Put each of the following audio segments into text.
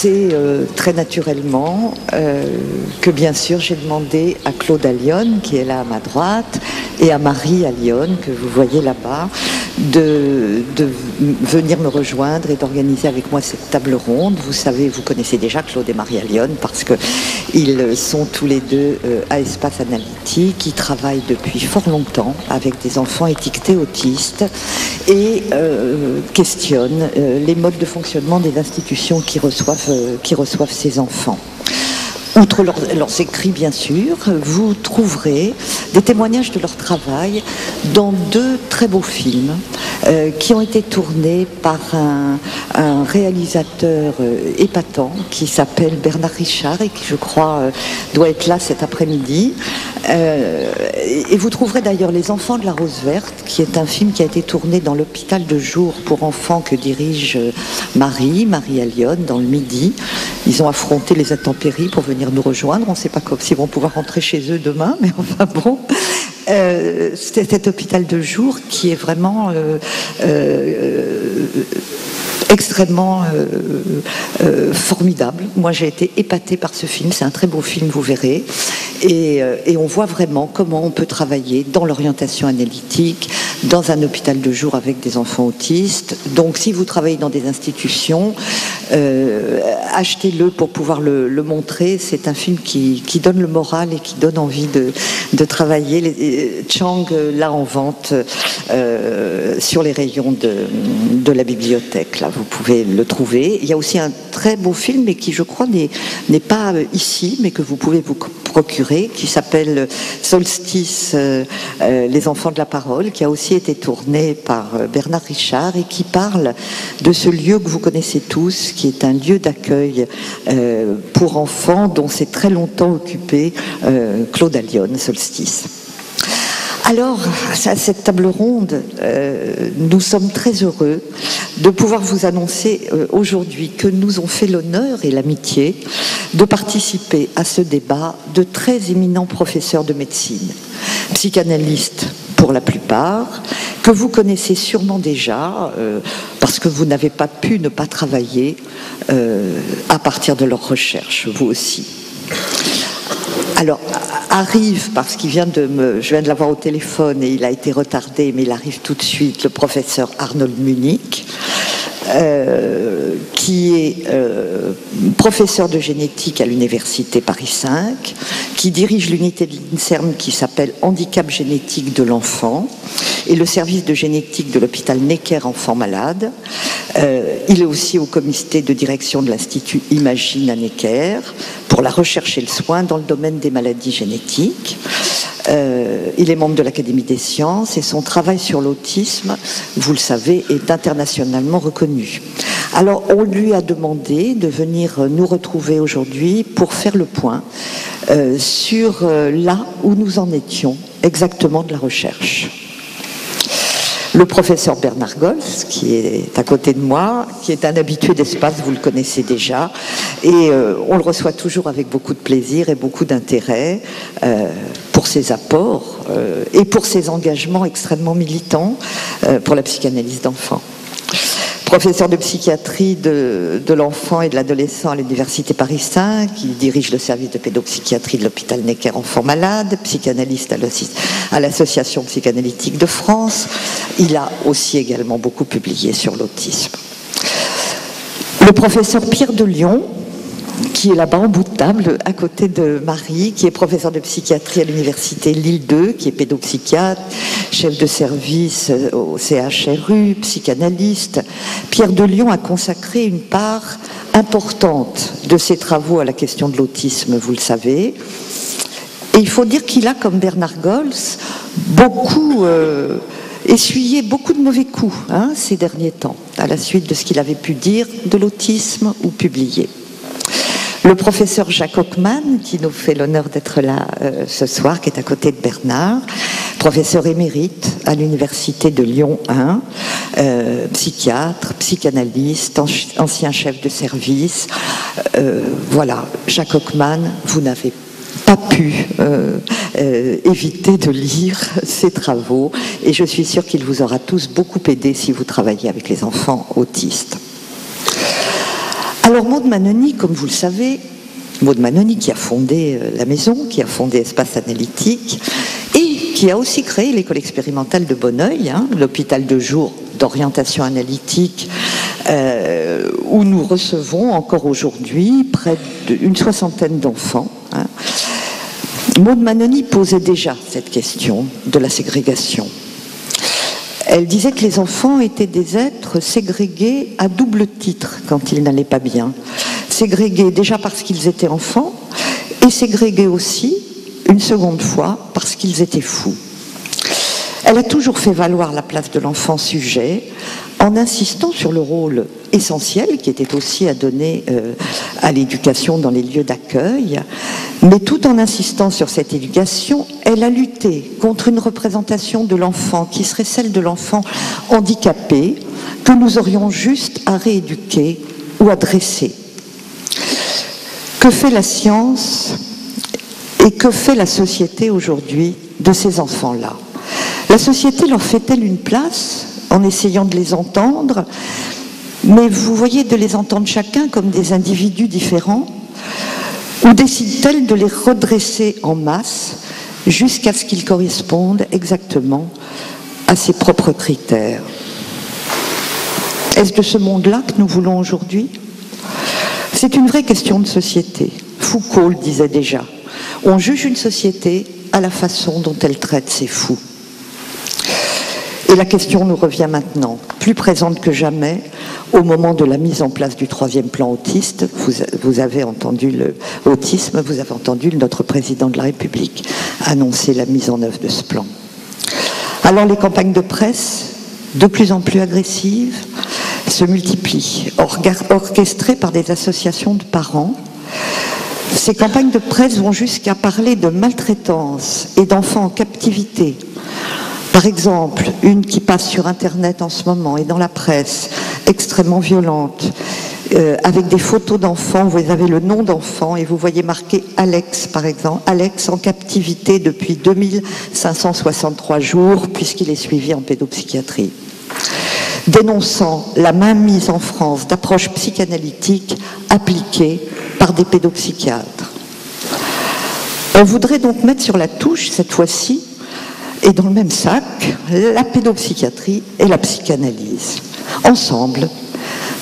c'est très naturellement que bien sûr j'ai demandé à Claude Allione, qui est là à ma droite, et à Marie Allione, que vous voyez là-bas, de venir me rejoindre et d'organiser avec moi cette table ronde. Vous savez, vous connaissez déjà Claude et Marie Allione parce qu'ils sont tous les deux à Espace Analytique. Ils travaillent depuis fort longtemps avec des enfants étiquetés autistes et questionnent les modes de fonctionnement des institutions qui reçoivent ces enfants. Outre leurs écrits, bien sûr, vous trouverez des témoignages de leur travail dans 2 très beaux films qui ont été tournés par un réalisateur épatant qui s'appelle Bernard Richard et qui, je crois, doit être là cet après-midi. Et vous trouverez d'ailleurs Les Enfants de la Rose Verte, qui est un film qui a été tourné dans l'hôpital de jour pour enfants que dirige Marie Allione, dans le Midi. Ils ont affronté les intempéries pour venir nous rejoindre. On ne sait pas s'ils vont pouvoir rentrer chez eux demain, mais enfin bon. C'est cet hôpital de jour qui est vraiment extrêmement formidable. Moi, j'ai été épatée par ce film. C'est un très beau film, vous verrez. Et on voit vraiment comment on peut travailler dans l'orientation analytique, dans un hôpital de jour avec des enfants autistes. Donc, si vous travaillez dans des institutions, achetez-le pour pouvoir le montrer. C'est un film qui donne le moral et qui donne envie de travailler. Chang l'a en vente sur les rayons de la bibliothèque. Là, vous pouvez le trouver. Il y a aussi un très beau film, mais qui, je crois, n'est pas ici, mais que vous pouvez vous procurer, qui s'appelle Solstice, les enfants de la parole, qui a aussi été tourné par Bernard Richard et qui parle de ce lieu que vous connaissez tous, qui est un lieu d'accueil pour enfants dont s'est très longtemps occupé Claude Allione, Solstice. Alors, à cette table ronde, nous sommes très heureux de pouvoir vous annoncer aujourd'hui que nous ont fait l'honneur et l'amitié de participer à ce débat de très éminents professeurs de médecine, psychanalystes pour la plupart, que vous connaissez sûrement déjà, parce que vous n'avez pas pu ne pas travailler à partir de leurs recherches, vous aussi. Alors, arrive, parce qu'il je viens de l'avoir au téléphone et il a été retardé, mais il arrive tout de suite, le professeur Arnold Munich, qui est professeur de génétique à l'université Paris 5, qui dirige l'unité de l'INSERM qui s'appelle Handicap génétique de l'enfant et le service de génétique de l'hôpital Necker Enfants Malades. Il est aussi au comité de direction de l'Institut Imagine à Necker pour la recherche et le soin dans le domaine des maladies génétiques. Il est membre de l'Académie des sciences et son travail sur l'autisme, vous le savez, est internationalement reconnu. Alors, on lui a demandé de venir nous retrouver aujourd'hui pour faire le point sur là où nous en étions exactement de la recherche. Le professeur Bernard Gols, qui est à côté de moi, qui est un habitué d'Espace, vous le connaissez déjà, et on le reçoit toujours avec beaucoup de plaisir et beaucoup d'intérêt pour ses apports et pour ses engagements extrêmement militants pour la psychanalyse d'enfants. Professeur de psychiatrie de l'enfant et de l'adolescent à l'université Paris 5, il dirige le service de pédopsychiatrie de l'hôpital Necker Enfants Malades, psychanalyste à l'Association psychanalytique de France. Il a aussi également beaucoup publié sur l'autisme. Le professeur Pierre de Lyon, qui est là-bas en bout de table, à côté de Marie, qui est professeur de psychiatrie à l'université Lille 2, qui est pédopsychiatre, chef de service au CHRU, psychanalyste. Pierre de Lyon a consacré une part importante de ses travaux à la question de l'autisme, vous le savez. Et il faut dire qu'il a, comme Bernard Gols, essuyé beaucoup de mauvais coups ces derniers temps, à la suite de ce qu'il avait pu dire de l'autisme ou publier. Le professeur Jacques Hockman, qui nous fait l'honneur d'être là ce soir, qui est à côté de Bernard, professeur émérite à l'université de Lyon 1, psychiatre, psychanalyste, ancien chef de service. Voilà, Jacques Hockman, vous n'avez pas pu éviter de lire ses travaux et je suis sûre qu'il vous aura tous beaucoup aidé si vous travaillez avec les enfants autistes. Alors Maud Manoni, comme vous le savez, Maud Manoni qui a fondé la maison, qui a fondé Espace Analytique et qui a aussi créé l'école expérimentale de Bonneuil, l'hôpital de jour d'orientation analytique, où nous recevons encore aujourd'hui près d'une soixantaine d'enfants. Maud Manoni posait déjà cette question de la ségrégation. Elle disait que les enfants étaient des êtres ségrégés à double titre quand ils n'allaient pas bien. Ségrégés déjà parce qu'ils étaient enfants et ségrégés aussi, une seconde fois, parce qu'ils étaient fous. Elle a toujours fait valoir la place de l'enfant sujet en insistant sur le rôle essentiel qui était aussi à donner à l'éducation dans les lieux d'accueil, mais tout en insistant sur cette éducation, elle a lutté contre une représentation de l'enfant qui serait celle de l'enfant handicapé que nous aurions juste à rééduquer ou à dresser. Que fait la science et que fait la société aujourd'hui de ces enfants-là? La société leur fait-elle une place en essayant de les entendre, mais vous voyez, de les entendre chacun comme des individus différents, ou décide-t-elle de les redresser en masse jusqu'à ce qu'ils correspondent exactement à ses propres critères? Est-ce de ce monde-là que nous voulons aujourd'hui? C'est une vraie question de société. Foucault le disait déjà. On juge une société à la façon dont elle traite ses fous. Et la question nous revient maintenant, plus présente que jamais, au moment de la mise en place du 3e plan autiste. Vous avez entendu l'autisme, vous avez entendu notre président de la République annoncer la mise en œuvre de ce plan. Alors les campagnes de presse, de plus en plus agressives, se multiplient, orchestrées par des associations de parents. Ces campagnes de presse vont jusqu'à parler de maltraitance et d'enfants en captivité. Par exemple, une qui passe sur Internet en ce moment et dans la presse, extrêmement violente, avec des photos d'enfants, vous avez le nom d'enfant et vous voyez marqué Alex, par exemple. Alex en captivité depuis 2563 jours, puisqu'il est suivi en pédopsychiatrie. Dénonçant la mainmise en France d'approches psychanalytiques appliquées par des pédopsychiatres. On voudrait donc mettre sur la touche, cette fois-ci, et dans le même sac, la pédopsychiatrie et la psychanalyse. Ensemble,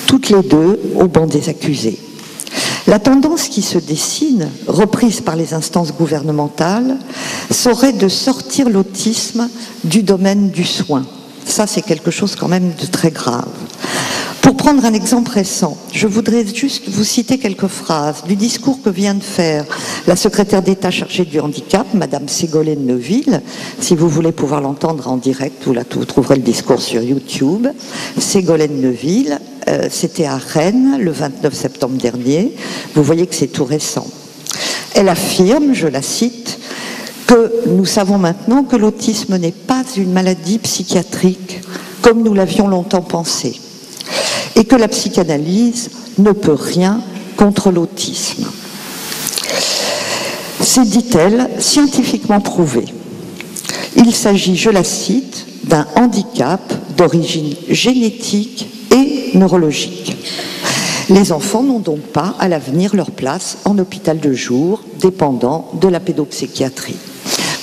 toutes les deux au banc des accusés. La tendance qui se dessine, reprise par les instances gouvernementales, serait de sortir l'autisme du domaine du soin. Ça, c'est quelque chose quand même de très grave. Pour prendre un exemple récent, je voudrais juste vous citer quelques phrases du discours que vient de faire la secrétaire d'État chargée du handicap, Madame Ségolène Neuville. Si vous voulez pouvoir l'entendre en direct, vous trouverez le discours sur YouTube. Ségolène Neuville, c'était à Rennes le 29 septembre dernier. Vous voyez que c'est tout récent. Elle affirme, je la cite, que nous savons maintenant que l'autisme n'est pas une maladie psychiatrique comme nous l'avions longtemps pensé, et que la psychanalyse ne peut rien contre l'autisme. C'est, dit-elle, scientifiquement prouvé. Il s'agit, je la cite, d'un handicap d'origine génétique et neurologique. Les enfants n'ont donc pas à l'avenir leur place en hôpital de jour dépendant de la pédopsychiatrie,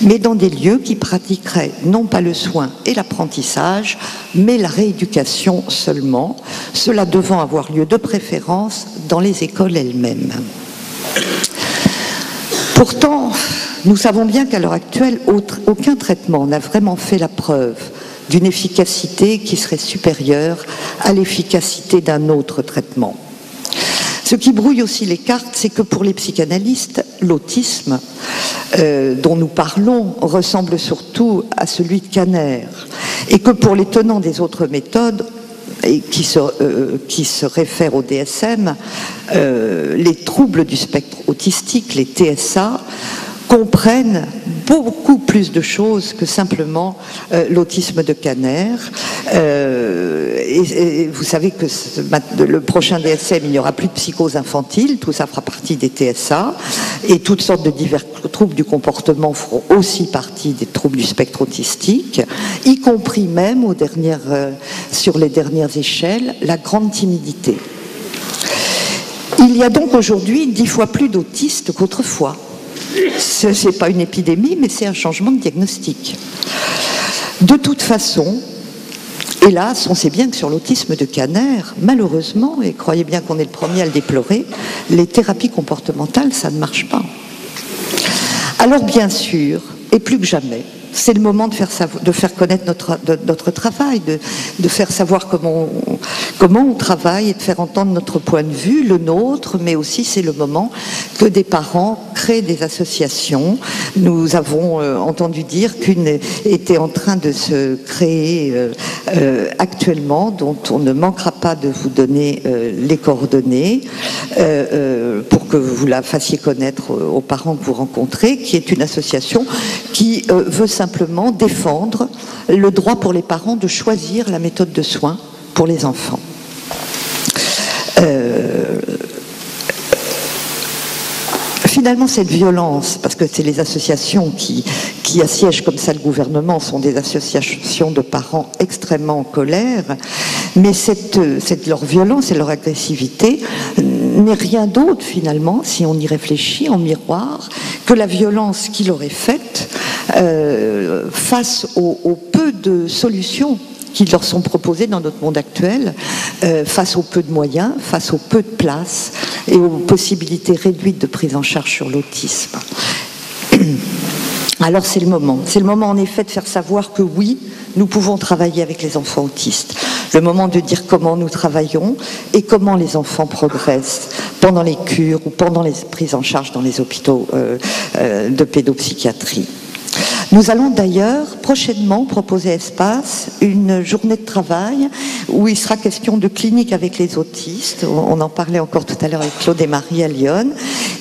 mais dans des lieux qui pratiqueraient non pas le soin et l'apprentissage, mais la rééducation seulement, cela devant avoir lieu de préférence dans les écoles elles-mêmes. Pourtant, nous savons bien qu'à l'heure actuelle, aucun traitement n'a vraiment fait la preuve d'une efficacité qui serait supérieure à l'efficacité d'un autre traitement. Ce qui brouille aussi les cartes, c'est que pour les psychanalystes, l'autisme dont nous parlons ressemble surtout à celui de Kanner, et que pour les tenants des autres méthodes, et qui se réfèrent au DSM, les troubles du spectre autistique, les TSA, comprennent beaucoup plus de choses que simplement l'autisme de Kanner. Et vous savez que le prochain DSM, il n'y aura plus de psychose infantile, tout ça fera partie des TSA, et toutes sortes de divers troubles du comportement feront aussi partie des troubles du spectre autistique, y compris même sur les dernières échelles, la grande timidité. Il y a donc aujourd'hui 10 fois plus d'autistes qu'autrefois. Ce n'est pas une épidémie, mais c'est un changement de diagnostic. De toute façon, hélas, on sait bien que sur l'autisme de Kanner, malheureusement, et croyez bien qu'on est le premier à le déplorer, les thérapies comportementales, ça ne marche pas. Alors bien sûr, et plus que jamais, c'est le moment de faire connaître notre travail, de faire savoir comment on travaille et de faire entendre notre point de vue, le nôtre, mais aussi c'est le moment que des parents créent des associations. Nous avons entendu dire qu'une était en train de se créer actuellement, dont on ne manquera pas de vous donner les coordonnées pour que vous la fassiez connaître aux parents que vous rencontrez, qui est une association qui veut simplement défendre le droit pour les parents de choisir la méthode de soins pour les enfants. Finalement, cette violence, parce que c'est les associations qui assiègent comme ça le gouvernement, sont des associations de parents extrêmement en colère, mais leur violence et leur agressivité n'est rien d'autre finalement, si on y réfléchit en miroir, que la violence qu'il aurait faite face au peu de solutions qui leur sont proposées dans notre monde actuel, face au peu de moyens, face au peu de place et aux possibilités réduites de prise en charge sur l'autisme. Alors c'est le moment en effet de faire savoir que oui, nous pouvons travailler avec les enfants autistes. Le moment de dire comment nous travaillons et comment les enfants progressent pendant les cures ou pendant les prises en charge dans les hôpitaux de pédopsychiatrie. Nous allons d'ailleurs prochainement proposer à Espace une journée de travail où il sera question de clinique avec les autistes. On en parlait encore tout à l'heure avec Claude et Marie à Lyon,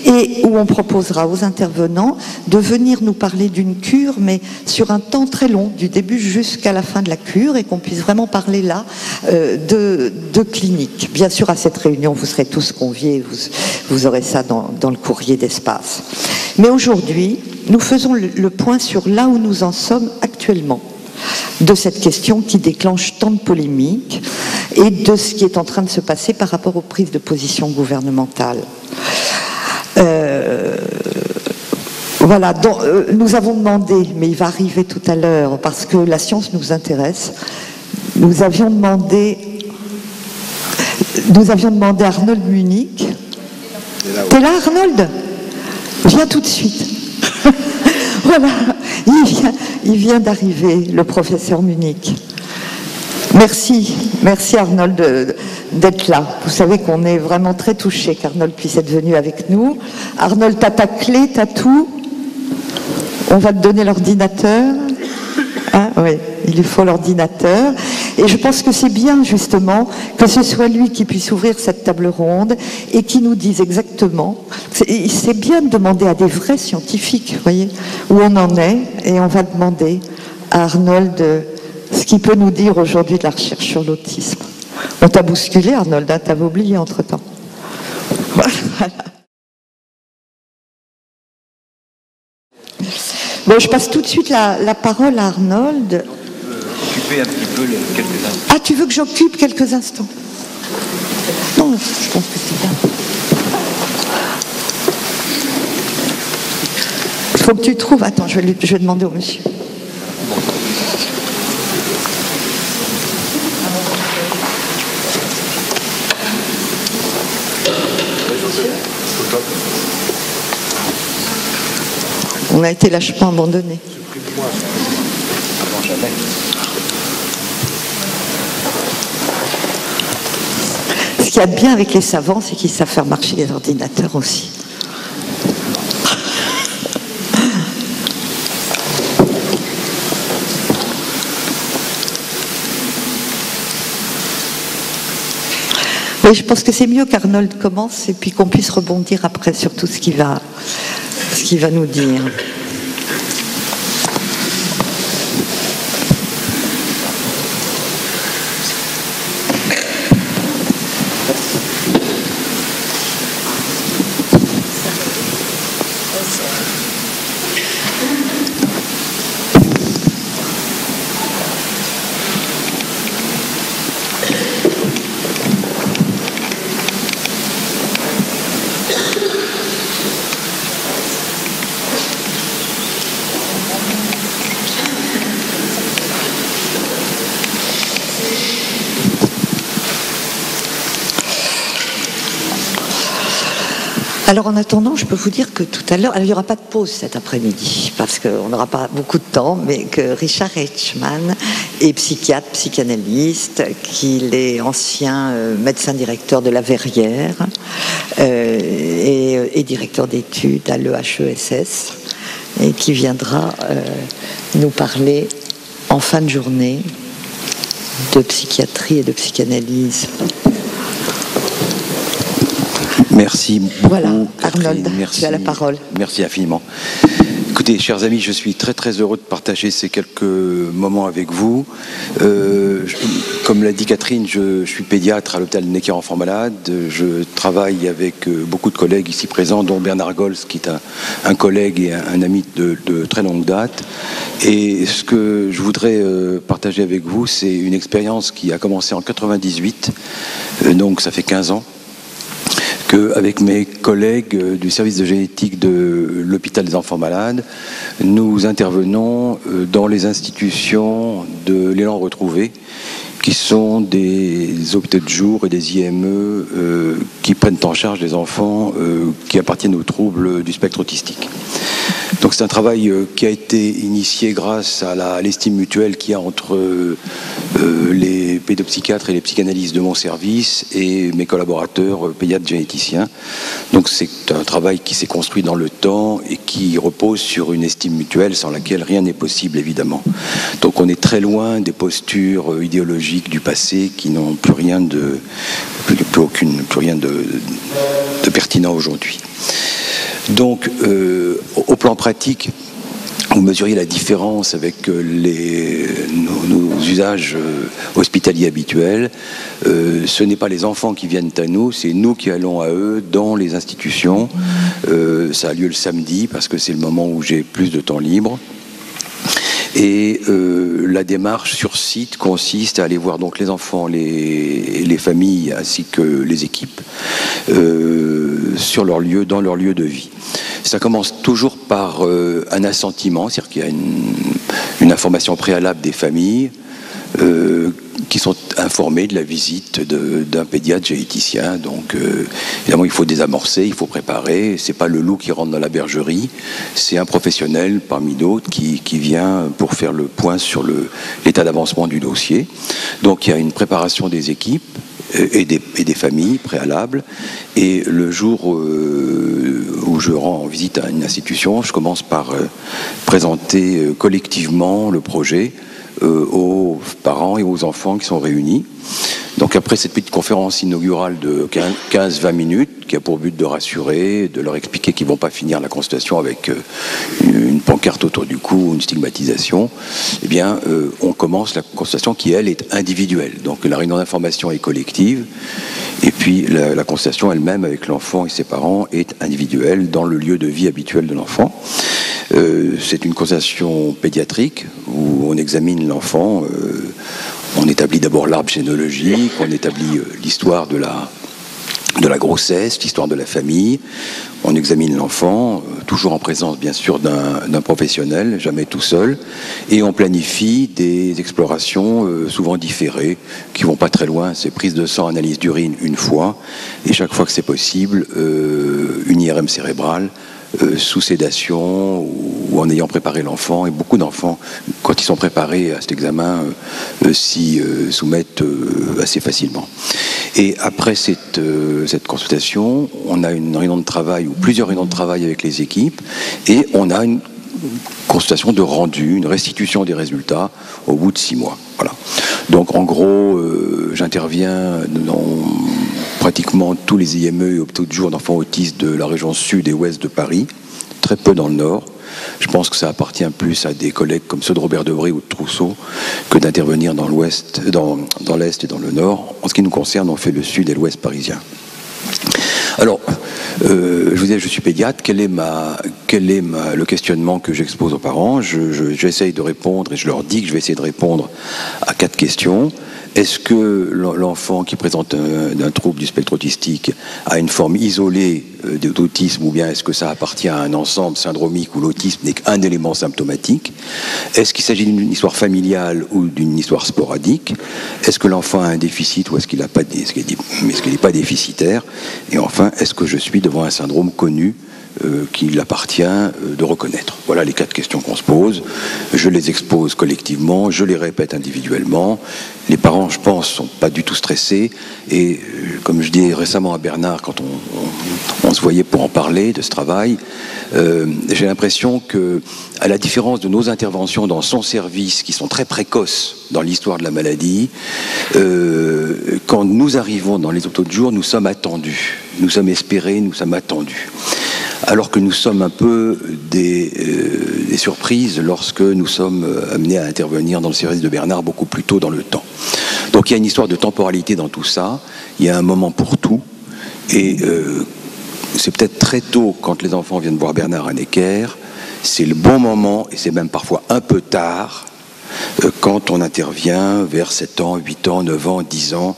et où on proposera aux intervenants de venir nous parler d'une cure, mais sur un temps très long, du début jusqu'à la fin de la cure, et qu'on puisse vraiment parler là de clinique. Bien sûr, à cette réunion, vous serez tous conviés, vous aurez ça dans le courrier d'Espace. Mais aujourd'hui, nous faisons le point sur là où nous en sommes actuellement, de cette question qui déclenche tant de polémiques et de ce qui est en train de se passer par rapport aux prises de position gouvernementales. Voilà, donc, nous avons demandé, mais il va arriver tout à l'heure, parce que la science nous intéresse, nous avions demandé à Arnold Munich. T'es là, Arnold ? Viens tout de suite. Voilà, il vient d'arriver, le professeur Munich. Merci Arnold d'être là. Vous savez qu'on est vraiment très touchés qu'Arnold puisse être venu avec nous. Arnold, t'as ta clé, t'as tout. On va te donner l'ordinateur. Hein, oui, il lui faut l'ordinateur. Et je pense que c'est bien, justement, que ce soit lui qui puisse ouvrir cette table ronde et qui nous dise exactement. C'est bien de demander à des vrais scientifiques, vous voyez, où on en est, et on va demander à Arnold ce qu'il peut nous dire aujourd'hui de la recherche sur l'autisme. On t'a bousculé, Arnold, hein, t'avais oublié entre-temps. Voilà. Bon, je passe tout de suite la parole à Arnold. Occuper un petit peu quelques instants. Ah, tu veux que j'occupe quelques instants? Non, je pense que c'est bien. Il faut que tu trouves... Attends, je vais demander au monsieur. On a été lâchement abandonnés. Supprime-moi avant jamais. Ce qu'il y a de bien avec les savants, c'est qu'ils savent faire marcher les ordinateurs aussi. Oui, je pense que c'est mieux qu'Arnold commence et puis qu'on puisse rebondir après sur tout ce qu'il va nous dire. Alors en attendant, je peux vous dire que tout à l'heure, il n'y aura pas de pause cet après-midi, parce qu'on n'aura pas beaucoup de temps, mais que Richard Reichmann est psychiatre, psychanalyste, qu'il est ancien médecin directeur de la Verrière et directeur d'études à l'EHESS, et qui viendra nous parler en fin de journée de psychiatrie et de psychanalyse. Merci beaucoup. Voilà, Catherine. Arnold, merci, tu as la parole. Merci infiniment. Écoutez, chers amis, je suis très très heureux de partager ces quelques moments avec vous. Comme l'a dit Catherine, je suis pédiatre à l'hôpital Necker-Enfants Malades. Je travaille avec beaucoup de collègues ici présents, dont Bernard Gols, qui est un collègue et un ami de très longue date. Et ce que je voudrais partager avec vous, c'est une expérience qui a commencé en 98, donc ça fait 15 ans. Avec mes collègues du service de génétique de l'hôpital des enfants malades, nous intervenons dans les institutions de l'élan retrouvé, qui sont des hôpitaux de jour et des IME qui prennent en charge les enfants qui appartiennent aux troubles du spectre autistique. Donc c'est un travail qui a été initié grâce à l'estime mutuelle qu'il y a entre les pédopsychiatres et les psychanalystes de mon service et mes collaborateurs pédiatres généticiens. Donc c'est un travail qui s'est construit dans le temps et qui repose sur une estime mutuelle sans laquelle rien n'est possible, évidemment. Donc on est très loin des postures idéologiques du passé qui n'ont plus rien de pertinent aujourd'hui. Donc, au plan pratique, vous mesuriez la différence avec nos usages hospitaliers habituels. Ce n'est pas les enfants qui viennent à nous, c'est nous qui allons à eux dans les institutions. Ça a lieu le samedi parce que c'est le moment où j'ai plus de temps libre. Et la démarche sur site consiste à aller voir donc les enfants, les familles ainsi que les équipes sur leur lieu, dans leur lieu de vie. Ça commence toujours par un assentiment, c'est-à-dire qu'il y a une information préalable des familles qui sont informées de la visite d'un pédiatre généticien. Donc évidemment il faut désamorcer, il faut préparer. C'est pas le loup qui rentre dans la bergerie, c'est un professionnel parmi d'autres qui vient pour faire le point sur l'état d'avancement du dossier. Donc il y a une préparation des équipes et des familles préalables. Et le jour où je rends visite à une institution, je commence par présenter collectivement le projet aux parents et aux enfants qui sont réunis. Donc après cette petite conférence inaugurale de 15-20 minutes, qui a pour but de rassurer, de leur expliquer qu'ils ne vont pas finir la consultation avec une pancarte autour du cou ou une stigmatisation, eh bien on commence la consultation qui, elle, est individuelle. Donc la réunion d'information est collective, et puis la consultation elle-même avec l'enfant et ses parents est individuelle dans le lieu de vie habituel de l'enfant. C'est une consultation pédiatrique où on examine l'enfant. On établit d'abord l'arbre généalogique, on établit l'histoire de la grossesse, l'histoire de la famille. On examine l'enfant, toujours en présence bien sûr d'un professionnel, jamais tout seul, et on planifie des explorations souvent différées, qui vont pas très loin. C'est prise de sang, analyse d'urine une fois, et chaque fois que c'est possible, une IRM cérébrale, sous sédation ou en ayant préparé l'enfant. Et beaucoup d'enfants, quand ils sont préparés à cet examen, s'y soumettent assez facilement. Et après cette consultation, on a une réunion de travail ou plusieurs réunions de travail avec les équipes, et on a une consultation de rendu, une restitution des résultats au bout de 6 mois. Voilà. Donc en gros, j'interviens dans pratiquement tous les IME et hôpitaux de jour d'enfants autistes de la région sud et ouest de Paris, très peu dans le nord. Je pense que ça appartient plus à des collègues comme ceux de Robert Debré ou de Trousseau que d'intervenir dans l'ouest, dans l'est et dans le nord. En ce qui nous concerne, on fait le sud et l'ouest parisien. Alors, je vous disais, je suis pédiatre. Quel est le questionnement que j'expose aux parents? J'essaye de répondre, et je leur dis que je vais essayer de répondre à 4 questions. Est-ce que l'enfant qui présente un trouble du spectre autistique a une forme isolée d'autisme, ou bien est-ce que ça appartient à un ensemble syndromique où l'autisme n'est qu'un élément symptomatique? Est-ce qu'il s'agit d'une histoire familiale ou d'une histoire sporadique? Est-ce que l'enfant a un déficit ou est-ce qu'il n'est pas déficitaire? Et enfin, est-ce que je suis devant un syndrome connu qu'il appartient de reconnaître? Voilà les 4 questions qu'on se pose. Je les expose collectivement, je les répète individuellement. Les parents, je pense, sont pas du tout stressés. Et comme je dis récemment à Bernard, quand on se voyait pour en parler de ce travail, j'ai l'impression que, à la différence de nos interventions dans son service, qui sont très précoces dans l'histoire de la maladie, quand nous arrivons dans les hôpitaux de jour, nous sommes attendus, nous sommes espérés, nous sommes attendus. Alors que nous sommes un peu des surprises lorsque nous sommes amenés à intervenir dans le service de Bernard beaucoup plus tôt dans le temps. Donc il y a une histoire de temporalité dans tout ça, il y a un moment pour tout, et c'est peut-être très tôt quand les enfants viennent voir Bernard à Necker, c'est le bon moment, et c'est même parfois un peu tard, quand on intervient vers 7 ans, 8 ans, 9 ans, 10 ans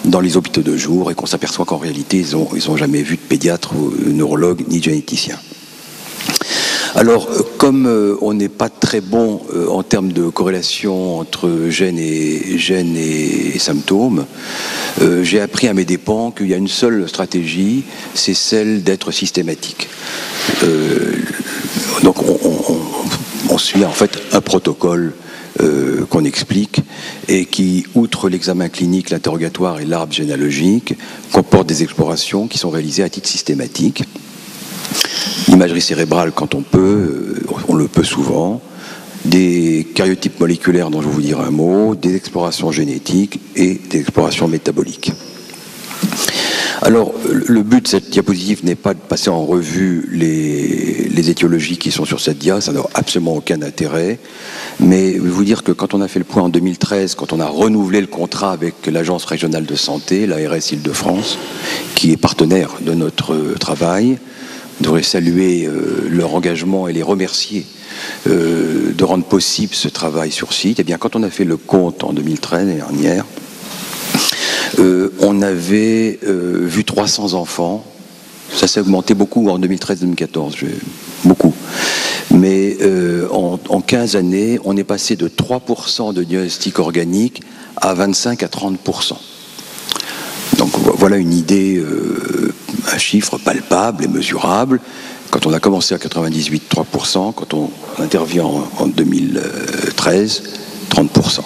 dans les hôpitaux de jour et qu'on s'aperçoit qu'en réalité ils ont jamais vu de pédiatre, ou neurologue ni de généticien. Alors, comme on n'est pas très bon en termes de corrélation entre gènes et symptômes, j'ai appris à mes dépens qu'il y a une seule stratégie, c'est celle d'être systématique. Donc on suit en fait un protocole qu'on explique et qui, outre l'examen clinique, l'interrogatoire et l'arbre généalogique, comporte des explorations qui sont réalisées à titre systématique. L'imagerie cérébrale, quand on peut, on le peut souvent, des karyotypes moléculaires dont je vais vous dire un mot, des explorations génétiques et des explorations métaboliques. Alors, le but de cette diapositive n'est pas de passer en revue les étiologies qui sont sur cette dia, ça n'a absolument aucun intérêt, mais je vais vous dire que quand on a fait le point en 2013, quand on a renouvelé le contrat avec l'Agence régionale de santé, l'ARS Île-de-France, qui est partenaire de notre travail, on devrait saluer leur engagement et les remercier de rendre possible ce travail sur site. Et bien, quand on a fait le compte en 2013, l'année dernière, on avait vu 300 enfants. Ça s'est augmenté beaucoup en 2013-2014, beaucoup. Mais en 15 années, on est passé de 3% de diagnostic organique à 25 à 30%. Donc voilà une idée, un chiffre palpable et mesurable. Quand on a commencé à 98, 3%. Quand on intervient en 2013, 30%.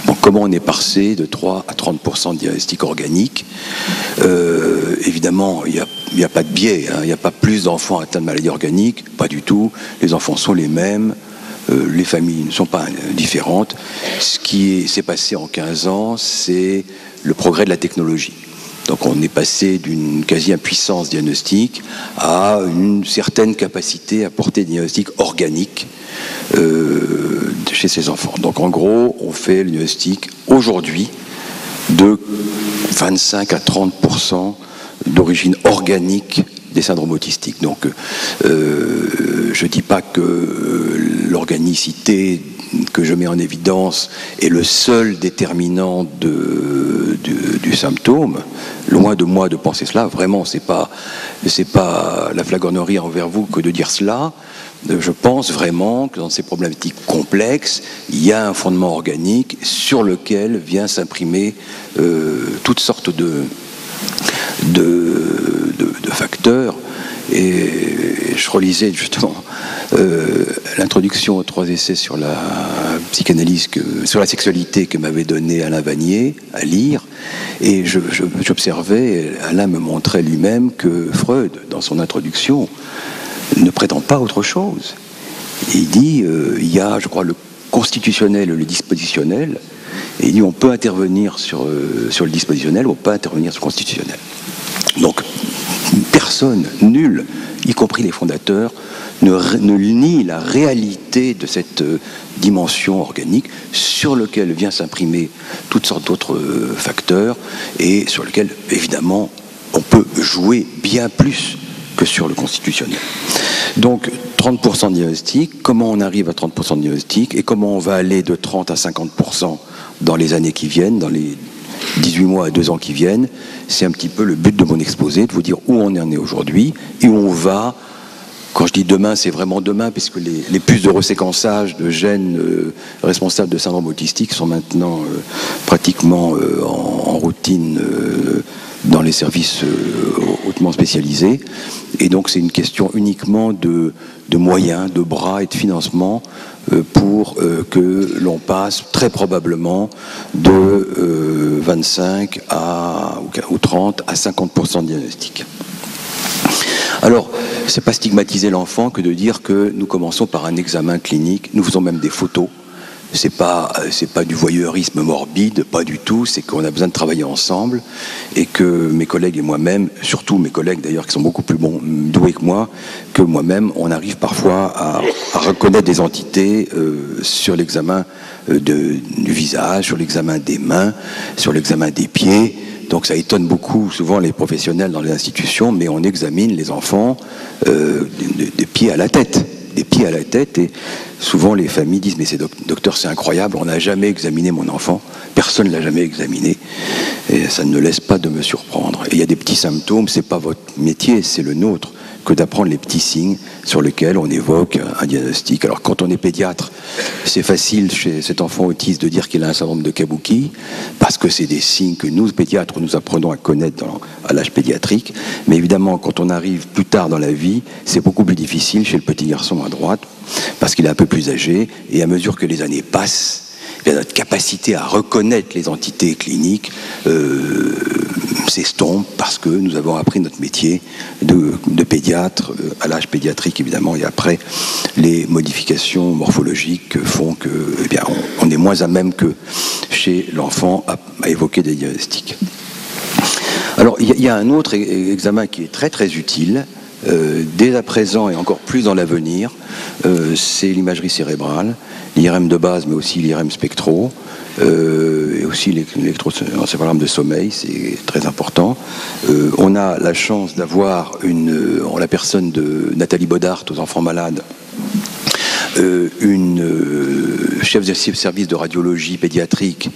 Donc, comment on est passé de 3 à 30% de diagnostic organique? Évidemment, il n'y a pas de biais, hein. Il n'y a pas plus d'enfants atteints de maladies organiques, pas du tout. Les enfants sont les mêmes, les familles ne sont pas différentes. Ce qui s'est passé en 15 ans, c'est le progrès de la technologie. Donc on est passé d'une quasi-impuissance diagnostique à une certaine capacité à porter des diagnostics organiques chez ces enfants. Donc en gros, on fait le diagnostic aujourd'hui de 25 à 30% d'origine organique des syndromes autistiques. Donc je ne dis pas que l'organicité que je mets en évidence est le seul déterminant du symptôme. Loin de moi de penser cela. Vraiment, c'est pas la flagornerie envers vous que de dire cela. Je pense vraiment que dans ces problématiques complexes, il y a un fondement organique sur lequel vient s'imprimer toutes sortes de facteurs. Et je relisais justement l'introduction aux 3 essais sur la psychanalyse, sur la sexualité que m'avait donné Alain Vanier à lire, et j'observais, Alain me montrait lui-même que Freud, dans son introduction, ne prétend pas autre chose. Il dit, il y a, je crois, le constitutionnel et le dispositionnel, et il dit on peut intervenir sur le dispositionnel, ou on peut intervenir sur le constitutionnel. Donc, personne, nul, y compris les fondateurs, ne nie la réalité de cette dimension organique sur lequel vient s'imprimer toutes sortes d'autres facteurs et sur lequel, évidemment, on peut jouer bien plus que sur le constitutionnel. Donc, 30% de diagnostic, comment on arrive à 30% de diagnostic et comment on va aller de 30 à 50% dans les années qui viennent, dans les 18 mois à 2 ans qui viennent. C'est un petit peu le but de mon exposé, de vous dire où on en est aujourd'hui et où on va. Quand je dis demain, c'est vraiment demain, puisque les puces de reséquençage de gènes responsables de syndrome autistique sont maintenant pratiquement en routine dans les services hautement spécialisés. Et donc c'est une question uniquement de moyens, de bras et de financement pour que l'on passe très probablement de 25 ou 30 à 50% de diagnostic. Alors, c'est pas stigmatiser l'enfant que de dire que nous commençons par un examen clinique, nous faisons même des photos. C'est pas du voyeurisme morbide, pas du tout, c'est qu'on a besoin de travailler ensemble et que mes collègues et moi-même, surtout mes collègues d'ailleurs qui sont beaucoup plus doués que moi-même, on arrive parfois à reconnaître des entités sur l'examen du visage, sur l'examen des mains, sur l'examen des pieds. Donc ça étonne beaucoup souvent les professionnels dans les institutions, mais on examine les enfants des pieds à la tête. Des pieds à la tête, et souvent les familles disent mais c'est docteur, c'est incroyable, on n'a jamais examiné mon enfant, personne ne l'a jamais examiné, et ça ne laisse pas de me surprendre. Et il y a des petits symptômes, c'est pas votre métier, c'est le nôtre, que d'apprendre les petits signes sur lesquels on évoque un diagnostic. Alors quand on est pédiatre, c'est facile chez cet enfant autiste de dire qu'il a un syndrome de Kabuki, parce que c'est des signes que nous, pédiatres, nous apprenons à connaître à l'âge pédiatrique. Mais évidemment, quand on arrive plus tard dans la vie, c'est beaucoup plus difficile chez le petit garçon à droite, parce qu'il est un peu plus âgé, et à mesure que les années passent, notre capacité à reconnaître les entités cliniques s'estompe parce que nous avons appris notre métier de pédiatre à l'âge pédiatrique évidemment, et après les modifications morphologiques font que on est moins à même que chez l'enfant à évoquer des diagnostics. Alors il y a un autre examen qui est très très utile dès à présent et encore plus dans l'avenir, c'est l'imagerie cérébrale, l'IRM de base mais aussi l'IRM spectro, et aussi l'électroencéphalogramme de sommeil, c'est très important. On a la chance d'avoir en la personne de Nathalie Bodart aux enfants malades, une chef de service de radiologie pédiatrique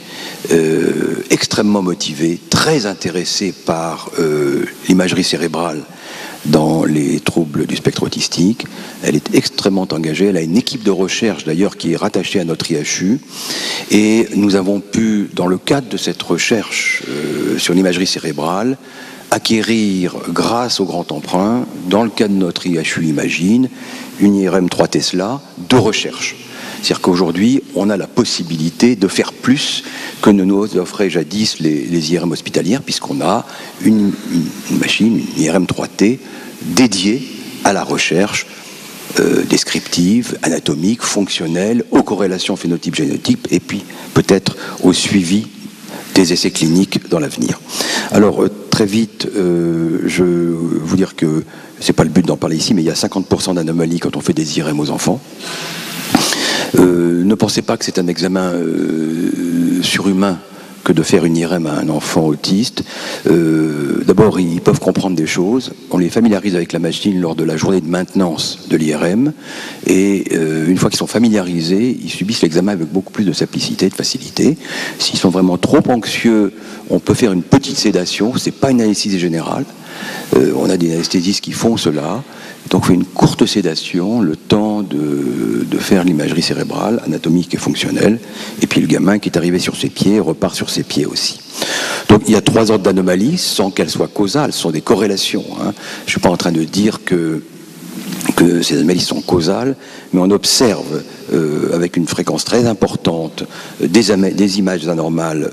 extrêmement motivée, très intéressée par l'imagerie cérébrale dans les troubles du spectre autistique. Elle est extrêmement engagée, elle a une équipe de recherche d'ailleurs qui est rattachée à notre IHU, et nous avons pu, dans le cadre de cette recherche sur l'imagerie cérébrale, acquérir, grâce au grand emprunt, dans le cadre de notre IHU Imagine, une IRM 3 Tesla de recherche. C'est-à-dire qu'aujourd'hui, on a la possibilité de faire plus que ne nous offraient jadis les IRM hospitalières, puisqu'on a une machine, une IRM 3T, dédiée à la recherche descriptive, anatomique, fonctionnelle, aux corrélations phénotype-génotype, et puis peut-être au suivi des essais cliniques dans l'avenir. Alors, très vite, je veux vous dire que c'est pas le but d'en parler ici, mais il y a 50% d'anomalies quand on fait des IRM aux enfants. Ne pensez pas que c'est un examen surhumain que de faire une IRM à un enfant autiste. D'abord, ils peuvent comprendre des choses. On les familiarise avec la machine lors de la journée de maintenance de l'IRM. Et une fois qu'ils sont familiarisés, ils subissent l'examen avec beaucoup plus de simplicité, de facilité. S'ils sont vraiment trop anxieux, on peut faire une petite sédation. C'est pas une anesthésie générale. On a des anesthésistes qui font cela. Donc on fait une courte sédation, le temps de faire l'imagerie cérébrale, anatomique et fonctionnelle, et puis le gamin qui est arrivé sur ses pieds repart sur ses pieds aussi. Donc il y a 3 ordres d'anomalies, sans qu'elles soient causales, ce sont des corrélations. Hein. Je ne suis pas en train de dire que ces anomalies sont causales, mais on observe avec une fréquence très importante des images anormales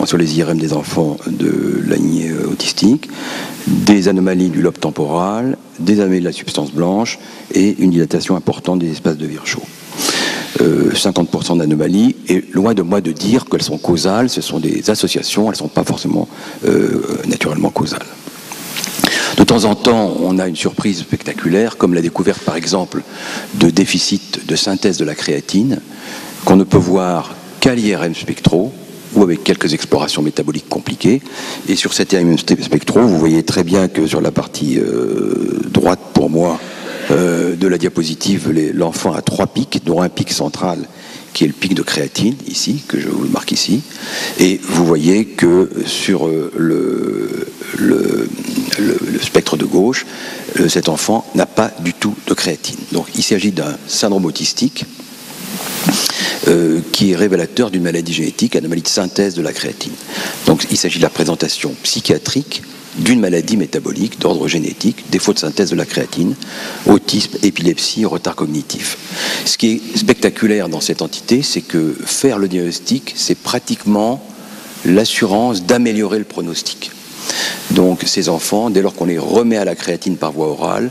sur les IRM des enfants de la lignée autistique, des anomalies du lobe temporal, des anomalies de la substance blanche et une dilatation importante des espaces de Virchow. 50% d'anomalies, et loin de moi de dire qu'elles sont causales, ce sont des associations, elles ne sont pas forcément naturellement causales. De temps en temps, on a une surprise spectaculaire, comme la découverte par exemple de déficit de synthèse de la créatine, qu'on ne peut voir qu'à l'IRM spectro, ou avec quelques explorations métaboliques compliquées. Et sur cet IRM spectro, vous voyez très bien que sur la partie droite, pour moi, de la diapositive, l'enfant a 3 pics, dont un pic central qui est le pic de créatine, ici, que je vous marque ici. Et vous voyez que sur le spectre de gauche, cet enfant n'a pas du tout de créatine. Donc il s'agit d'un syndrome autistique qui est révélateur d'une maladie génétique, anomalie de synthèse de la créatine. Donc il s'agit de la présentation psychiatrique d'une maladie métabolique d'ordre génétique, défaut de synthèse de la créatine, autisme, épilepsie, retard cognitif. Ce qui est spectaculaire dans cette entité, c'est que faire le diagnostic, c'est pratiquement l'assurance d'améliorer le pronostic. Donc ces enfants, dès lors qu'on les remet à la créatine par voie orale,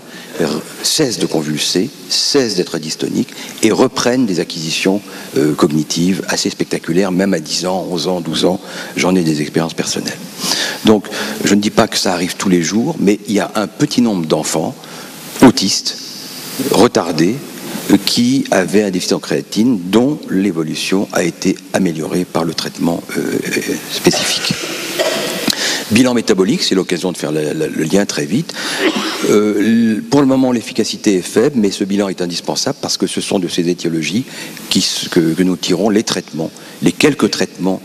cessent de convulser, cessent d'être dystoniques et reprennent des acquisitions cognitives assez spectaculaires, même à 10 ans, 11 ans, 12 ans. J'en ai des expériences personnelles. Donc je ne dis pas que ça arrive tous les jours, mais il y a un petit nombre d'enfants autistes, retardés, qui avaient un déficit en créatine dont l'évolution a été améliorée par le traitement spécifique. Bilan métabolique, c'est l'occasion de faire le lien très vite. Pour le moment, l'efficacité est faible, mais ce bilan est indispensable parce que ce sont de ces étiologies que nous tirons les traitements, les quelques traitements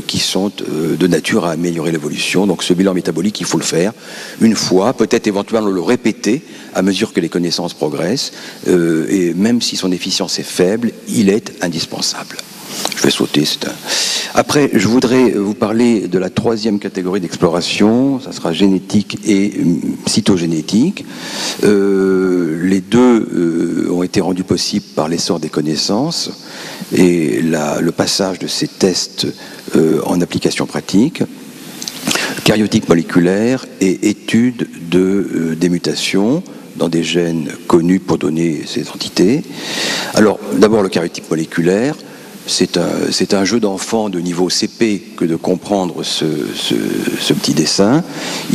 qui sont de nature à améliorer l'évolution. Donc ce bilan métabolique, il faut le faire une fois, peut-être éventuellement le répéter à mesure que les connaissances progressent, et même si son efficience est faible, il est indispensable. Je vais sauter. Après, je voudrais vous parler de la troisième catégorie d'exploration. Ça sera génétique et cytogénétique. Les deux ont été rendus possibles par l'essor des connaissances et le passage de ces tests en application pratique. Karyotype moléculaire et étude des mutations dans des gènes connus pour donner ces entités. Alors, d'abord le karyotype moléculaire. C'est un jeu d'enfant de niveau CP que de comprendre ce petit dessin.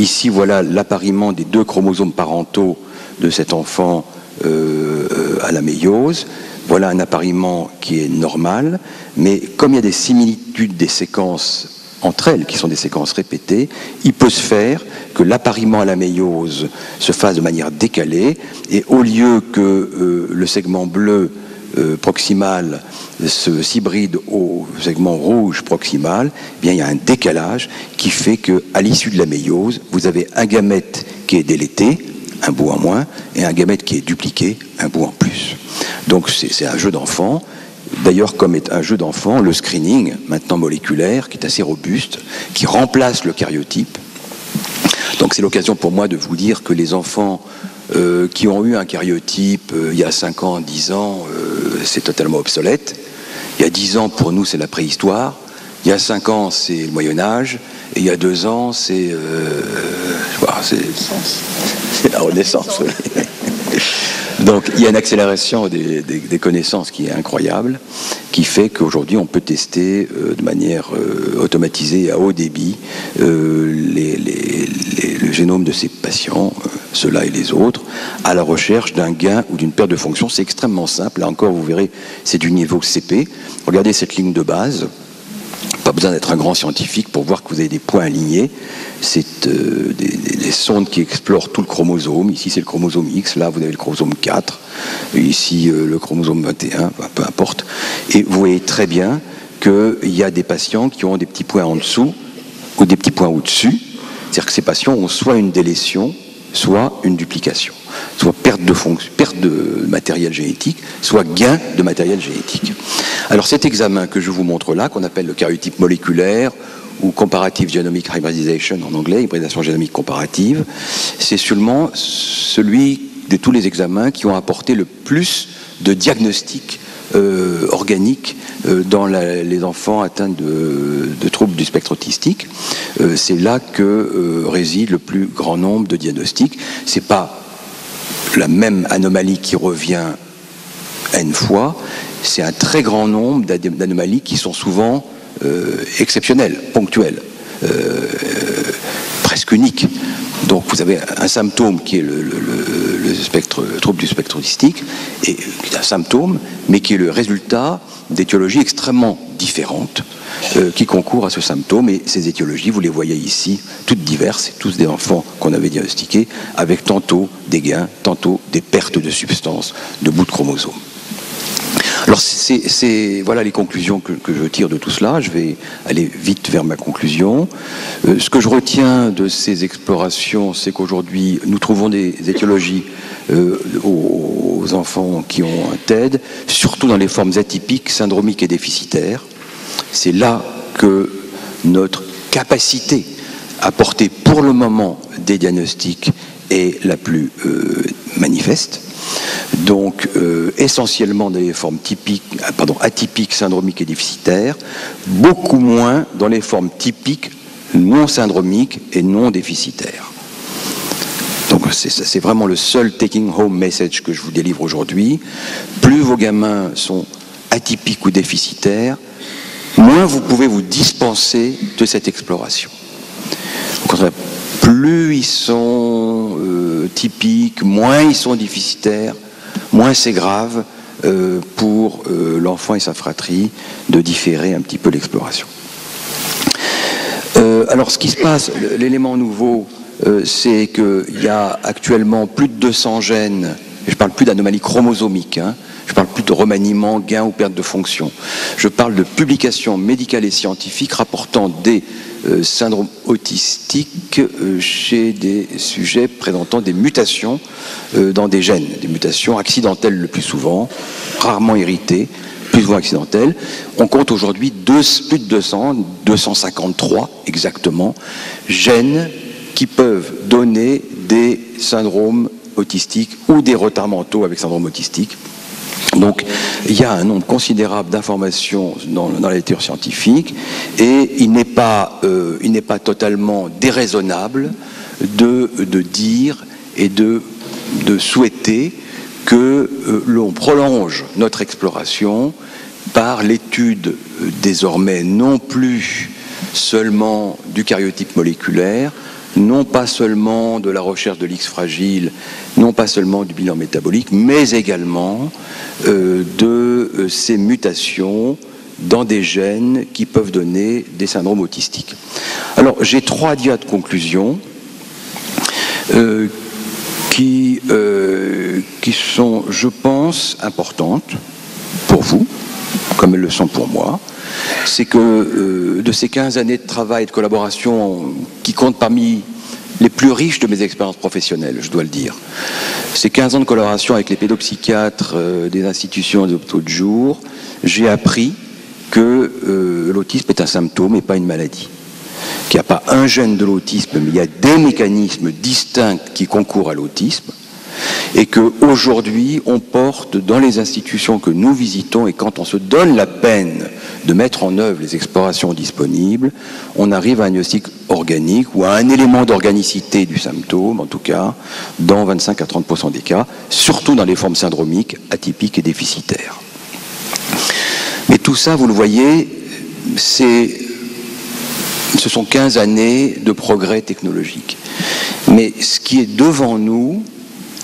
Ici, voilà l'appariement des 2 chromosomes parentaux de cet enfant à la méiose. Voilà un appariement qui est normal, mais comme il y a des similitudes des séquences entre elles, qui sont des séquences répétées, il peut se faire que l'appariement à la méiose se fasse de manière décalée, et au lieu que le segment bleu proximal s'hybride au segment rouge proximal, eh bien, il y a un décalage qui fait qu'à l'issue de la méiose, vous avez un gamète qui est délété, un bout en moins, et un gamète qui est dupliqué, un bout en plus. Donc c'est un jeu d'enfant. D'ailleurs, comme est un jeu d'enfant, le screening, maintenant moléculaire, qui est assez robuste, qui remplace le karyotype. Donc c'est l'occasion pour moi de vous dire que les enfants qui ont eu un karyotype il y a 5 ans, 10 ans, c'est totalement obsolète. Il y a 10 ans, pour nous, c'est la préhistoire. Il y a 5 ans, c'est le Moyen-Âge. Et il y a 2 ans, c'est la Renaissance. Oui. Donc, il y a une accélération des connaissances qui est incroyable, qui fait qu'aujourd'hui, on peut tester de manière automatisée à haut débit le génome de ces patients, ceux-là et les autres, à la recherche d'un gain ou d'une perte de fonction. C'est extrêmement simple. Là encore, vous verrez, c'est du niveau CP. Regardez cette ligne de base. Pas besoin d'être un grand scientifique pour voir que vous avez des points alignés. C'est des sondes qui explorent tout le chromosome. Ici, c'est le chromosome X. Là, vous avez le chromosome 4. Ici, le chromosome 21. Peu importe. Et vous voyez très bien qu'il y a des patients qui ont des petits points en dessous ou des petits points au-dessus. C'est-à-dire que ces patients ont soit une délétion, soit une duplication, soit perte de matériel génétique, soit gain de matériel génétique. Alors cet examen que je vous montre là, qu'on appelle le karyotype moléculaire ou Comparative Genomic Hybridization en anglais, hybridation génomique comparative, c'est seulement celui de tous les examens qui ont apporté le plus de diagnostics organiques dans les enfants atteints de troubles du spectre autistique. C'est là que réside le plus grand nombre de diagnostics. C'est pas la même anomalie qui revient N fois, c'est un très grand nombre d'anomalies qui sont souvent exceptionnelles, ponctuelles, presque uniques. Donc vous avez un symptôme qui est le trouble du spectre autistique, et qui est un symptôme, mais qui est le résultat d'étiologies extrêmement différentes qui concourent à ce symptôme. Et ces étiologies, vous les voyez ici, toutes diverses, tous des enfants qu'on avait diagnostiqués, avec tantôt des gains, tantôt des pertes de substances, de bouts de chromosomes. Alors voilà les conclusions que je tire de tout cela. Je vais aller vite vers ma conclusion. Ce que je retiens de ces explorations, c'est qu'aujourd'hui nous trouvons des étiologies aux enfants qui ont un TED, surtout dans les formes atypiques, syndromiques et déficitaires. C'est là que notre capacité à porter pour le moment des diagnostics est la plus manifeste. Donc essentiellement dans les formes atypiques, syndromiques et déficitaires, beaucoup moins dans les formes typiques, non syndromiques et non déficitaires. Donc c'est vraiment le seul taking home message que je vous délivre aujourd'hui. Plus vos gamins sont atypiques ou déficitaires, moins vous pouvez vous dispenser de cette exploration. Au contraire, plus ils sont typiques, moins ils sont déficitaires, moins c'est grave pour l'enfant et sa fratrie de différer un petit peu l'exploration. Alors ce qui se passe, l'élément nouveau, c'est qu'il y a actuellement plus de 200 gènes, et je parle plus d'anomalies chromosomiques, je parle plus de remaniement, gain ou perte de fonction. Je parle de publications médicales et scientifiques rapportant des syndromes autistiques chez des sujets présentant des mutations dans des gènes, des mutations accidentelles le plus souvent, rarement héritées, plus souvent accidentelles. On compte aujourd'hui plus de 200, 253 exactement, gènes qui peuvent donner des syndromes autistiques ou des retards mentaux avec syndrome autistique. Donc il y a un nombre considérable d'informations dans la littérature scientifique et il n'est pas totalement déraisonnable de dire et de souhaiter que l'on prolonge notre exploration par l'étude désormais non plus seulement du karyotype moléculaire, non pas seulement de la recherche de l'X fragile, non pas seulement du bilan métabolique, mais également de ces mutations dans des gènes qui peuvent donner des syndromes autistiques. Alors, j'ai 3 dias de conclusion qui sont, je pense, importantes pour vous, comme elles le sont pour moi. C'est que de ces 15 années de travail et de collaboration qui comptent parmi les plus riches de mes expériences professionnelles, je dois le dire, ces 15 ans de collaboration avec les pédopsychiatres des institutions et des hôpitaux de jour, j'ai appris que l'autisme est un symptôme et pas une maladie. Qu'il n'y a pas un gène de l'autisme, mais il y a des mécanismes distincts qui concourent à l'autisme. Et qu'aujourd'hui, on porte dans les institutions que nous visitons, et quand on se donne la peine de mettre en œuvre les explorations disponibles, on arrive à un diagnostic organique ou à un élément d'organicité du symptôme, en tout cas, dans 25 à 30% des cas, surtout dans les formes syndromiques, atypiques et déficitaires. Mais tout ça, vous le voyez, ce sont 15 années de progrès technologique. Mais ce qui est devant nous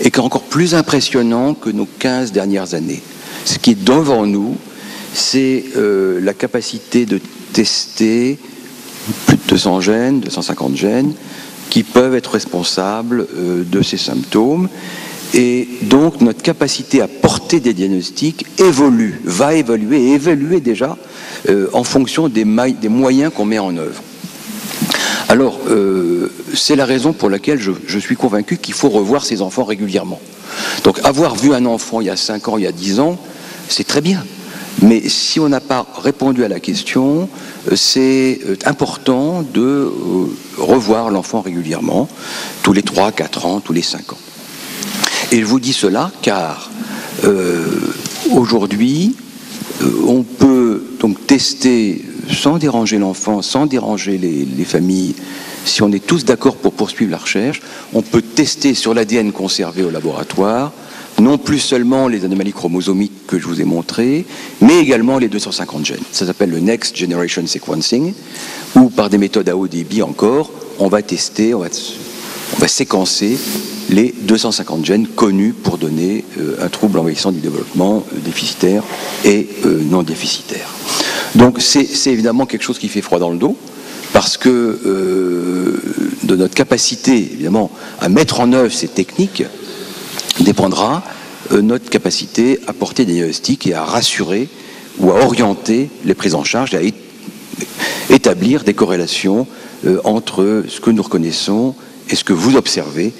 est encore plus impressionnant que nos 15 dernières années. Ce qui est devant nous, c'est la capacité de tester plus de 200 gènes, 250 gènes, qui peuvent être responsables de ces symptômes. Et donc, notre capacité à porter des diagnostics évolue, va évoluer et évoluer déjà en fonction des moyens qu'on met en œuvre. Alors, c'est la raison pour laquelle je suis convaincu qu'il faut revoir ces enfants régulièrement. Donc, avoir vu un enfant il y a 5 ans, il y a 10 ans, c'est très bien. Mais si on n'a pas répondu à la question, c'est important de revoir l'enfant régulièrement, tous les 3, 4 ans, tous les 5 ans. Et je vous dis cela car aujourd'hui, on peut donc tester sans déranger l'enfant, sans déranger les familles, si on est tous d'accord pour poursuivre la recherche, on peut tester sur l'ADN conservé au laboratoire, non plus seulement les anomalies chromosomiques que je vous ai montrées, mais également les 250 gènes. Ça s'appelle le Next Generation Sequencing, où par des méthodes à haut débit encore, on va tester, on va séquencer les 250 gènes connus pour donner un trouble envahissant du développement déficitaire et non déficitaire. Donc c'est évidemment quelque chose qui fait froid dans le dos, parce que de notre capacité, évidemment, à mettre en œuvre ces techniques dépendra notre capacité à porter des diagnostics et à rassurer ou à orienter les prises en charge et à établir des corrélations entre ce que nous reconnaissons et ce que vous observez.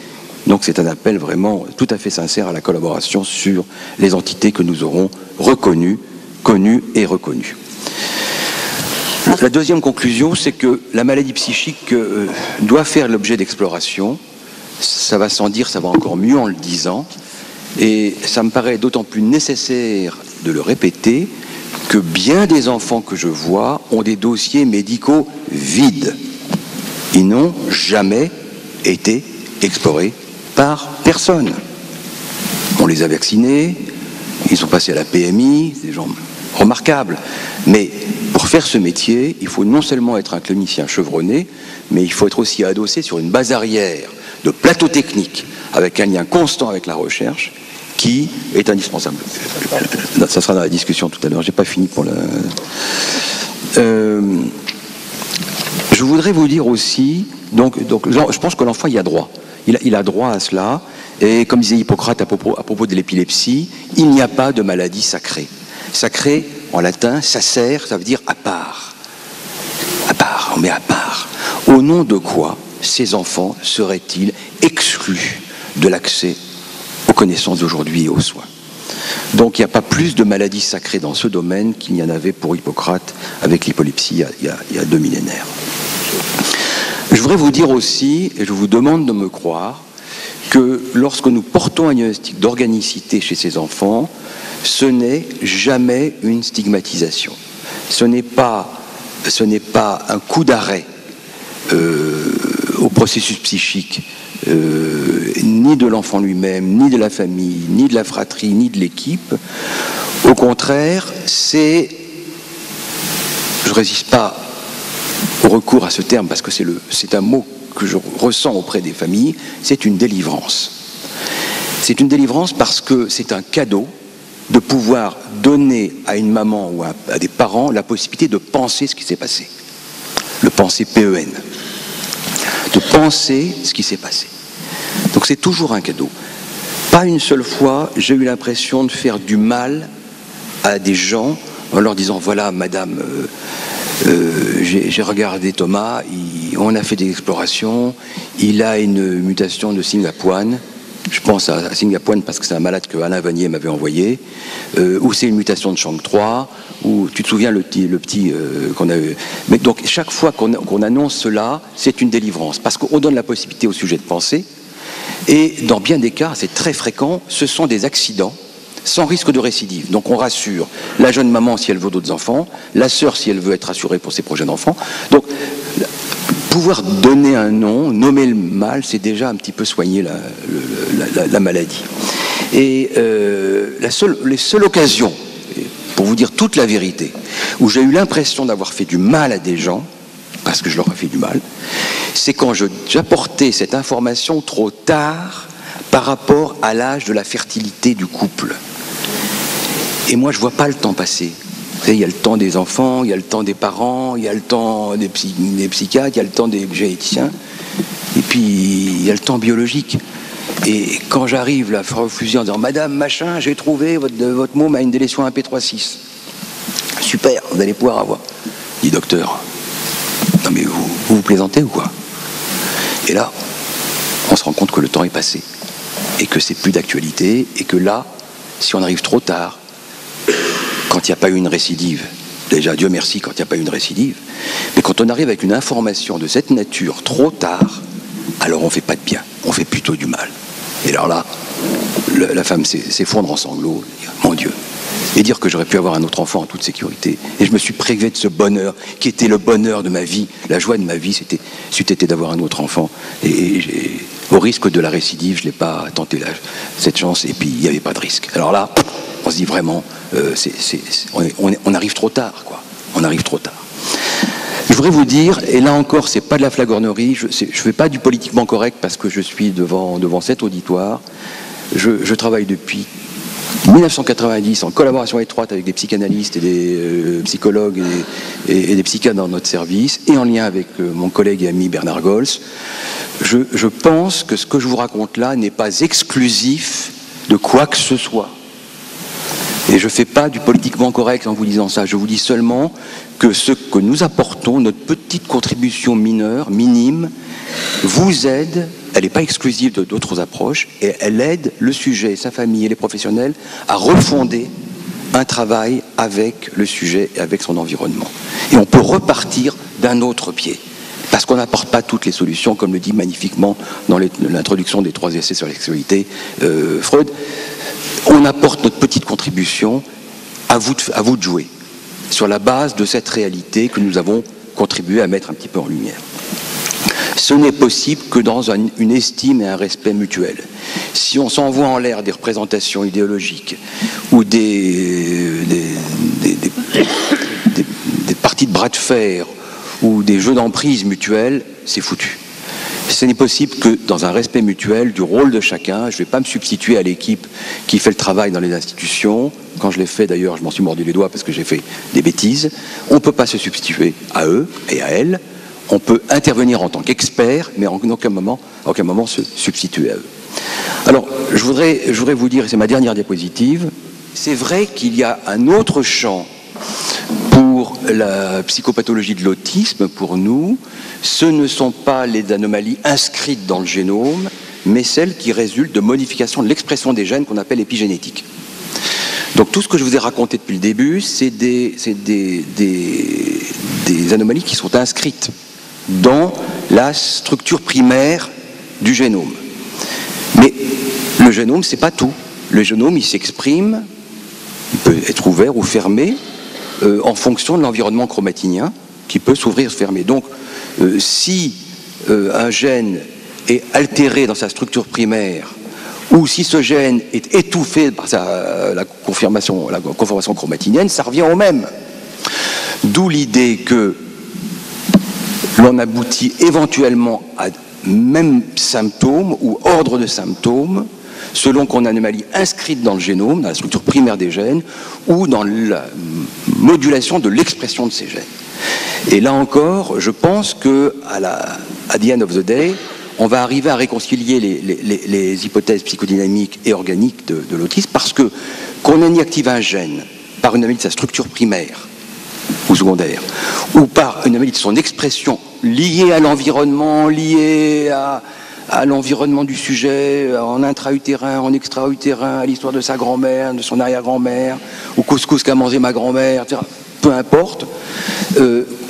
Donc c'est un appel vraiment tout à fait sincère à la collaboration sur les entités que nous aurons reconnues, connues et reconnues. La deuxième conclusion, c'est que la maladie psychique doit faire l'objet d'exploration. Ça va sans dire, ça va encore mieux en le disant. Et ça me paraît d'autant plus nécessaire de le répéter que bien des enfants que je vois ont des dossiers médicaux vides. Ils n'ont jamais été explorés par personne. On les a vaccinés, ils sont passés à la PMI, des gens remarquables. Mais pour faire ce métier, il faut non seulement être un clinicien chevronné, mais il faut être aussi adossé sur une base arrière de plateau technique, avec un lien constant avec la recherche, qui est indispensable. Ça sera dans la discussion tout à l'heure, j'ai pas fini pour la... Je voudrais vous dire aussi, donc je pense que l'enfant y a droit. Il a droit à cela, et comme disait Hippocrate à propos de l'épilepsie, il n'y a pas de maladie sacrée. Sacré, en latin, sacer, ça veut dire à part. À part, on met à part. Au nom de quoi ces enfants seraient-ils exclus de l'accès aux connaissances d'aujourd'hui et aux soins? Donc il n'y a pas plus de maladies sacrées dans ce domaine qu'il n'y en avait pour Hippocrate avec l'épilepsie il y a 2 millénaires. Je voudrais vous dire aussi, et je vous demande de me croire, que lorsque nous portons un diagnostic d'organicité chez ces enfants, ce n'est jamais une stigmatisation. Ce n'est pas un coup d'arrêt au processus psychique, ni de l'enfant lui-même, ni de la famille, ni de la fratrie, ni de l'équipe. Au contraire, je ne résiste pas au recours à ce terme parce que c'est un mot que je ressens auprès des familles, c'est une délivrance. C'est une délivrance parce que c'est un cadeau de pouvoir donner à une maman ou à des parents la possibilité de penser ce qui s'est passé. Le penser PEN. De penser ce qui s'est passé. Donc c'est toujours un cadeau. Pas une seule fois, j'ai eu l'impression de faire du mal à des gens en leur disant, voilà, madame, j'ai regardé Thomas, on a fait des explorations, il a une mutation de Singapoine. Je pense à Singapoine parce que c'est un malade que Alain Vanier m'avait envoyé, ou c'est une mutation de Chang 3, ou tu te souviens le petit qu'on a eu. Mais donc chaque fois qu'on annonce cela, c'est une délivrance, parce qu'on donne la possibilité au sujet de penser, et dans bien des cas, c'est très fréquent, ce sont des accidents sans risque de récidive. Donc on rassure la jeune maman si elle veut d'autres enfants, la sœur si elle veut être rassurée pour ses prochains enfants. Donc pouvoir donner un nom, nommer le mal, c'est déjà un petit peu soigner la maladie. Et les seules occasions, pour vous dire toute la vérité, où j'ai eu l'impression d'avoir fait du mal à des gens, parce que je leur ai fait du mal, c'est quand j'apportais cette information trop tard par rapport à l'âge de la fertilité du couple. Et moi, je ne vois pas le temps passer. Vous savez, il y a le temps des enfants, il y a le temps des parents, il y a le temps des psychiatres, il y a le temps des généticiens, et puis il y a le temps biologique. Et quand j'arrive là, refuser en disant « Madame, machin, j'ai trouvé, votre môme a une délétion 1P36. Super, vous allez pouvoir avoir. » Dit docteur, « Non mais vous plaisantez ou quoi ?» Et là, on se rend compte que le temps est passé, et que c'est plus d'actualité, et que là, si on arrive trop tard, quand il n'y a pas eu une récidive, déjà Dieu merci quand il n'y a pas eu une récidive, mais quand on arrive avec une information de cette nature trop tard, alors on ne fait pas de bien, on fait plutôt du mal. Et alors là, la femme s'effondre en sanglots, mon Dieu, et dire que j'aurais pu avoir un autre enfant en toute sécurité. Et je me suis privé de ce bonheur, qui était le bonheur de ma vie, la joie de ma vie, c'était d'avoir un autre enfant. Et au risque de la récidive, je n'ai pas tenté cette chance, et puis il n'y avait pas de risque. Alors là, on se dit vraiment, on arrive trop tard, quoi. On arrive trop tard. Je voudrais vous dire, et là encore, c'est pas de la flagornerie, je fais pas du politiquement correct parce que je suis devant cet auditoire. Je travaille depuis 1990 en collaboration étroite avec des psychanalystes et des psychologues et des psychiatres dans notre service, et en lien avec mon collègue et ami Bernard Gols. Je pense que ce que je vous raconte là n'est pas exclusif de quoi que ce soit. Et je ne fais pas du politiquement correct en vous disant ça. Je vous dis seulement que ce que nous apportons, notre petite contribution mineure, minime, vous aide. Elle n'est pas exclusive d'autres approches, et elle aide le sujet, sa famille et les professionnels à refonder un travail avec le sujet et avec son environnement. Et on peut repartir d'un autre pied, parce qu'on n'apporte pas toutes les solutions, comme le dit magnifiquement dans l'introduction des 3 essais sur la sexualité Freud. On apporte notre petite contribution, à vous de jouer, sur la base de cette réalité que nous avons contribué à mettre un petit peu en lumière. Ce n'est possible que dans une estime et un respect mutuel. Si on s'envoie en l'air des représentations idéologiques ou des parties de bras de fer ou des jeux d'emprise mutuels, c'est foutu. Ce n'est possible que dans un respect mutuel du rôle de chacun. Je ne vais pas me substituer à l'équipe qui fait le travail dans les institutions. Quand je l'ai fait d'ailleurs, je m'en suis mordu les doigts parce que j'ai fait des bêtises. On ne peut pas se substituer à eux et à elles. On peut intervenir en tant qu'expert, mais en aucun moment se substituer à eux. Alors, je voudrais vous dire, et c'est ma dernière diapositive, c'est vrai qu'il y a un autre champ pour la psychopathologie de l'autisme, pour nous. Ce ne sont pas les anomalies inscrites dans le génome, mais celles qui résultent de modifications de l'expression des gènes qu'on appelle épigénétiques. Donc tout ce que je vous ai raconté depuis le début, c'est des anomalies qui sont inscrites dans la structure primaire du génome. Mais le génome, c'est pas tout. Le génome, il s'exprime, il peut être ouvert ou fermé en fonction de l'environnement chromatinien qui peut s'ouvrir, se fermer. Donc, si un gène est altéré dans sa structure primaire, ou si ce gène est étouffé par la conformation chromatinienne, ça revient au même. D'où l'idée que l'on aboutit éventuellement à même symptômes ou ordre de symptômes selon qu'on a une anomalie inscrite dans le génome, dans la structure primaire des gènes, ou dans la modulation de l'expression de ces gènes. Et là encore, je pense que à the end of the day, on va arriver à réconcilier les hypothèses psychodynamiques et organiques de l'autisme, parce que qu'on inactive un gène par une anomalie de sa structure primaire ou secondaire, ou par une anomalie de son expression liée à l'environnement, liée à l'environnement du sujet, en intra-utérin, en extra-utérin, à l'histoire de sa grand-mère, de son arrière-grand-mère, au couscous qu'a mangé ma grand-mère, etc. Peu importe,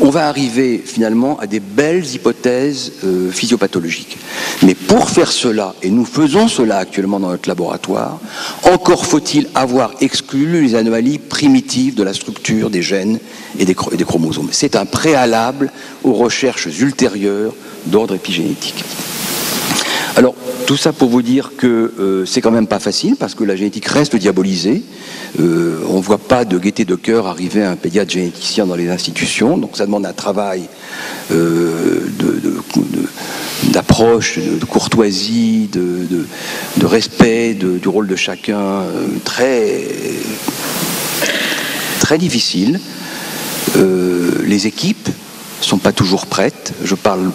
on va arriver finalement à des belles hypothèses physiopathologiques. Mais pour faire cela, et nous faisons cela actuellement dans notre laboratoire, encore faut-il avoir exclu les anomalies primitives de la structure des gènes et des chromosomes. C'est un préalable aux recherches ultérieures d'ordre épigénétique. Alors, tout ça pour vous dire que c'est quand même pas facile, parce que la génétique reste diabolisée. On ne voit pas de gaieté de cœur arriver à un pédiatre généticien dans les institutions, donc ça demande un travail d'approche, de courtoisie, de respect du rôle de chacun, très, très difficile. Les équipes ne sont pas toujours prêtes. Je parle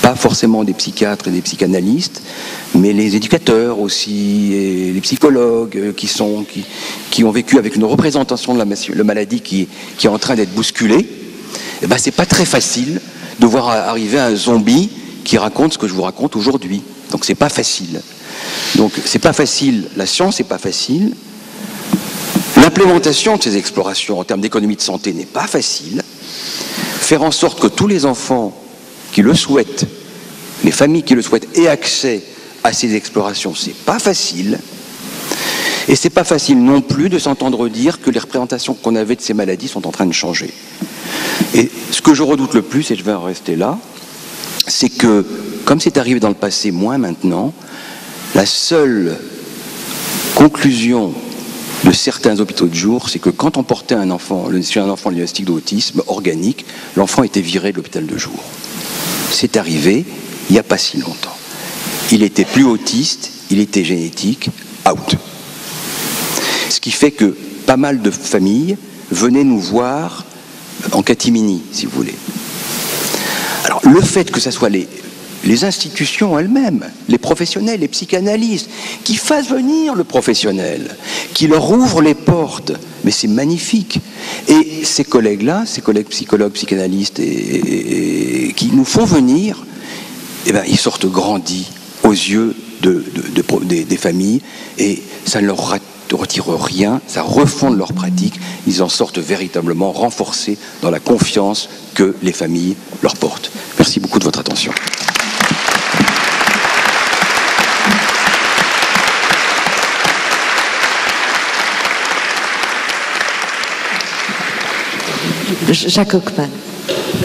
pas forcément des psychiatres et des psychanalystes, mais les éducateurs aussi, et les psychologues qui ont vécu avec une représentation de la maladie qui est en train d'être bousculée. Et ben, c'est pas très facile de voir arriver un zombie qui raconte ce que je vous raconte aujourd'hui. Donc c'est pas facile. Donc c'est pas facile, la science n'est pas facile. L'implémentation de ces explorations en termes d'économie de santé n'est pas facile. Faire en sorte que tous les enfants qui le souhaitent, les familles qui le souhaitent, aient accès à ces explorations, c'est pas facile. Et c'est pas facile non plus de s'entendre dire que les représentations qu'on avait de ces maladies sont en train de changer. Et ce que je redoute le plus, et je vais en rester là, c'est que, comme c'est arrivé dans le passé, moins maintenant, la seule conclusion de certains hôpitaux de jour, c'est que quand on portait chez un enfant le diagnostic d'autisme organique, l'enfant était viré de l'hôpital de jour. C'est arrivé il n'y a pas si longtemps. Il était plus autiste, il était génétique, out. Ce qui fait que pas mal de familles venaient nous voir en catimini, si vous voulez. Alors, le fait que ce soit les les institutions elles-mêmes, les professionnels, les psychanalystes, qui fassent venir le professionnel, qui leur ouvrent les portes. Mais c'est magnifique. Et ces collègues-là, ces collègues psychologues, psychanalystes, et qui nous font venir, eh ben, ils sortent grandis aux yeux des familles, et ça ne leur retire rien, ça refonde leur pratique, ils en sortent véritablement renforcés dans la confiance que les familles leur portent. Merci beaucoup de votre attention. Jacques Hockman.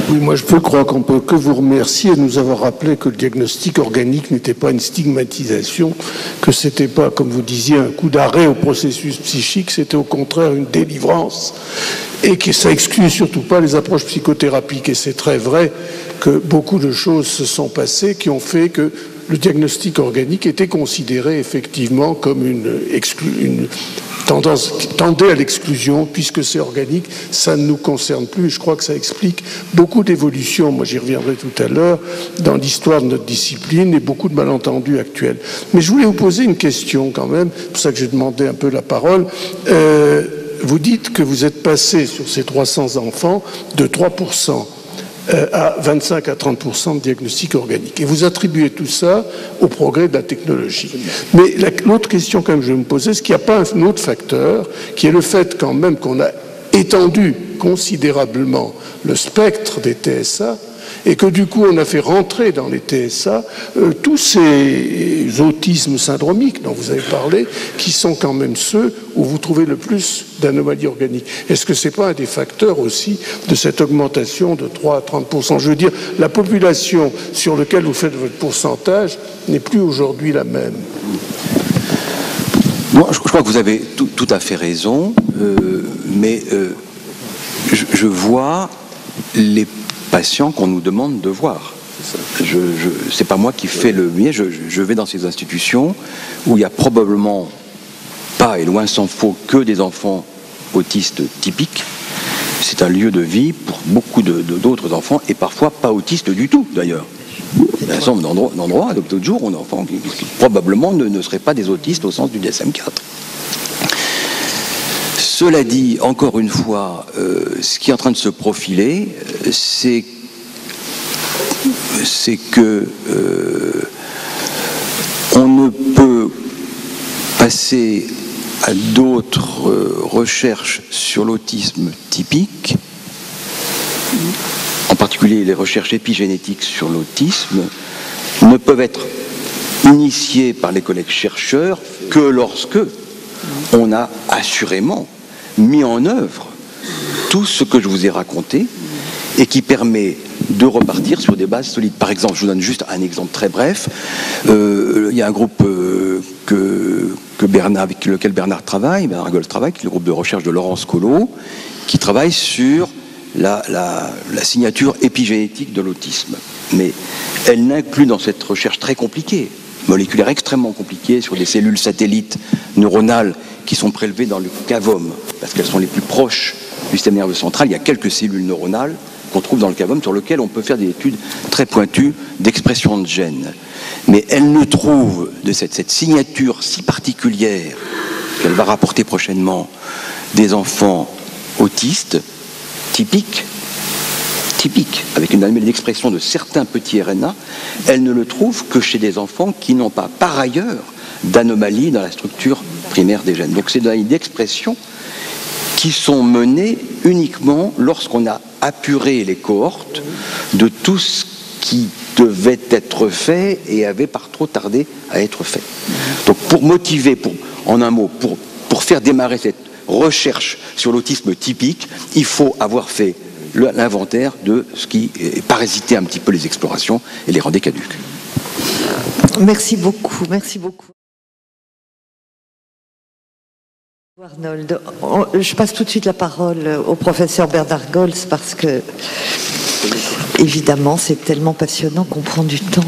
Oui, moi je crois qu'on peut que vous remercier de nous avoir rappelé que le diagnostic organique n'était pas une stigmatisation, que c'était pas, comme vous disiez, un coup d'arrêt au processus psychique, c'était au contraire une délivrance, et que ça exclut surtout pas les approches psychothérapiques. Et c'est très vrai que beaucoup de choses se sont passées qui ont fait que le diagnostic organique était considéré effectivement comme une tendance tendait à l'exclusion, puisque c'est organique, ça ne nous concerne plus. Et je crois que ça explique beaucoup d'évolutions, moi j'y reviendrai tout à l'heure, dans l'histoire de notre discipline et beaucoup de malentendus actuels. Mais je voulais vous poser une question quand même, c'est pour ça que j'ai demandé un peu la parole. Vous dites que vous êtes passé sur ces 300 enfants de 3% à 25 à 30% de diagnostic organique. Et vous attribuez tout ça au progrès de la technologie. Mais l'autre question quand même que je vais me poser, est-ce qu'il n'y a pas un autre facteur qui est le fait quand même qu'on a étendu considérablement le spectre des TSA et que du coup on a fait rentrer dans les TSA tous ces autismes syndromiques dont vous avez parlé, qui sont quand même ceux où vous trouvez le plus d'anomalies organiques. Est-ce que ce n'est pas un des facteurs aussi de cette augmentation de 3 à 30%? Je veux dire, la population sur laquelle vous faites votre pourcentage n'est plus aujourd'hui la même. Moi, je crois que vous avez tout à fait raison, mais je vois les patients qu'on nous demande de voir. C'est pas moi qui fais le mien, je vais dans ces institutions où il y a probablement pas, et loin s'en faut, que des enfants autistes typiques. C'est un lieu de vie pour beaucoup d'autres enfants, et parfois pas autistes du tout d'ailleurs. Il y a un certain nombre d'endroits, d'autres jours, on a enfants qui probablement ne seraient pas des autistes au sens du DSM-4. Cela dit, encore une fois, ce qui est en train de se profiler, c'est que on ne peut passer à d'autres recherches sur l'autisme typique, en particulier les recherches épigénétiques sur l'autisme, ne peuvent être initiées par les collègues chercheurs que lorsque on a assurément mis en œuvre tout ce que je vous ai raconté et qui permet de repartir sur des bases solides. Par exemple, je vous donne juste un exemple très bref. Il y a un groupe avec lequel Bernard Goll travaille, qui est le groupe de recherche de Laurence Collot, qui travaille sur la signature épigénétique de l'autisme. Mais elle n'inclut dans cette recherche très compliquée, moléculaire extrêmement compliquée, sur des cellules satellites neuronales qui sont prélevées dans le cavum, parce qu'elles sont les plus proches du système nerveux central. Il y a quelques cellules neuronales qu'on trouve dans le cavum sur lesquelles on peut faire des études très pointues d'expression de gènes. Mais elle ne trouve de cette signature si particulière qu'elle va rapporter prochainement des enfants autistes typiques, avec une anomalie d'expression de certains petits RNA, elle ne le trouve que chez des enfants qui n'ont pas par ailleurs d'anomalies dans la structure primaire des gènes. Donc c'est des analyses d'expression qui sont menées uniquement lorsqu'on a apuré les cohortes de tout ce qui devait être fait et avait par trop tardé à être fait. Donc pour motiver, en un mot, pour faire démarrer cette recherche sur l'autisme typique, il faut avoir fait l'inventaire de ce qui parasitait un petit peu les explorations et les rendait caduques. Merci beaucoup, merci beaucoup. Arnold, je passe tout de suite la parole au professeur Bernard Goll parce que, évidemment, c'est tellement passionnant qu'on prend du temps.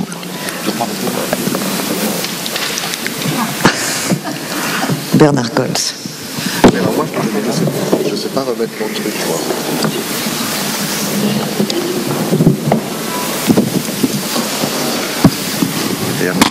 Bernard Goll. Mais alors moi, je ne sais pas remettre mon truc, moi. Et Arnaud.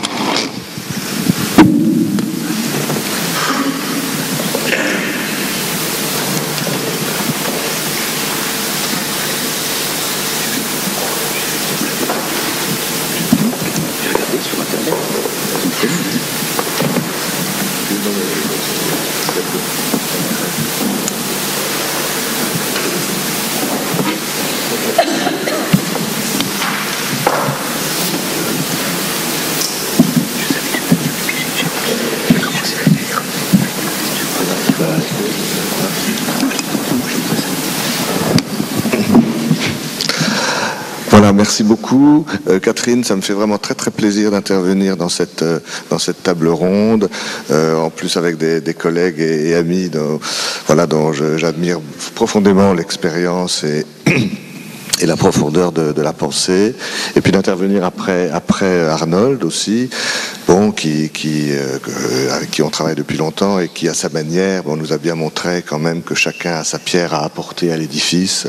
Voilà, merci beaucoup. Catherine, ça me fait vraiment très très plaisir d'intervenir dans cette table ronde, en plus avec des collègues et amis dont j'admire profondément l'expérience et la profondeur de la pensée, et puis d'intervenir après Arnold aussi, bon, avec qui on travaille depuis longtemps et qui à sa manière, nous a bien montré quand même que chacun a sa pierre à apporter à l'édifice.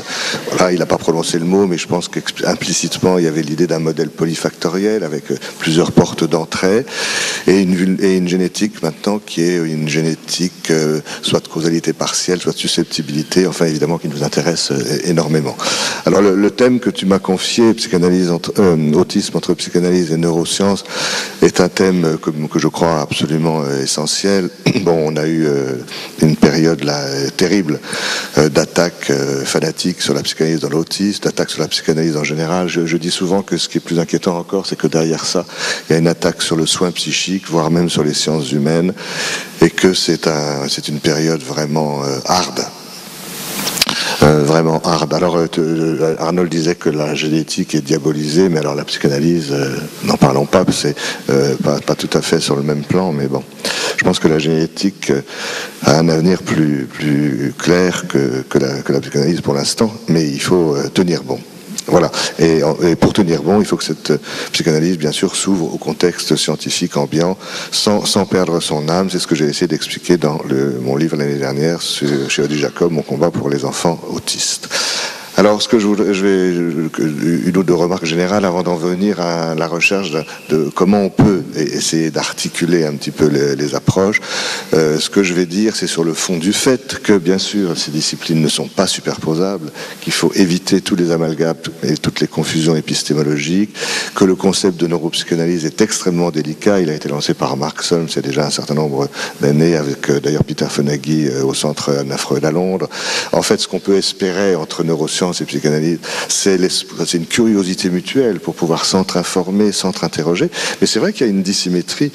Voilà, il n'a pas prononcé le mot, mais je pense qu'implicitement il y avait l'idée d'un modèle polyfactoriel avec plusieurs portes d'entrée et une génétique maintenant qui est une génétique soit de causalité partielle, soit de susceptibilité, enfin évidemment qui nous intéresse énormément. Alors le thème que tu m'as confié, autisme entre psychanalyse et neurosciences, est un thème que je crois absolument essentiel. Bon, on a eu une période là terrible d'attaques fanatiques sur la psychanalyse dans l'autisme, d'attaques sur la psychanalyse en général. Je dis souvent que ce qui est plus inquiétant encore, c'est que derrière ça, il y a une attaque sur le soin psychique, voire même sur les sciences humaines, et que c'est une période vraiment hard. Vraiment hard. Alors Arnold disait que la génétique est diabolisée, mais alors la psychanalyse, n'en parlons pas, c'est pas tout à fait sur le même plan, mais bon. Je pense que la génétique a un avenir plus clair que la psychanalyse pour l'instant, mais il faut tenir bon. Voilà. Et pour tenir bon, il faut que cette psychanalyse, bien sûr, s'ouvre au contexte scientifique ambiant, sans perdre son âme. C'est ce que j'ai essayé d'expliquer dans mon livre l'année dernière chez Odile Jacob, Mon combat pour les enfants autistes. Alors, une ou deux remarques générales avant d'en venir à la recherche de comment on peut essayer d'articuler un petit peu les approches. Ce que je vais dire, c'est sur le fond du fait que, bien sûr, ces disciplines ne sont pas superposables, qu'il faut éviter tous les amalgames et toutes les confusions épistémologiques, que le concept de neuropsychanalyse est extrêmement délicat. Il a été lancé par Mark Solms il y a déjà un certain nombre d'années, avec d'ailleurs Peter Fonagy au centre Anna Freud à Londres. En fait, ce qu'on peut espérer entre neurosciences et psychanalyse, c'est une curiosité mutuelle pour pouvoir s'entre-informer, s'entre-interroger. Mais c'est vrai qu'il y a une dissymétrie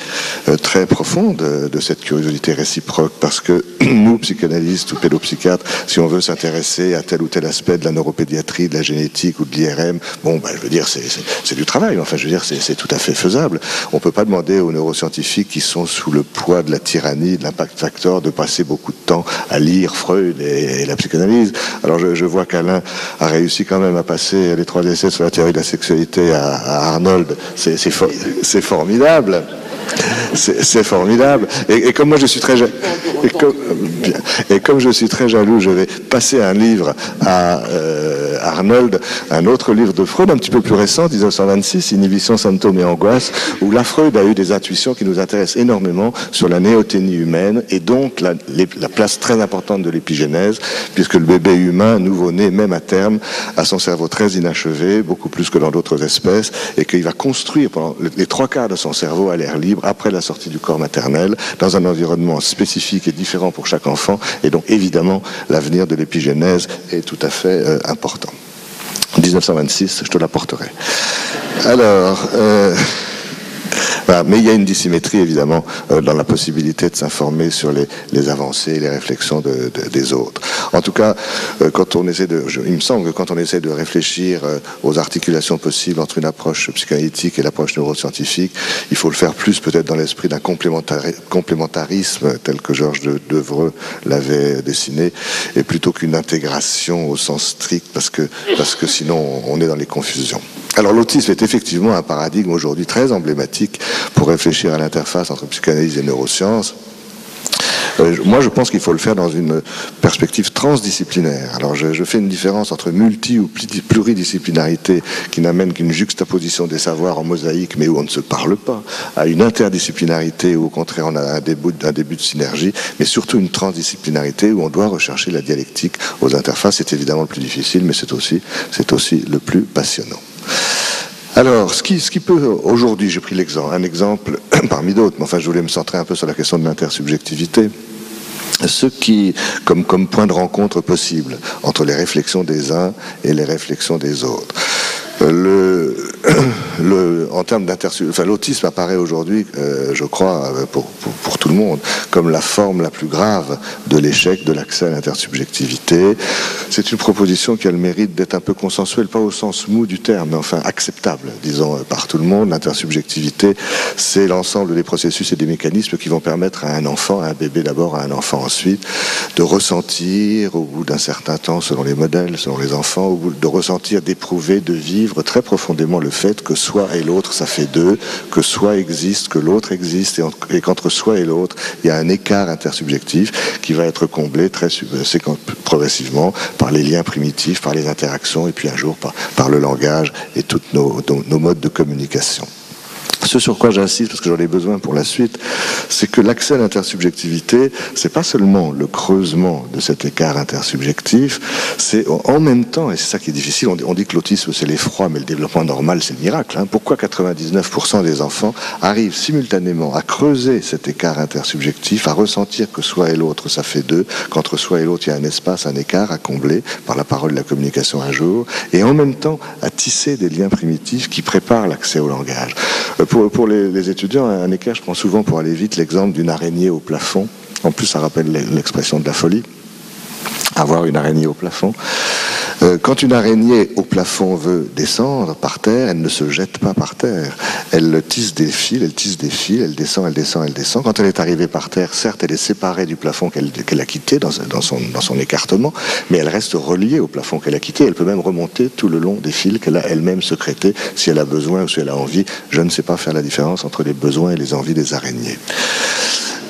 très profonde de cette curiosité réciproque, parce que nous, psychanalystes ou pédopsychiatres, si on veut s'intéresser à tel ou tel aspect de la neuropédiatrie, de la génétique ou de l'IRM, je veux dire, c'est du travail. Enfin, je veux dire, c'est tout à fait faisable. On peut pas demander aux neuroscientifiques qui sont sous le poids de la tyrannie, de l'impact factor, de passer beaucoup de temps à lire Freud et la psychanalyse. Alors, je vois qu'Alain a réussi quand même à passer les 3 essais sur la théorie de la sexualité à Arnold. C'est formidable. C'est formidable. Et comme moi je suis très comme je suis très jaloux, je vais passer un livre à Arnold, un autre livre de Freud, un petit peu plus récent, 1926, Inhibition, symptômes et angoisse, où là Freud a eu des intuitions qui nous intéressent énormément sur la néoténie humaine et donc la place très importante de l'épigénèse, puisque le bébé humain, nouveau-né, même à terme, a son cerveau très inachevé, beaucoup plus que dans d'autres espèces, et qu'il va construire pendant les 3/4 de son cerveau à l'air libre après la sortie du corps maternel, dans un environnement spécifique et différent pour chaque enfant, et donc évidemment l'avenir de l'épigénèse est tout à fait important. 1926, je te l'apporterai. Alors, voilà, mais il y a une dissymétrie évidemment dans la possibilité de s'informer sur les avancées, les réflexions des autres. En tout cas, il me semble que quand on essaie de réfléchir aux articulations possibles entre une approche psychanalytique et l'approche neuroscientifique, il faut le faire plus peut-être dans l'esprit d'un complémentarisme tel que Georges Devreux l'avait dessiné, et plutôt qu'une intégration au sens strict, parce que sinon on est dans les confusions. Alors l'autisme est effectivement un paradigme aujourd'hui très emblématique pour réfléchir à l'interface entre psychanalyse et neurosciences. Moi, je pense qu'il faut le faire dans une perspective transdisciplinaire. Alors, je fais une différence entre multi- ou pluridisciplinarité qui n'amène qu'une juxtaposition des savoirs en mosaïque, mais où on ne se parle pas, à une interdisciplinarité où, au contraire, on a un début de synergie, mais surtout une transdisciplinarité où on doit rechercher la dialectique aux interfaces. C'est évidemment le plus difficile, mais c'est aussi le plus passionnant. Alors, ce qui peut, aujourd'hui, j'ai pris un exemple parmi d'autres, mais enfin, je voulais me centrer un peu sur la question de l'intersubjectivité. Ce qui, comme point de rencontre possible entre les réflexions des uns et les réflexions des autres. En termes l'autisme apparaît aujourd'hui, je crois, pour tout le monde, comme la forme la plus grave de l'échec de l'accès à l'intersubjectivité. C'est une proposition qui a le mérite d'être un peu consensuelle, pas au sens mou du terme, mais enfin acceptable, disons, par tout le monde. L'intersubjectivité, c'est l'ensemble des processus et des mécanismes qui vont permettre à un enfant, à un bébé d'abord, à un enfant ensuite, de ressentir, au bout d'un certain temps, selon les modèles, selon les enfants, de ressentir, d'éprouver, de vivre très profondément le fait que soi et l'autre ça fait deux, que soi existe, que l'autre existe, et qu'entre soi et l'autre il y a un écart intersubjectif qui va être comblé progressivement par les liens primitifs, par les interactions, et puis un jour par le langage et tous nos modes de communication. Ce sur quoi j'insiste, parce que j'en ai besoin pour la suite, c'est que l'accès à l'intersubjectivité, c'est pas seulement le creusement de cet écart intersubjectif, c'est en même temps, et c'est ça qui est difficile, on dit que l'autisme c'est l'effroi, mais le développement normal c'est le miracle. Pourquoi 99% des enfants arrivent simultanément à creuser cet écart intersubjectif, à ressentir que soi et l'autre ça fait deux, qu'entre soi et l'autre il y a un espace, un écart à combler par la parole de la communication un jour, et en même temps à tisser des liens primitifs qui préparent l'accès au langage. Pour les étudiants, un écart, je prends souvent pour aller vite l'exemple d'une araignée au plafond. En plus, ça rappelle l'expression de la folie. Avoir une araignée au plafond. Quand une araignée au plafond veut descendre par terre, elle ne se jette pas par terre. Elle tisse des fils, elle descend. Quand elle est arrivée par terre, certes, elle est séparée du plafond qu'elle a quitté dans son écartement, mais elle reste reliée au plafond qu'elle a quitté. Elle peut même remonter tout le long des fils qu'elle a elle-même sécrétés, si elle a besoin ou si elle a envie. Je ne sais pas faire la différence entre les besoins et les envies des araignées.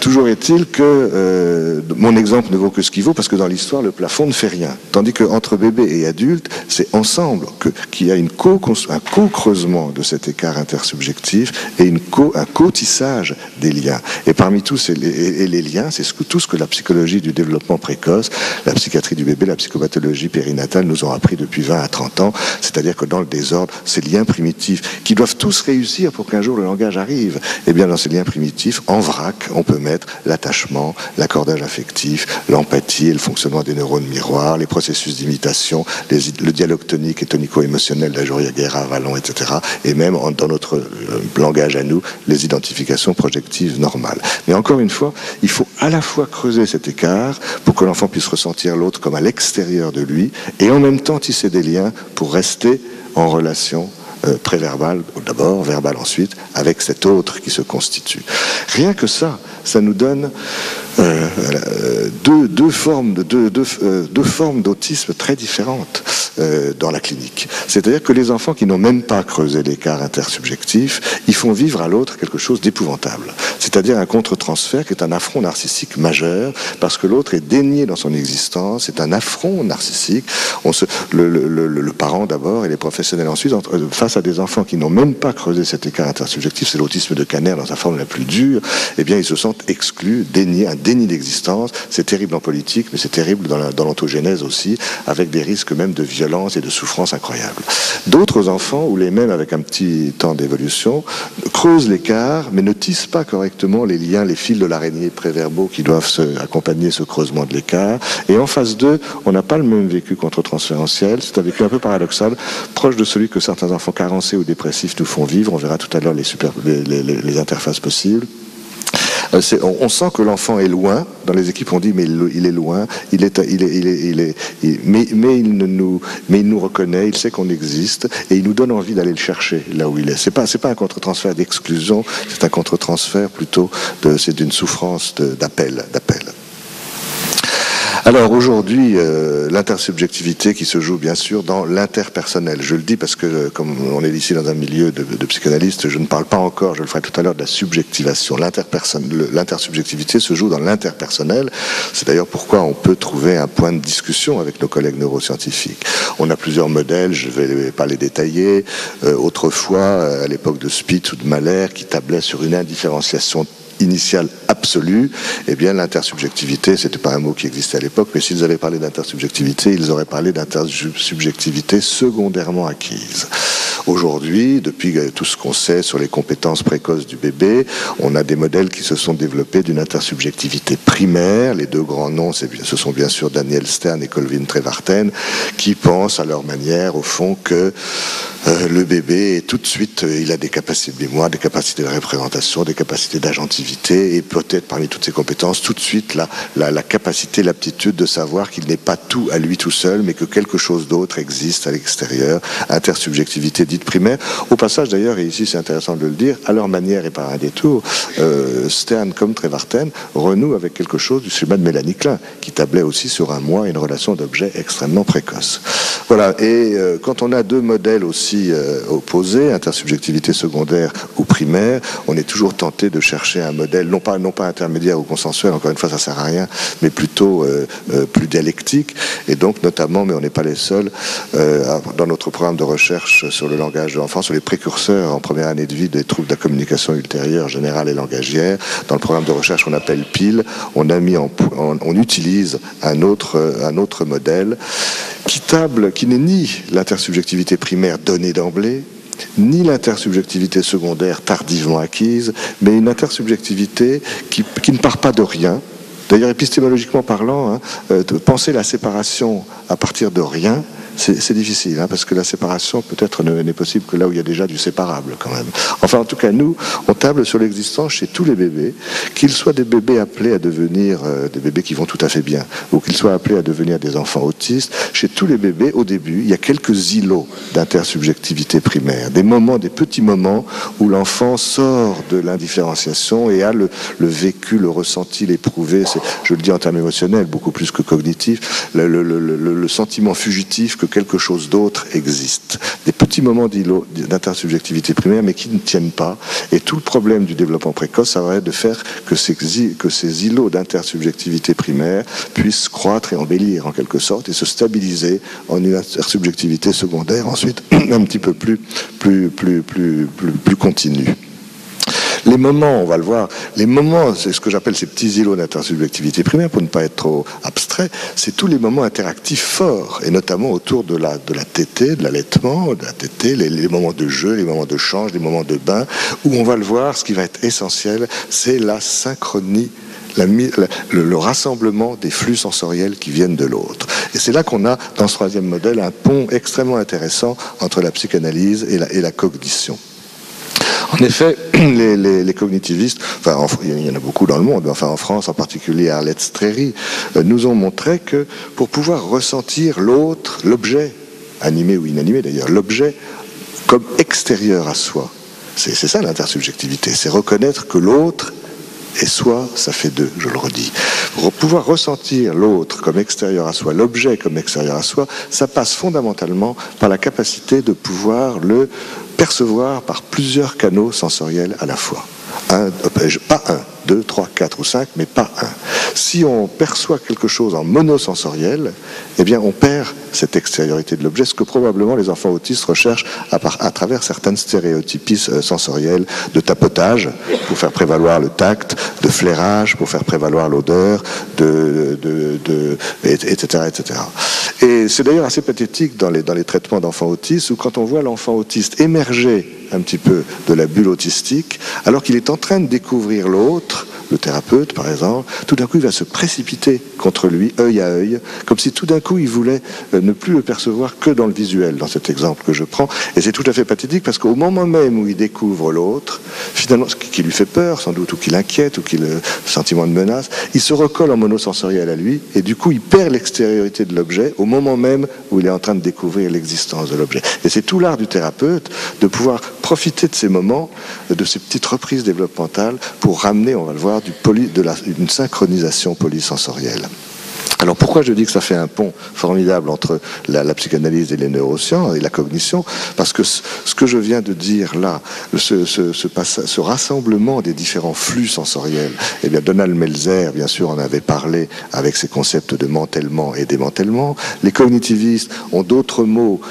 Toujours est-il que mon exemple ne vaut que ce qu'il vaut, parce que dans l'histoire, le plafond ne fait rien. Tandis qu'entre bébé et adulte, c'est ensemble qu'il y a un co-creusement de cet écart intersubjectif et un co-tissage des liens. Et parmi tous les liens, c'est tout ce que la psychologie du développement précoce, la psychiatrie du bébé, la psychopathologie périnatale nous ont appris depuis 20 à 30 ans. C'est-à-dire que dans le désordre, ces liens primitifs, qui doivent tous réussir pour qu'un jour le langage arrive, eh bien dans ces liens primitifs, en vrac, on peut mettre l'attachement, l'accordage affectif, l'empathie et le fonctionnement des neurones miroirs, les processus d'imitation, le dialogue tonique et tonico-émotionnel d'Ajoria-Guerra, Vallon, etc. Et même dans notre langage à nous, les identifications projectives normales. Mais encore une fois, il faut à la fois creuser cet écart pour que l'enfant puisse ressentir l'autre comme à l'extérieur de lui, et en même temps tisser des liens pour rester en relation préverbal d'abord, verbal ensuite, avec cet autre qui se constitue. Rien que ça nous donne deux formes d'autisme très différentes dans la clinique. C'est-à-dire que les enfants qui n'ont même pas creusé l'écart intersubjectif, ils font vivre à l'autre quelque chose d'épouvantable. C'est-à-dire un contre-transfert qui est un affront narcissique majeur, parce que l'autre est dénié dans son existence, c'est un affront narcissique. Le parent d'abord et les professionnels ensuite, face à des enfants qui n'ont même pas creusé cet écart intersubjectif, c'est l'autisme de Kanner dans sa forme la plus dure, eh bien ils se sentent exclus, déniés, un déni d'existence. C'est terrible en politique, mais c'est terrible dans l'ontogénèse aussi, avec des risques même de violence et de souffrance incroyables. D'autres enfants, ou les mêmes avec un petit temps d'évolution, creusent l'écart, mais ne tissent pas correctement les liens, les fils de l'araignée préverbaux qui doivent accompagner ce creusement de l'écart. Et en phase 2, on n'a pas le même vécu contre-transférentiel. C'est un vécu un peu paradoxal, proche de celui que certains enfants carencés ou dépressifs nous font vivre. On verra tout à l'heure les interfaces possibles. On sent que l'enfant est loin. Dans les équipes, on dit mais il est loin. Mais il nous reconnaît. Il sait qu'on existe et il nous donne envie d'aller le chercher là où il est. C'est pas un contre-transfert d'exclusion. C'est un contre-transfert plutôt. C'est d'une souffrance d'appel. Alors aujourd'hui, l'intersubjectivité qui se joue bien sûr dans l'interpersonnel. Je le dis parce que comme on est ici dans un milieu de psychanalystes, je ne parle pas encore, je le ferai tout à l'heure, de la subjectivation. L'intersubjectivité se joue dans l'interpersonnel. C'est d'ailleurs pourquoi on peut trouver un point de discussion avec nos collègues neuroscientifiques. On a plusieurs modèles, je ne vais pas les détailler. Autrefois, à l'époque de Spitz ou de Mahler, qui tablaient sur une indifférenciation initiale absolue, eh bien l'intersubjectivité, c'était pas un mot qui existait à l'époque, mais s'ils avaient parlé d'intersubjectivité, ils auraient parlé d'intersubjectivité secondairement acquise. Aujourd'hui, depuis tout ce qu'on sait sur les compétences précoces du bébé, on a des modèles qui se sont développés d'une intersubjectivité primaire. Les deux grands noms, ce sont bien sûr Daniel Stern et Colvin Trevarten, qui pensent à leur manière, au fond, que le bébé, tout de suite, il a des capacités de mémoire, des capacités de représentation, des capacités d'agentivité, et peut-être parmi toutes ces compétences, tout de suite, la capacité, l'aptitude de savoir qu'il n'est pas tout à lui tout seul, mais que quelque chose d'autre existe à l'extérieur. Intersubjectivité dite primaire. Au passage, d'ailleurs, et ici c'est intéressant de le dire, à leur manière et par un détour, Stern comme Trevarten renouent avec quelque chose du schéma de Mélanie Klein, qui tablait aussi sur un moi et une relation d'objet extrêmement précoce. Voilà, et quand on a deux modèles aussi opposés, intersubjectivité secondaire ou primaire, on est toujours tenté de chercher un modèle, non pas intermédiaire ou consensuel, encore une fois ça sert à rien, mais plutôt plus dialectique, et donc notamment, mais on n'est pas les seuls, dans notre programme de recherche sur le langage de l'enfant, sur les précurseurs en première année de vie des troubles de la communication ultérieure, générale et langagière, dans le programme de recherche qu'on appelle PIL, on utilise un autre modèle qui n'est ni l'intersubjectivité primaire donnée d'emblée, ni l'intersubjectivité secondaire tardivement acquise, mais une intersubjectivité qui ne part pas de rien. D'ailleurs, épistémologiquement parlant, penser la séparation à partir de rien, c'est difficile, parce que la séparation peut-être n'est possible que là où il y a déjà du séparable quand même. Enfin, en tout cas, nous, on table sur l'existence chez tous les bébés, qu'ils soient des bébés appelés à devenir des bébés qui vont tout à fait bien, ou qu'ils soient appelés à devenir des enfants autistes. Chez tous les bébés, au début, il y a quelques îlots d'intersubjectivité primaire, des petits moments où l'enfant sort de l'indifférenciation et a le vécu, le ressenti, l'éprouvé, je le dis en termes émotionnels, beaucoup plus que cognitifs, le sentiment fugitif que quelque chose d'autre existe. Des petits moments d'intersubjectivité primaire, mais qui ne tiennent pas. Et tout le problème du développement précoce, ça va être de faire que ces îlots d'intersubjectivité primaire puissent croître et embellir en quelque sorte, et se stabiliser en une intersubjectivité secondaire, ensuite un petit peu plus continue. Les moments, on va le voir, c'est ce que j'appelle ces petits îlots d'intersubjectivité primaire, pour ne pas être trop abstrait, c'est tous les moments interactifs forts, et notamment autour de la tétée, de l'allaitement, de la tétée, les moments de jeu, les moments de change, les moments de bain, où on va le voir, ce qui va être essentiel, c'est la synchronie, le rassemblement des flux sensoriels qui viennent de l'autre. Et c'est là qu'on a, dans ce troisième modèle, un pont extrêmement intéressant entre la psychanalyse et la cognition. En effet, les cognitivistes, il y en a beaucoup dans le monde, mais en France en particulier, Arlette Stréry, nous ont montré que pour pouvoir ressentir l'autre, l'objet, animé ou inanimé d'ailleurs, l'objet comme extérieur à soi, c'est ça l'intersubjectivité, c'est reconnaître que l'autre et soi, ça fait deux, je le redis. Pour pouvoir ressentir l'autre comme extérieur à soi, l'objet comme extérieur à soi, ça passe fondamentalement par la capacité de pouvoir le percevoir par plusieurs canaux sensoriels à la fois. Pas un, 2, 3, 4 ou 5, mais pas un. Si on perçoit quelque chose en monosensoriel, eh bien on perd cette extériorité de l'objet, ce que probablement les enfants autistes recherchent à travers certaines stéréotypies sensorielles de tapotage pour faire prévaloir le tact, de flairage pour faire prévaloir l'odeur, etc., etc. Et c'est d'ailleurs assez pathétique dans les traitements d'enfants autistes, où quand on voit l'enfant autiste émerger un petit peu de la bulle autistique, alors qu'il est en train de découvrir l'autre, le thérapeute par exemple, tout d'un coup il va se précipiter contre lui, œil à œil, comme si tout d'un coup il voulait ne plus le percevoir que dans le visuel, dans cet exemple que je prends. Et c'est tout à fait pathétique parce qu'au moment même où il découvre l'autre, finalement, ce qui lui fait peur sans doute, ou qui l'inquiète, ou qui le sentiment de menace, il se recolle en monosensoriel à lui, et du coup il perd l'extériorité de l'objet au moment même où il est en train de découvrir l'existence de l'objet. Et c'est tout l'art du thérapeute de pouvoir profiter de ces moments, de ces petites reprises développementales pour ramener, on va le voir, une synchronisation polysensorielle. Alors pourquoi je dis que ça fait un pont formidable entre la psychanalyse et les neurosciences et la cognition? Parce que ce que je viens de dire là, ce rassemblement des différents flux sensoriels, eh bien Donald Melzer, bien sûr, en avait parlé avec ses concepts de mantèlement et démantèlement. Les cognitivistes ont d'autres mots,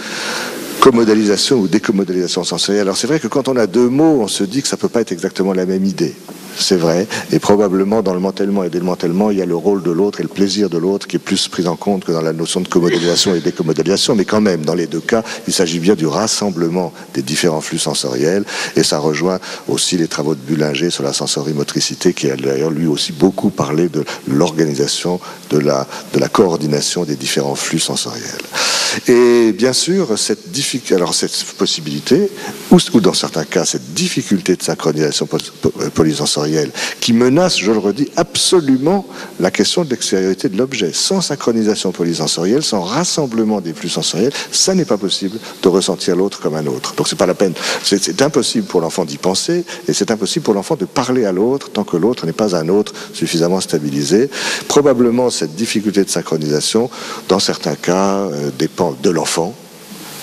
commodalisation ou décommodalisation sensorielle. Alors c'est vrai que quand on a deux mots, on se dit que ça peut pas être exactement la même idée. C'est vrai, et probablement dans le mantèlement et démantèlement, il y a le rôle de l'autre et le plaisir de l'autre qui est plus pris en compte que dans la notion de commodalisation et décommodalisation, mais quand même, dans les deux cas, il s'agit bien du rassemblement des différents flux sensoriels, et ça rejoint aussi les travaux de Bullinger sur la sensorimotricité, qui a d'ailleurs lui aussi beaucoup parlé de l'organisation, de la coordination des différents flux sensoriels. Et bien sûr, cette possibilité, ou dans certains cas, cette difficulté de synchronisation polysensorielle, qui menace, je le redis, absolument la question de l'extériorité de l'objet. Sans synchronisation polysensorielle, sans rassemblement des flux sensoriels, ça n'est pas possible de ressentir l'autre comme un autre. Donc c'est pas la peine, c'est impossible pour l'enfant d'y penser, et c'est impossible pour l'enfant de parler à l'autre tant que l'autre n'est pas un autre suffisamment stabilisé. Probablement cette difficulté de synchronisation, dans certains cas, dépend de l'enfant,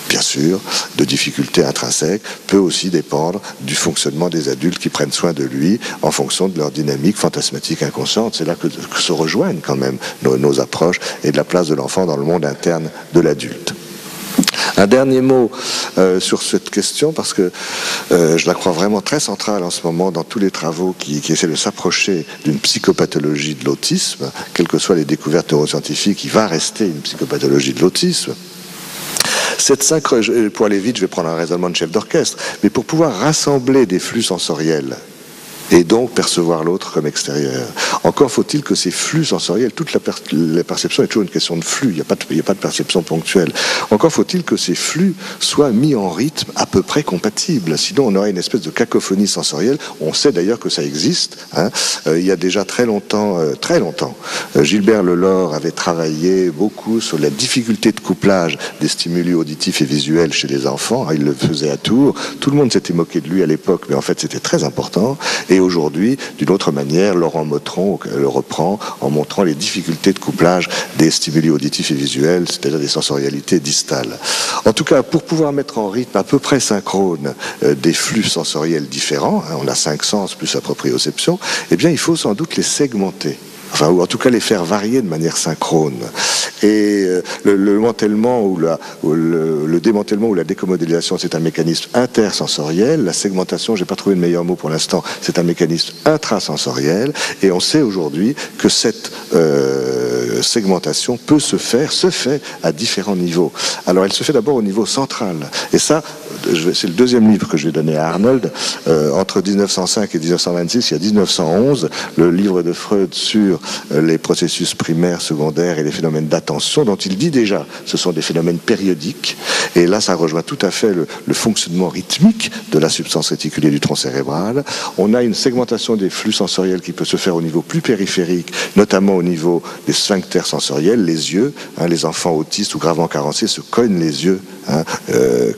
bien sûr, de difficultés intrinsèques, peut aussi dépendre du fonctionnement des adultes qui prennent soin de lui en fonction de leur dynamique fantasmatique inconsciente. C'est là que se rejoignent quand même nos approches et de la place de l'enfant dans le monde interne de l'adulte. Un dernier mot sur cette question, parce que je la crois vraiment très centrale en ce moment dans tous les travaux qui essaient de s'approcher d'une psychopathologie de l'autisme, quelles que soient les découvertes neuroscientifiques, il va rester une psychopathologie de l'autisme. Pour aller vite, je vais prendre un raisonnement de chef d'orchestre, mais pour pouvoir rassembler des flux sensoriels et donc percevoir l'autre comme extérieur. Encore faut-il que ces flux sensoriels, toute la perception est toujours une question de flux, il n'y a pas de perception ponctuelle. Encore faut-il que ces flux soient mis en rythme à peu près compatible, sinon on aurait une espèce de cacophonie sensorielle. On sait d'ailleurs que ça existe. Il y a déjà très longtemps, Gilbert Lelor avait travaillé beaucoup sur la difficulté de couplage des stimuli auditifs et visuels chez les enfants. Il le faisait à Tours. Tout le monde s'était moqué de lui à l'époque, mais en fait c'était très important. Et aujourd'hui, d'une autre manière, Laurent Motron le reprend en montrant les difficultés de couplage des stimuli auditifs et visuels, c'est-à-dire des sensorialités distales. En tout cas, pour pouvoir mettre en rythme à peu près synchrone des flux sensoriels différents, on a 5 sens plus la proprioception, eh bien il faut sans doute les segmenter. Enfin, ou en tout cas les faire varier de manière synchrone. Et le mantèlement ou le démantèlement ou la décommodalisation, c'est un mécanisme intersensoriel. La segmentation, j'ai pas trouvé de meilleur mot pour l'instant, c'est un mécanisme intrasensoriel. Et on sait aujourd'hui que cette segmentation se fait à différents niveaux. Alors elle se fait d'abord au niveau central. Et ça, c'est le deuxième livre que je vais donner à Arnold. Entre 1905 et 1926, il y a 1911, le livre de Freud sur les processus primaires, secondaires et les phénomènes d'attention, dont il dit déjà ce sont des phénomènes périodiques. Et là, ça rejoint tout à fait le fonctionnement rythmique de la substance réticulée du tronc cérébral. On a une segmentation des flux sensoriels qui peut se faire au niveau plus périphérique, notamment au niveau des sphincters sensoriels, les yeux. Les enfants autistes ou gravement carencés se cognent les yeux,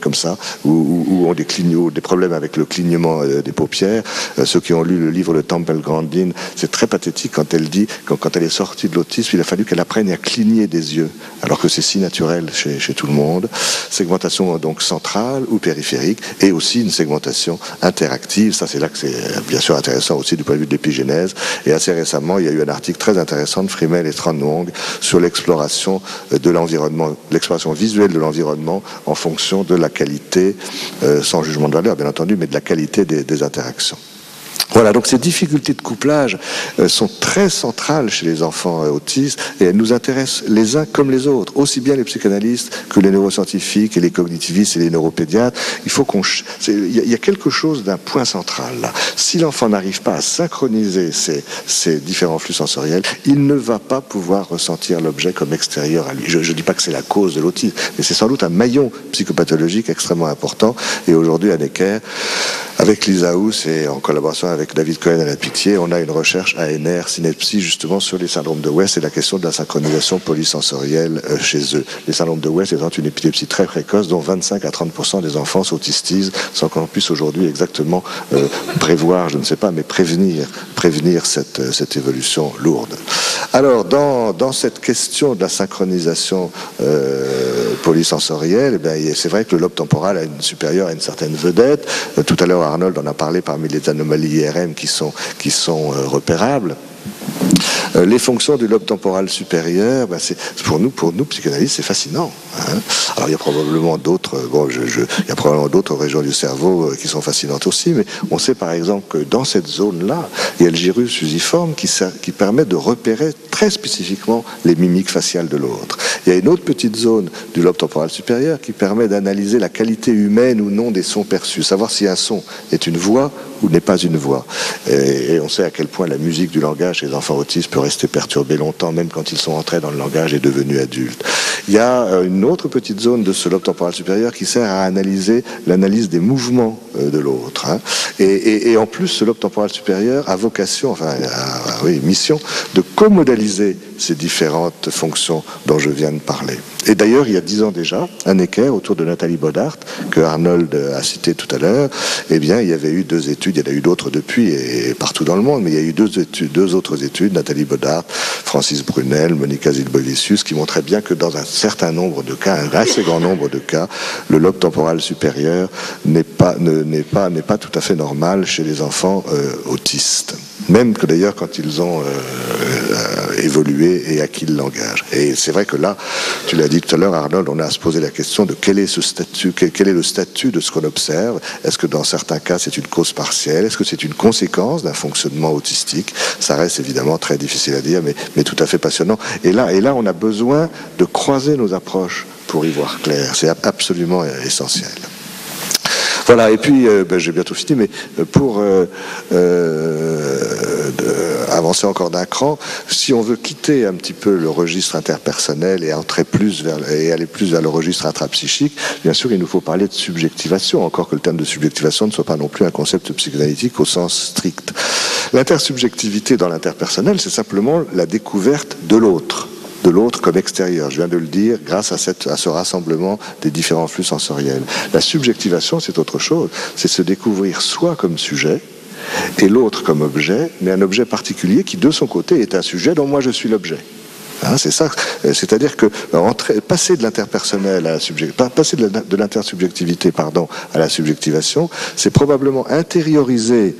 comme ça, ou ont des problèmes avec le clignement des paupières. Ceux qui ont lu le livre de Temple Grandin, c'est très pathétique quand elle dit, quand elle est sortie de l'autisme, il a fallu qu'elle apprenne à cligner des yeux, alors que c'est si naturel chez tout le monde. Segmentation donc centrale ou périphérique, et aussi une segmentation interactive. Ça, c'est là que c'est bien sûr intéressant aussi du point de vue de l'épigénèse. Et assez récemment, il y a eu un article très intéressant de Friemel et Strand-Wong sur l'exploration de l'environnement, l'exploration visuelle de l'environnement en fonction de la qualité, sans jugement de valeur bien entendu, mais de la qualité des interactions. Voilà, donc ces difficultés de couplage sont très centrales chez les enfants autistes et elles nous intéressent les uns comme les autres, aussi bien les psychanalystes que les neuroscientifiques et les cognitivistes et les neuropédiatres. Il y a quelque chose d'un point central là. Si l'enfant n'arrive pas à synchroniser ces différents flux sensoriels, il ne va pas pouvoir ressentir l'objet comme extérieur à lui. Je ne dis pas que c'est la cause de l'autisme, mais c'est sans doute un maillon psychopathologique extrêmement important. Et aujourd'hui, à Necker, avec Lisa Hous et en collaboration avec avec David Cohen à la Pitié, on a une recherche ANR, synepsie, justement sur les syndromes de West et la question de la synchronisation polysensorielle chez eux. Les syndromes de West étant une épilepsie très précoce dont 25 à 30% des enfants s'autistisent sans qu'on puisse aujourd'hui exactement prévoir, je ne sais pas, mais prévenir cette évolution lourde. Alors, dans cette question de la synchronisation polysensorielle, c'est vrai que le lobe temporal supérieur a une certaine vedette. Tout à l'heure, Arnold en a parlé parmi les anomalies IRM qui sont repérables. Les fonctions du lobe temporal supérieur, c'est pour nous psychanalystes, c'est fascinant. Hein. Alors il y a probablement d'autres, il y a probablement d'autres régions du cerveau qui sont fascinantes aussi, mais on sait par exemple que dans cette zone-là, il y a le gyrus fusiforme qui permet de repérer très spécifiquement les mimiques faciales de l'autre. Il y a une autre petite zone du lobe temporal supérieur qui permet d'analyser la qualité humaine ou non des sons perçus, savoir si un son est une voix ou n'est pas une voix. Et on sait à quel point la musique du langage chez les enfants autistes peut rester perturbée longtemps, même quand ils sont entrés dans le langage et devenus adultes. Il y a une autre petite zone de ce lobe temporal supérieur qui sert à analyser l'analyse des mouvements de l'autre. Hein. Et en plus, ce lobe temporal supérieur a vocation, mission de comodaliser ces différentes fonctions dont je viens de parler. Et d'ailleurs, il y a 10 ans déjà, un équerre autour de Nathalie Bodart, que Arnold a cité tout à l'heure, il y avait eu 2 études, il y en a eu d'autres depuis et partout dans le monde, mais il y a eu 2 autres études, Nathalie Bodart, Francis Brunel, Monica Zilbovicius, qui montraient bien que dans un certain nombre de cas, un assez grand nombre de cas, le lobe temporal supérieur n'est pas tout à fait normal chez les enfants autistes. Même que d'ailleurs quand ils ont évolué et acquis le langage. Et c'est vrai que là, tu l'as dit tout à l'heure, Arnold, on a à se poser la question de quel est ce statut, quel est le statut de ce qu'on observe. Est-ce que dans certains cas c'est une cause partielle? Est-ce que c'est une conséquence d'un fonctionnement autistique? Ça reste évidemment très difficile à dire, mais tout à fait passionnant. Et là, on a besoin de croiser nos approches pour y voir clair. C'est absolument essentiel. Voilà, et puis, j'ai bientôt fini, mais pour avancer encore d'un cran, si on veut quitter un petit peu le registre interpersonnel et aller plus vers le registre intrapsychique, bien sûr, il nous faut parler de subjectivation, encore que le terme de subjectivation ne soit pas non plus un concept psychanalytique au sens strict. L'intersubjectivité dans l'interpersonnel, c'est simplement la découverte de l'autre comme extérieur. Je viens de le dire, grâce à ce rassemblement des différents flux sensoriels. La subjectivation, c'est autre chose. C'est se découvrir soi comme sujet et l'autre comme objet, mais un objet particulier qui, de son côté, est un sujet dont moi je suis l'objet. Hein, c'est ça. C'est-à-dire que passer de l'interpersonnel à la passer de l'intersubjectivité, à la subjectivation, c'est probablement intérioriser,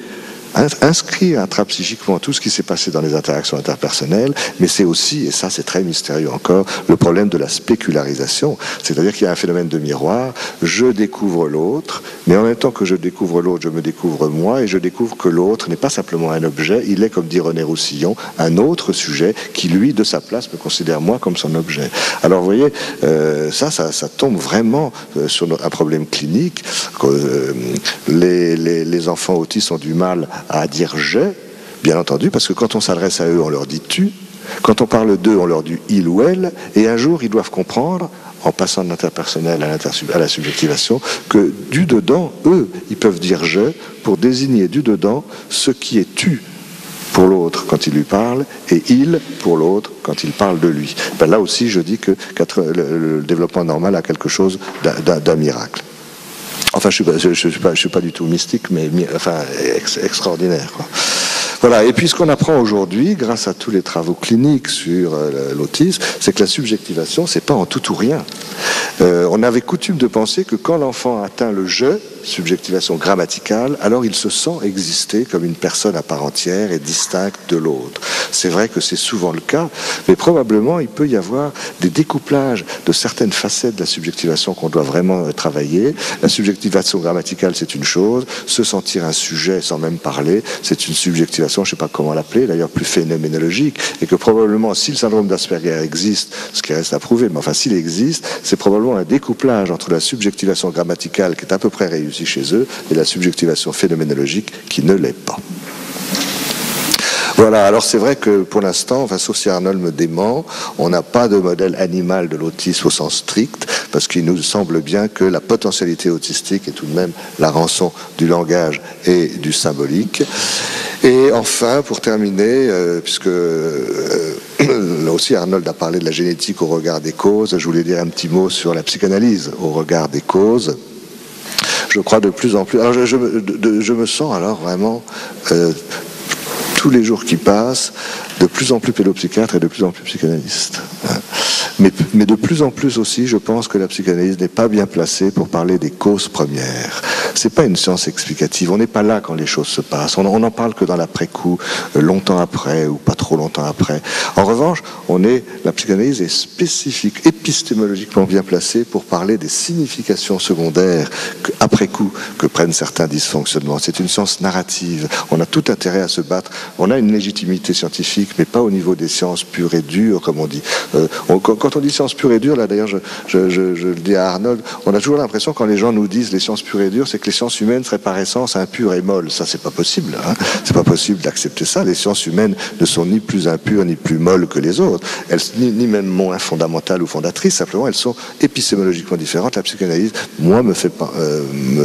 inscrire intrapsychiquement tout ce qui s'est passé dans les interactions interpersonnelles, mais c'est aussi, et ça c'est très mystérieux encore, le problème de la spécularisation, c'est-à-dire qu'il y a un phénomène de miroir, je découvre l'autre, mais en même temps que je découvre l'autre, je me découvre moi, et je découvre que l'autre n'est pas simplement un objet, il est, comme dit René Roussillon, un autre sujet qui, lui, de sa place, me considère moi comme son objet. Alors vous voyez, ça tombe vraiment sur un problème clinique. Les enfants autistes ont du mal à dire « je », bien entendu, parce que quand on s'adresse à eux, on leur dit « tu ». Quand on parle d'eux, on leur dit « il » ou « elle », et un jour, ils doivent comprendre, en passant de l'interpersonnel à la subjectivation, que du dedans, eux, ils peuvent dire « je » pour désigner du dedans ce qui est « tu » pour l'autre quand il lui parle, et « il » pour l'autre quand il parle de lui. Là aussi, je dis que le développement normal a quelque chose d'un miracle. Enfin, je suis pas du tout mystique, mais extraordinaire, quoi. Voilà. Et puis, ce qu'on apprend aujourd'hui, grâce à tous les travaux cliniques sur l'autisme, c'est que la subjectivation, c'est pas en tout ou rien. On avait coutume de penser que quand l'enfant atteint le « je », subjectivation grammaticale, alors il se sent exister comme une personne à part entière et distincte de l'autre. C'est vrai que c'est souvent le cas, mais probablement il peut y avoir des découplages de certaines facettes de la subjectivation qu'on doit vraiment travailler. La subjectivation grammaticale, c'est une chose, se sentir un sujet sans même parler, c'est une subjectivation, je ne sais pas comment l'appeler, d'ailleurs plus phénoménologique, et que probablement si le syndrome d'Asperger existe, ce qui reste à prouver, mais enfin s'il existe, c'est probablement un découplage entre la subjectivation grammaticale qui est à peu près réussie chez eux et la subjectivation phénoménologique qui ne l'est pas. Voilà, alors c'est vrai que pour l'instant, enfin, sauf si Arnold me dément, on n'a pas de modèle animal de l'autisme au sens strict, parce qu'il nous semble bien que la potentialité autistique est tout de même la rançon du langage et du symbolique. Et enfin, pour terminer, puisque là aussi Arnold a parlé de la génétique au regard des causes, je voulais dire un petit mot sur la psychanalyse au regard des causes. Je crois de plus en plus... Alors je me sens alors vraiment... tous les jours qui passent, de plus en plus pédopsychiatre et de plus en plus psychanalyste. Mais de plus en plus aussi, je pense que la psychanalyse n'est pas bien placée pour parler des causes premières. C'est pas une science explicative. On n'est pas là quand les choses se passent. On n'en parle que dans l'après-coup, longtemps après ou pas trop longtemps après. En revanche, la psychanalyse est spécifique, épistémologiquement bien placée pour parler des significations secondaires après coup que prennent certains dysfonctionnements. C'est une science narrative. On a tout intérêt à se battre. On a une légitimité scientifique, mais pas au niveau des sciences pures et dures, comme on dit. Quand on dit sciences pures et dures, là d'ailleurs, je le dis à Arnold, on a toujours l'impression quand les gens nous disent les sciences pures et dures, c'est que les sciences humaines seraient par essence impures et molles. Ça, c'est pas possible. Hein. C'est pas possible d'accepter ça. Les sciences humaines ne sont ni plus impures ni plus molles que les autres. Elles ni même moins fondamentales ou fondatrices. Simplement, elles sont épistémologiquement différentes. La psychanalyse, moi, me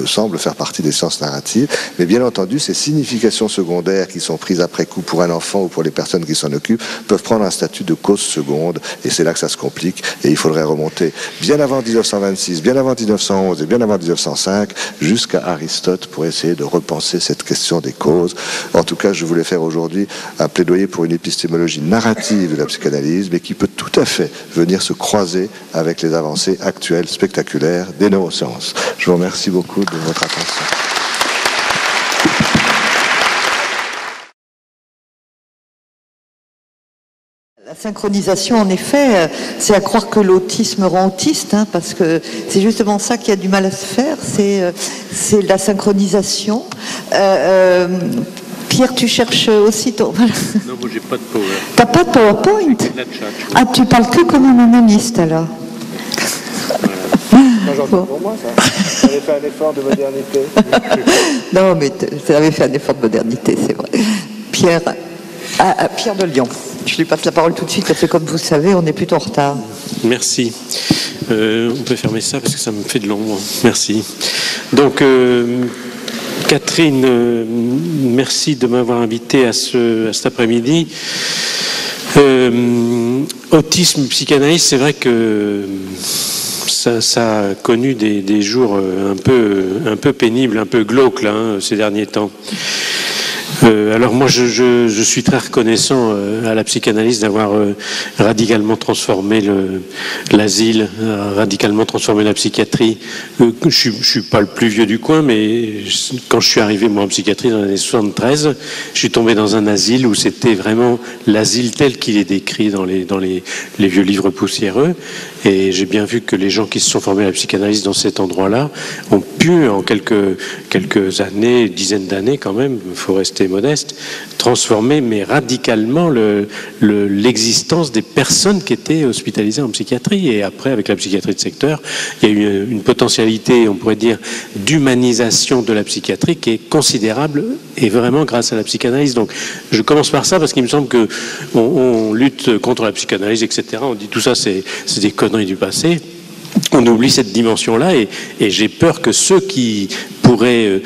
semble faire partie des sciences narratives. Mais bien entendu, ces significations secondaires qui sont prises après coup pour un enfant ou pour les personnes qui s'en occupent peuvent prendre un statut de cause seconde. Et c'est là que ça se complique. Et il faudrait remonter bien avant 1926, bien avant 1911 et bien avant 1905 jusqu'à Aristote pour essayer de repenser cette question des causes. En tout cas, je voulais faire aujourd'hui un plaidoyer pour une épistémologie narrative de la psychanalyse, mais qui peut tout à fait venir se croiser avec les avancées actuelles, spectaculaires des neurosciences. Je vous remercie beaucoup de votre attention. La synchronisation, en effet, c'est à croire que l'autisme rend autiste, hein, parce que c'est justement ça qui a du mal à se faire, c'est la synchronisation. Pierre, tu cherches aussi ton... Non, moi j'ai pas de power. T'as pas de PowerPoint? Ah, tu parles que comme un analyste, alors. Bon. Pour moi, ça. Vous avez fait un effort de modernité. Non, mais tu avais fait un effort de modernité, c'est vrai. Pierre, Pierre de Lyon. Je lui passe la parole tout de suite parce que, comme vous le savez, on est plutôt en retard. Merci. On peut fermer ça parce que ça me fait de l'ombre. Merci. Donc, Catherine, merci de m'avoir invité à cet après-midi. Autisme, psychanalyse, c'est vrai que ça a connu des jours un peu pénibles, un peu glauques là, hein, ces derniers temps. Alors moi je suis très reconnaissant à la psychanalyse d'avoir radicalement transformé l'asile, radicalement transformé la psychiatrie. Je suis pas le plus vieux du coin, mais quand je suis arrivé moi en psychiatrie dans les années 73, je suis tombé dans un asile où c'était vraiment l'asile tel qu'il est décrit dans les vieux livres poussiéreux. Et j'ai bien vu que les gens qui se sont formés à la psychanalyse dans cet endroit-là ont pu, en quelques années, dizaines d'années quand même, il faut rester modeste, transformer mais radicalement l'existence des personnes qui étaient hospitalisées en psychiatrie. Et après, avec la psychiatrie de secteur, il y a eu une potentialité, on pourrait dire, d'humanisation de la psychiatrie qui est considérable et vraiment grâce à la psychanalyse. Donc, je commence par ça parce qu'il me semble que on lutte contre la psychanalyse, etc. On dit tout ça, c'est des conneries du passé. On oublie cette dimension-là et j'ai peur que ceux qui pourraient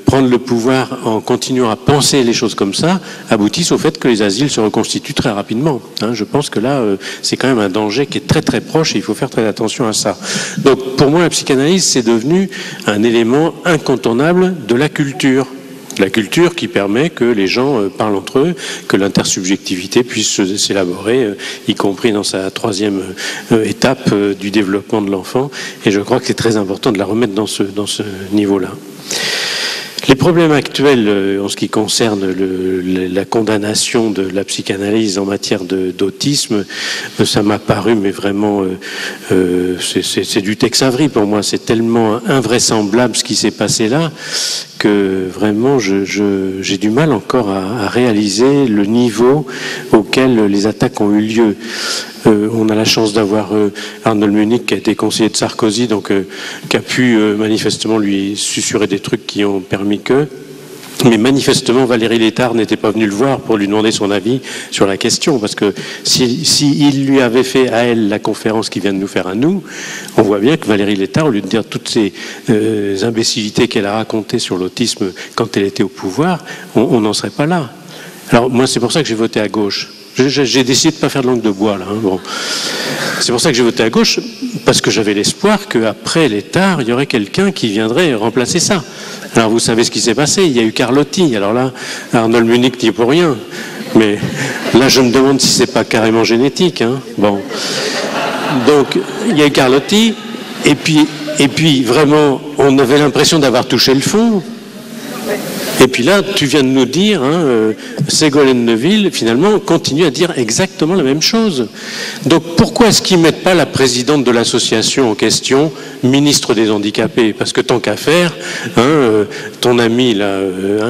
prendre le pouvoir en continuant à penser les choses comme ça aboutissent au fait que les asiles se reconstituent très rapidement. Hein, je pense que là, c'est quand même un danger qui est très très proche et il faut faire très attention à ça. Donc pour moi, la psychanalyse, c'est devenu un élément incontournable de la culture. La culture qui permet que les gens parlent entre eux, que l'intersubjectivité puisse s'élaborer, y compris dans sa troisième étape du développement de l'enfant. Et je crois que c'est très important de la remettre dans ce niveau-là. Les problèmes actuels en ce qui concerne la condamnation de la psychanalyse en matière d'autisme, ça m'a paru, mais vraiment, c'est du Tex Avery pour moi. C'est tellement invraisemblable ce qui s'est passé là que vraiment j'ai du mal encore à réaliser le niveau auquel les attaques ont eu lieu. On a la chance d'avoir Arnold Münnich qui a été conseiller de Sarkozy, donc qui a pu manifestement lui susurrer des trucs qui ont permis que. Mais manifestement, Valérie Létard n'était pas venue le voir pour lui demander son avis sur la question, parce que s'il lui avait fait à elle la conférence qu'il vient de nous faire à nous, on voit bien que Valérie Létard, au lieu de dire toutes ces imbécilités qu'elle a racontées sur l'autisme quand elle était au pouvoir, on n'en serait pas là. Alors moi, c'est pour ça que j'ai voté à gauche. J'ai décidé de ne pas faire de langue de bois, là. Hein, bon. C'est pour ça que j'ai voté à gauche, parce que j'avais l'espoir qu'après Létard, il y aurait quelqu'un qui viendrait remplacer ça. Alors vous savez ce qui s'est passé, il y a eu Carlotti. Alors là, Arnold Munich n'y est pour rien. Mais là, je me demande si c'est pas carrément génétique. Hein. Bon. Donc, il y a eu Carlotti, et puis vraiment, on avait l'impression d'avoir touché le fond. Et puis là, tu viens de nous dire, Ségolène Neuville, finalement, continue à dire exactement la même chose. Donc pourquoi est-ce qu'ils ne mettent pas la présidente de l'association en question, ministre des handicapés? Parce que tant qu'à faire, ton amie là,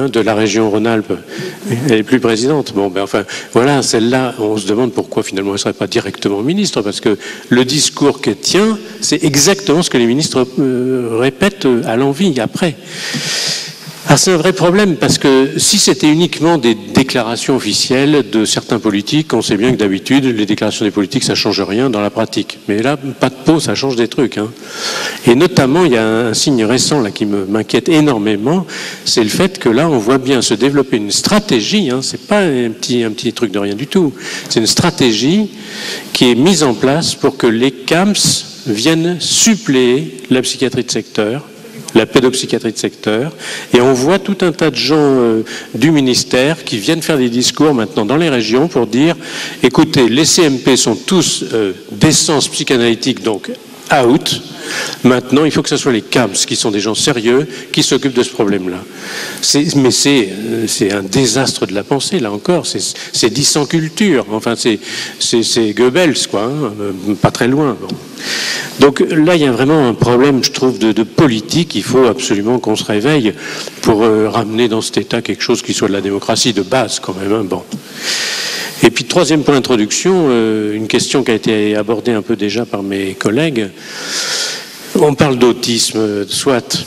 de la région Rhône-Alpes, elle est plus présidente. Bon, ben enfin, voilà, celle-là, on se demande pourquoi finalement elle ne serait pas directement ministre, parce que le discours qu'elle tient, c'est exactement ce que les ministres répètent à l'envi après. Alors c'est un vrai problème, parce que si c'était uniquement des déclarations officielles de certains politiques, on sait bien que d'habitude, les déclarations des politiques, ça ne change rien dans la pratique. Mais là, pas de peau, ça change des trucs. Hein. Et notamment, il y a un signe récent là qui m'inquiète énormément, c'est le fait que là, on voit bien se développer une stratégie, hein, c'est pas un petit truc de rien du tout, c'est une stratégie qui est mise en place pour que les CAMS viennent suppléer la psychiatrie de secteur, la pédopsychiatrie de secteur, et on voit tout un tas de gens du ministère qui viennent faire des discours maintenant dans les régions pour dire, écoutez, les CMP sont tous d'essence psychanalytique, donc out. Maintenant, il faut que ce soit les CAMS, qui sont des gens sérieux, qui s'occupent de ce problème-là. Mais c'est un désastre de la pensée, là encore. C'est dit sans culture. Enfin, c'est Goebbels, quoi, hein, pas très loin. Bon. Donc là, il y a vraiment un problème, je trouve, de politique. Il faut absolument qu'on se réveille pour ramener dans cet État quelque chose qui soit de la démocratie de base, quand même. Hein, bon. Et puis, troisième point d'introduction, une question qui a été abordée un peu déjà par mes collègues. On parle d'autisme, soit,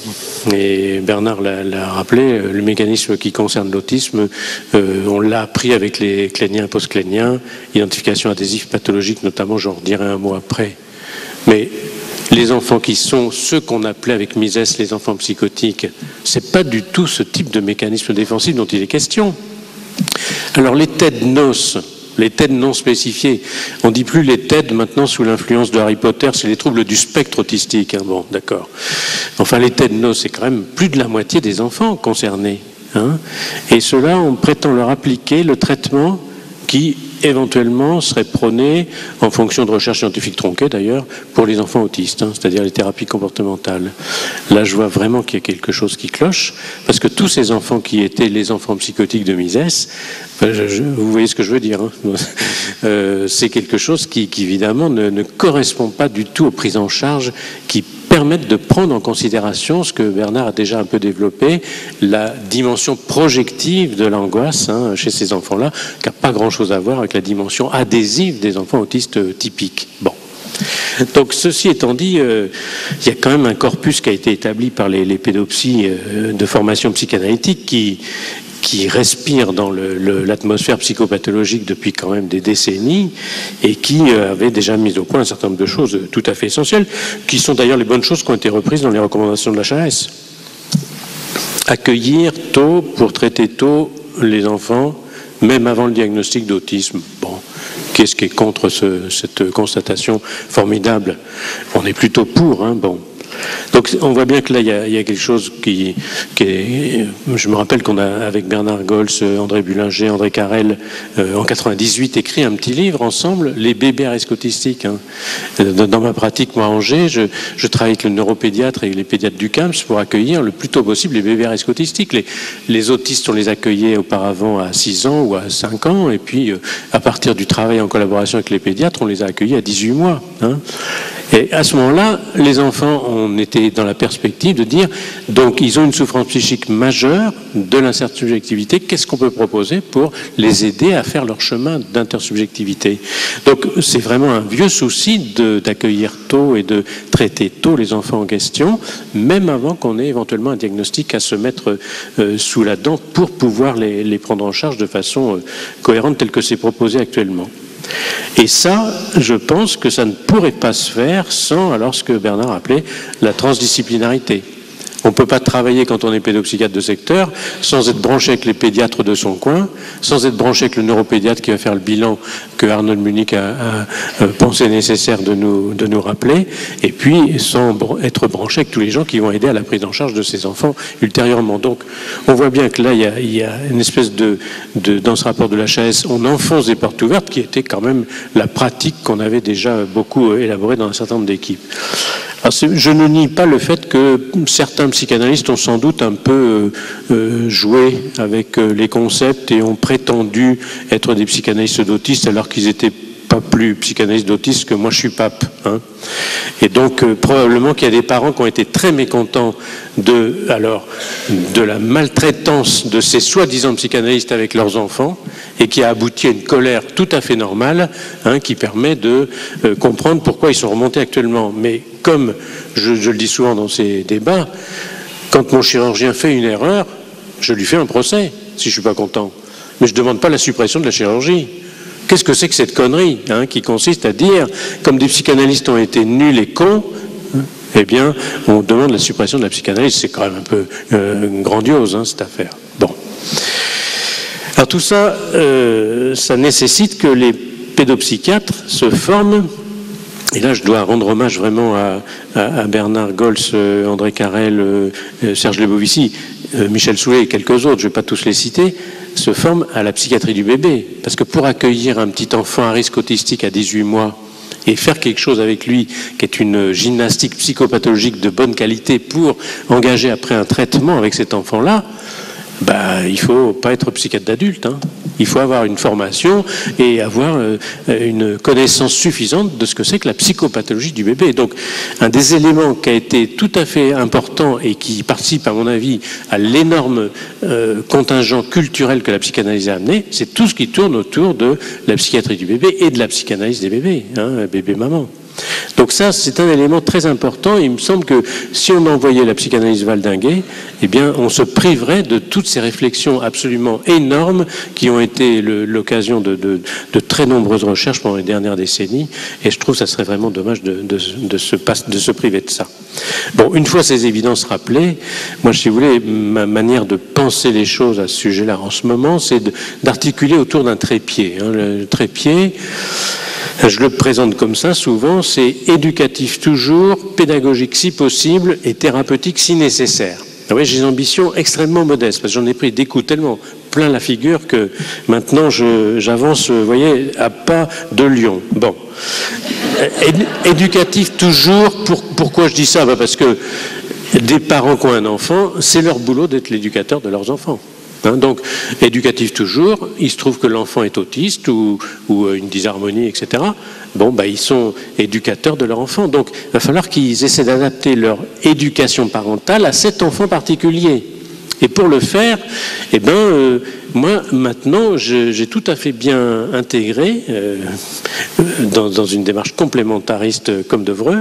et Bernard l'a rappelé, le mécanisme qui concerne l'autisme, on l'a appris avec les cléniens et post-cléniens, identification adhésive pathologique notamment, j'en redirai un mot après. Mais les enfants qui sont ceux qu'on appelait avec Mises les enfants psychotiques, c'est pas du tout ce type de mécanisme défensif dont il est question. Alors les TED NOS, les TED non spécifiés, on dit plus les TED maintenant sous l'influence de Harry Potter, c'est les troubles du spectre autistique, hein, bon d'accord. Enfin les TED NOS, c'est quand même plus de la moitié des enfants concernés, hein, et ceux-là, on prétend leur appliquer le traitement qui éventuellement serait prôné, en fonction de recherches scientifiques tronquées d'ailleurs, pour les enfants autistes, hein, c'est-à-dire les thérapies comportementales. Là, je vois vraiment qu'il y a quelque chose qui cloche, parce que tous ces enfants qui étaient les enfants psychotiques de Mises, vous voyez ce que je veux dire, hein, c'est quelque chose qui évidemment ne correspond pas du tout aux prises en charge qui permettent de prendre en considération ce que Bernard a déjà un peu développé, la dimension projective de l'angoisse, hein, chez ces enfants-là, qui n'a pas grand-chose à voir avec la dimension adhésive des enfants autistes typiques. Bon. Donc, ceci étant dit, il y a quand même un corpus qui a été établi par les pédopsies de formation psychanalytique qui respire dans l'atmosphère psychopathologique depuis quand même des décennies et qui avait déjà mis au point un certain nombre de choses tout à fait essentielles, qui sont d'ailleurs les bonnes choses qui ont été reprises dans les recommandations de la HAS. Accueillir tôt pour traiter tôt les enfants, même avant le diagnostic d'autisme. Bon, qu'est-ce qui est contre cette constatation formidable? On est plutôt pour, hein, bon. Donc on voit bien que là il y a quelque chose qui est... Je me rappelle qu'on a avec Bernard Gols, André Bullinger, André Carrel en 98 écrit un petit livre ensemble, les bébés à risque autistique. Hein. Dans ma pratique, moi à Angers, je travaille avec le neuropédiatre et les pédiatres du CAMS pour accueillir le plus tôt possible les bébés à risque autistique. Les autistes, on les accueillait auparavant à 6 ans ou à 5 ans, et puis à partir du travail en collaboration avec les pédiatres, on les a accueillis à 18 mois. Hein. Et à ce moment-là, les enfants, on était dans la perspective de dire, donc ils ont une souffrance psychique majeure de l'intersubjectivité, qu'est-ce qu'on peut proposer pour les aider à faire leur chemin d'intersubjectivité? Donc c'est vraiment un vieux souci d'accueillir tôt et de traiter tôt les enfants en question, même avant qu'on ait éventuellement un diagnostic à se mettre sous la dent pour pouvoir les prendre en charge de façon cohérente telle que c'est proposé actuellement. Et ça, je pense que ça ne pourrait pas se faire sans, alors ce que Bernard appelait la transdisciplinarité. On ne peut pas travailler quand on est pédopsychiatre de secteur sans être branché avec les pédiatres de son coin, sans être branché avec le neuropédiatre qui va faire le bilan que Arnold Munich a pensé nécessaire de nous rappeler, et puis sans être branché avec tous les gens qui vont aider à la prise en charge de ces enfants ultérieurement. Donc on voit bien que là, il y a une espèce dans ce rapport de l'HAS, on enfonce des portes ouvertes qui était quand même la pratique qu'on avait déjà beaucoup élaborée dans un certain nombre d'équipes. Alors, je ne nie pas le fait que certains psychanalystes ont sans doute un peu joué avec les concepts et ont prétendu être des psychanalystes d'autistes alors qu'ils étaient pas plus psychanalystes d'autistes que moi je suis pape. Hein. Et donc probablement qu'il y a des parents qui ont été très mécontents de la maltraitance de ces soi-disant psychanalystes avec leurs enfants et qui a abouti à une colère tout à fait normale, hein, qui permet de comprendre pourquoi ils sont remontés actuellement. Mais comme je le dis souvent dans ces débats, quand mon chirurgien fait une erreur, je lui fais un procès si je ne suis pas content. Mais je ne demande pas la suppression de la chirurgie. Qu'est-ce que c'est que cette connerie, hein, qui consiste à dire, comme des psychanalystes ont été nuls et cons, eh bien, on demande la suppression de la psychanalyse. C'est quand même un peu grandiose, hein, cette affaire. Bon. Alors tout ça, ça nécessite que les pédopsychiatres se forment. Et là, je dois rendre hommage vraiment à Bernard Gols, André Carrel, Serge Lebovici, Michel Soulet et quelques autres, je ne vais pas tous les citer, se forment à la psychiatrie du bébé. Parce que pour accueillir un petit enfant à risque autistique à 18 mois et faire quelque chose avec lui, qui est une gymnastique psychopathologique de bonne qualité pour engager après un traitement avec cet enfant-là, il ne faut pas être psychiatre d'adulte, hein. Il faut avoir une formation et avoir une connaissance suffisante de ce que c'est que la psychopathologie du bébé. Donc, un des éléments qui a été tout à fait important et qui participe, à mon avis, à l'énorme contingent culturel que la psychanalyse a amené, c'est tout ce qui tourne autour de la psychiatrie du bébé et de la psychanalyse des bébés, hein, bébé-maman. Donc ça, c'est un élément très important. Il me semble que si on envoyait la psychanalyse valdinguer, eh bien, on se priverait de toutes ces réflexions absolument énormes qui ont été l'occasion de très nombreuses recherches pendant les dernières décennies. Et je trouve que ça serait vraiment dommage de se priver de ça. Bon, une fois ces évidences rappelées, moi, si vous voulez, ma manière de penser les choses à ce sujet-là en ce moment, c'est d'articuler autour d'un trépied. Hein. Le trépied, je le présente comme ça souvent, c'est éducatif toujours, pédagogique si possible et thérapeutique si nécessaire. Ah ouais, j'ai une ambition extrêmement modeste parce que j'en ai pris des coups tellement plein la figure que maintenant j'avance, vous voyez, à pas de lion. Bon. Éducatif toujours, pourquoi je dis ça? Parce que des parents qui ont un enfant, c'est leur boulot d'être l'éducateur de leurs enfants. Hein, donc, éducatif toujours, il se trouve que l'enfant est autiste ou une dysharmonie, etc. Bon, ils sont éducateurs de leur enfant. Donc, il va falloir qu'ils essaient d'adapter leur éducation parentale à cet enfant particulier. Et pour le faire, moi, maintenant, j'ai tout à fait bien intégré, dans une démarche complémentariste comme Devreux,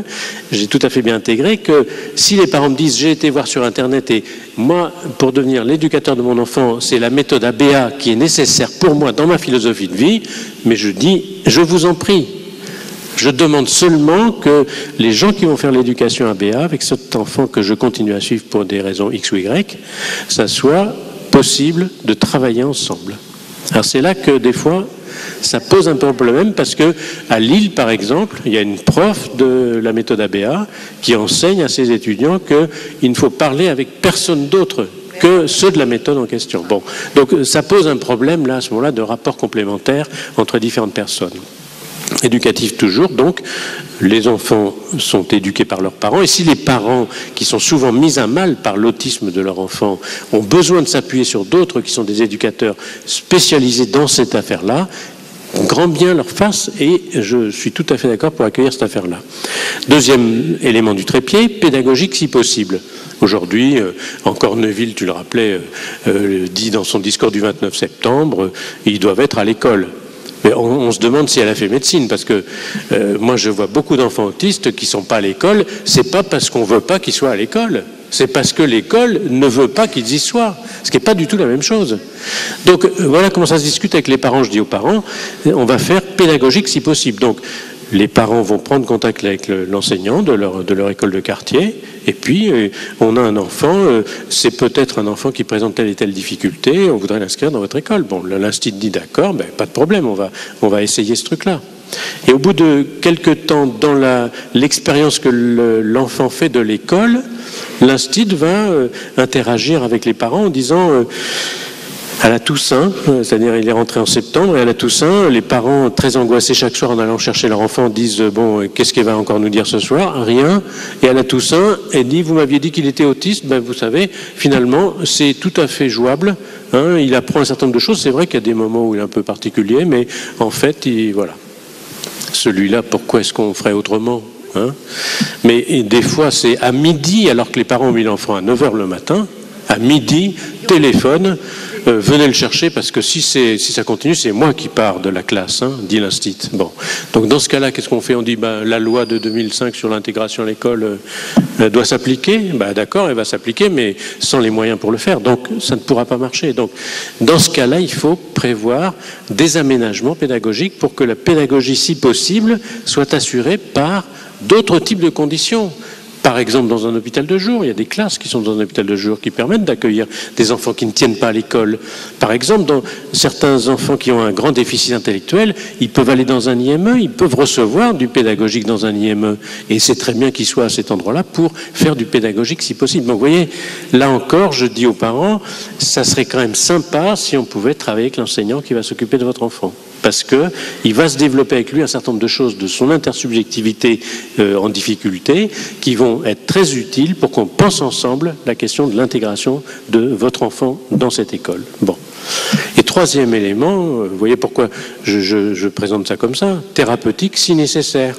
j'ai tout à fait bien intégré que si les parents me disent « j'ai été voir sur Internet et moi, pour devenir l'éducateur de mon enfant, c'est la méthode ABA qui est nécessaire pour moi dans ma philosophie de vie », mais je dis « je vous en prie ». Je demande seulement que les gens qui vont faire l'éducation ABA avec cet enfant que je continue à suivre pour des raisons X ou Y, ça soit possible de travailler ensemble. Alors c'est là que des fois, ça pose un peu un problème parce que à Lille, par exemple, il y a une prof de la méthode ABA qui enseigne à ses étudiants qu'il ne faut parler avec personne d'autre que ceux de la méthode en question. Bon, donc ça pose un problème là à ce moment-là de rapport complémentaire entre différentes personnes. Éducatif toujours, donc les enfants sont éduqués par leurs parents et si les parents qui sont souvent mis à mal par l'autisme de leur enfant ont besoin de s'appuyer sur d'autres qui sont des éducateurs spécialisés dans cette affaire-là, grand bien leur fasse, et je suis tout à fait d'accord pour accueillir cette affaire-là. Deuxième élément du trépied, pédagogique si possible. Aujourd'hui, encore Neuville, tu le rappelais, dit dans son discours du 29 septembre, ils doivent être à l'école. Mais on se demande si elle a fait médecine, parce que moi je vois beaucoup d'enfants autistes qui ne sont pas à l'école. C'est pas parce qu'on ne veut pas qu'ils soient à l'école, c'est parce que l'école ne veut pas qu'ils y soient, ce qui n'est pas du tout la même chose. Donc voilà comment ça se discute avec les parents. Je dis aux parents, on va faire pédagogique si possible. Donc les parents vont prendre contact avec l'enseignant de leur école de quartier, et puis on a un enfant, c'est peut-être un enfant qui présente telle et telle difficulté, on voudrait l'inscrire dans votre école. Bon, l'institut dit d'accord, ben, pas de problème, on va essayer ce truc-là. Et au bout de quelques temps, dans l'expérience que l'enfant fait de l'école, l'institut va interagir avec les parents en disant... à la Toussaint, c'est-à-dire il est rentré en septembre, et à la Toussaint, les parents très angoissés chaque soir en allant chercher leur enfant disent « Bon, qu'est-ce qu'il va encore nous dire ce soir ?» Rien. Et à la Toussaint, elle dit « Vous m'aviez dit qu'il était autiste, ben vous savez, finalement, c'est tout à fait jouable. Hein, il apprend un certain nombre de choses. C'est vrai qu'il y a des moments où il est un peu particulier, mais en fait, voilà. Celui-là, pourquoi est-ce qu'on ferait autrement, hein? Mais des fois, c'est à midi, alors que les parents ont mis l'enfant à 9h le matin, à midi, téléphone, venez le chercher parce que si ça continue, c'est moi qui pars de la classe, hein, dit l'institut. Bon. Donc dans ce cas-là, qu'est-ce qu'on fait? On dit la loi de 2005 sur l'intégration à l'école doit s'appliquer. D'accord, elle va s'appliquer, mais sans les moyens pour le faire. Donc ça ne pourra pas marcher. Donc dans ce cas-là, il faut prévoir des aménagements pédagogiques pour que la pédagogie, si possible, soit assurée par d'autres types de conditions. Par exemple, dans un hôpital de jour, il y a des classes qui sont dans un hôpital de jour qui permettent d'accueillir des enfants qui ne tiennent pas à l'école. Par exemple, dans certains enfants qui ont un grand déficit intellectuel, ils peuvent aller dans un IME, ils peuvent recevoir du pédagogique dans un IME. Et c'est très bien qu'ils soient à cet endroit-là pour faire du pédagogique si possible. Donc vous voyez, là encore, je dis aux parents, ça serait quand même sympa si on pouvait travailler avec l'enseignant qui va s'occuper de votre enfant. Parce qu'il va se développer avec lui un certain nombre de choses de son intersubjectivité en difficulté qui vont être très utiles pour qu'on pense ensemble la question de l'intégration de votre enfant dans cette école. Bon. Et troisième élément, vous voyez pourquoi je présente ça comme ça, thérapeutique si nécessaire.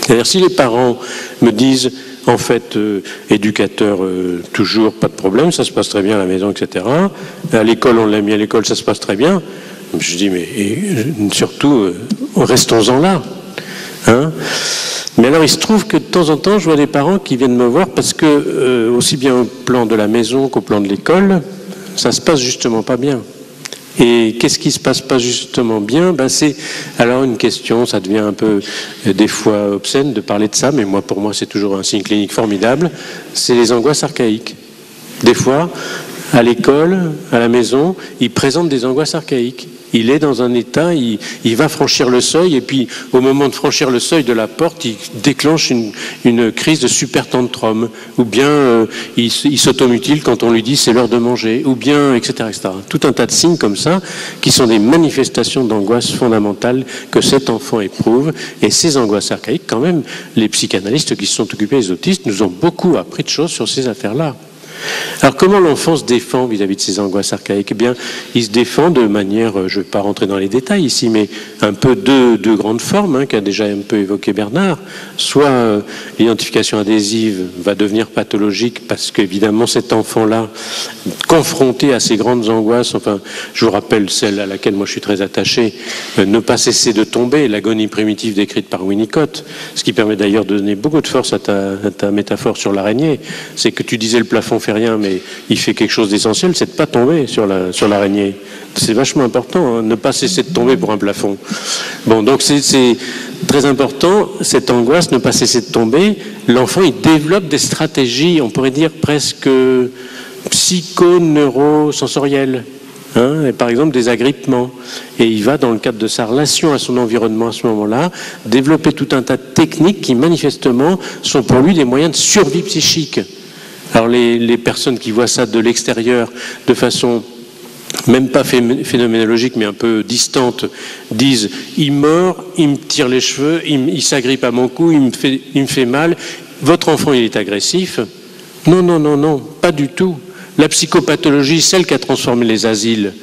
C'est-à-dire si les parents me disent, en fait, éducateur, toujours pas de problème, ça se passe très bien à la maison, etc. À l'école, on l'a mis à l'école, ça se passe très bien. Je dis, mais surtout, restons-en là. Hein? Mais alors, il se trouve que de temps en temps, je vois des parents qui viennent me voir parce que, aussi bien au plan de la maison qu'au plan de l'école, ça se passe justement pas bien. Et qu'est-ce qui se passe pas justement bien? C'est alors une question, ça devient un peu des fois obscène de parler de ça, mais pour moi, c'est toujours un signe clinique formidable. C'est les angoisses archaïques. Des fois, à l'école, à la maison, il présente des angoisses archaïques. Il est dans un état, il va franchir le seuil, et puis au moment de franchir le seuil de la porte, il déclenche une crise de super tantrum, ou bien il s'automutile quand on lui dit c'est l'heure de manger, ou bien, etc., etc. Tout un tas de signes comme ça, qui sont des manifestations d'angoisse fondamentale que cet enfant éprouve, et ces angoisses archaïques, quand même, les psychanalystes qui se sont occupés des autistes nous ont beaucoup appris de choses sur ces affaires-là. Alors comment l'enfant se défend vis-à-vis de ces angoisses archaïques? Eh bien, il se défend de manière, je ne vais pas rentrer dans les détails ici, mais un peu deux grandes formes, qu'a déjà un peu évoqué Bernard. Soit l'identification adhésive va devenir pathologique parce qu'évidemment cet enfant-là, confronté à ces grandes angoisses, enfin, je vous rappelle celle à laquelle moi je suis très attaché, ne pas cesser de tomber, l'agonie primitive décrite par Winnicott, ce qui permet d'ailleurs de donner beaucoup de force à ta métaphore sur l'araignée, c'est que tu disais le plafond fait rien, mais il fait quelque chose d'essentiel, c'est de ne pas tomber sur l'araignée. C'est vachement important, ne pas cesser de tomber pour un plafond. Bon, donc c'est très important, cette angoisse, ne pas cesser de tomber. L'enfant, il développe des stratégies, on pourrait dire presque psycho-neurosensorielles. Et par exemple des agrippements. Et il va, dans le cadre de sa relation à son environnement à ce moment-là, développer tout un tas de techniques qui manifestement sont pour lui des moyens de survie psychique. Alors les personnes qui voient ça de l'extérieur de façon même pas phénoménologique mais un peu distante disent il mord, il me tire les cheveux, il s'agrippe à mon cou, il me fait mal, votre enfant il est agressif. Non, pas du tout. La psychopathologie, celle qui a transformé les asiles,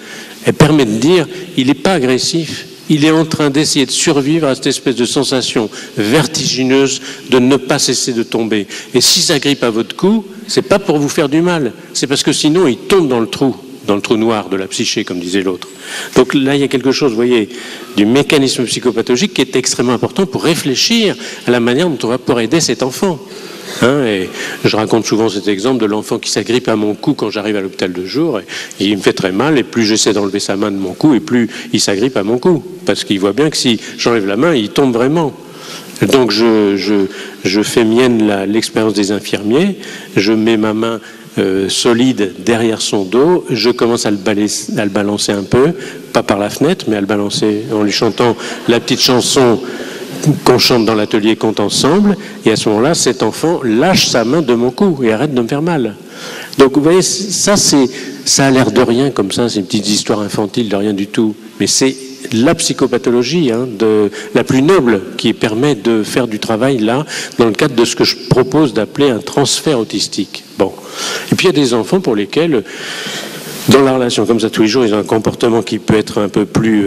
elle permet de dire il n'est pas agressif, Il est en train d'essayer de survivre à cette espèce de sensation vertigineuse de ne pas cesser de tomber. Et si ça grippe à votre cou, c'est pas pour vous faire du mal, c'est parce que sinon il tombe dans le trou noir de la psyché, comme disait l'autre. Donc là, il y a quelque chose, vous voyez, du mécanisme psychopathologique qui est extrêmement important pour réfléchir à la manière dont on va pouvoir aider cet enfant. Et je raconte souvent cet exemple de l'enfant qui s'agrippe à mon cou quand j'arrive à l'hôpital de jour, et il me fait très mal, et plus j'essaie d'enlever sa main de mon cou, et plus il s'agrippe à mon cou, parce qu'il voit bien que si j'enlève la main, il tombe vraiment. Donc je fais mienne l'expérience des infirmiers, je mets ma main solide derrière son dos, je commence à le balancer un peu, pas par la fenêtre, mais à le balancer en lui chantant la petite chanson qu'on chante dans l'atelier Compte Ensemble, et à ce moment-là, cet enfant lâche sa main de mon cou et arrête de me faire mal. Donc vous voyez, ça a l'air de rien comme ça, c'est une petite histoire infantile de rien du tout, mais c'est la psychopathologie la plus noble qui permet de faire du travail là, dans le cadre de ce que je propose d'appeler un transfert autistique. Bon. Et puis il y a des enfants pour lesquels, dans la relation comme ça tous les jours, ils ont un comportement qui peut être un peu plus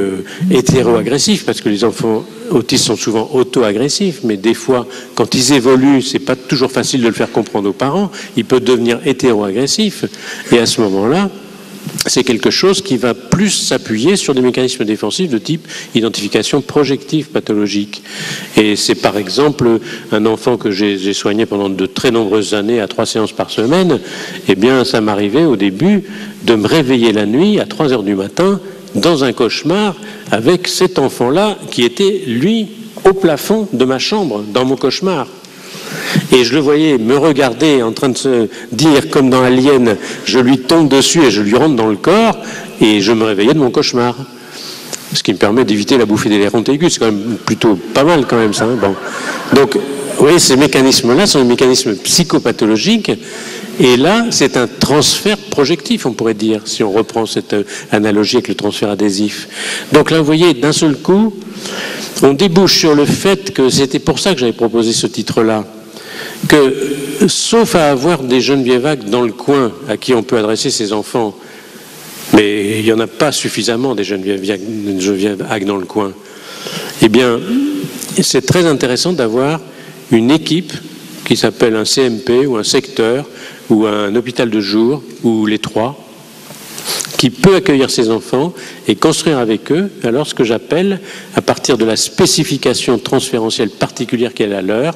hétéro-agressif, parce que les enfants autistes sont souvent auto-agressifs, mais des fois, quand ils évoluent, c'est pas toujours facile de le faire comprendre aux parents, il peut devenir hétéro-agressif, et à ce moment-là, c'est quelque chose qui va plus s'appuyer sur des mécanismes défensifs de type identification projective pathologique. Et c'est par exemple un enfant que j'ai soigné pendant de très nombreuses années à 3 séances par semaine. Eh bien, ça m'arrivait au début de me réveiller la nuit à 3 heures du matin dans un cauchemar avec cet enfant-là qui était, lui, au plafond de ma chambre, dans mon cauchemar. Et je le voyais me regarder en train de se dire, comme dans Alien, je lui tombe dessus et je lui rentre dans le corps, et je me réveillais de mon cauchemar. Ce qui me permet d'éviter la bouffée des aigus. C'est quand même plutôt pas mal quand même ça. Hein, bon. Donc, vous voyez, ces mécanismes-là sont des mécanismes psychopathologiques, et là, c'est un transfert projectif, on pourrait dire, si on reprend cette analogie avec le transfert adhésif. Donc là, vous voyez, d'un seul coup, on débouche sur le fait que c'était pour ça que j'avais proposé ce titre-là, que, sauf à avoir des Geneviève dans le coin à qui on peut adresser ses enfants, mais il n'y en a pas suffisamment des Geneviève dans le coin, eh bien, c'est très intéressant d'avoir une équipe qui s'appelle un CMP ou un secteur ou un hôpital de jour, ou les trois, qui peut accueillir ces enfants et construire avec eux, alors ce que j'appelle, à partir de la spécification transférentielle particulière qu'elle a leur,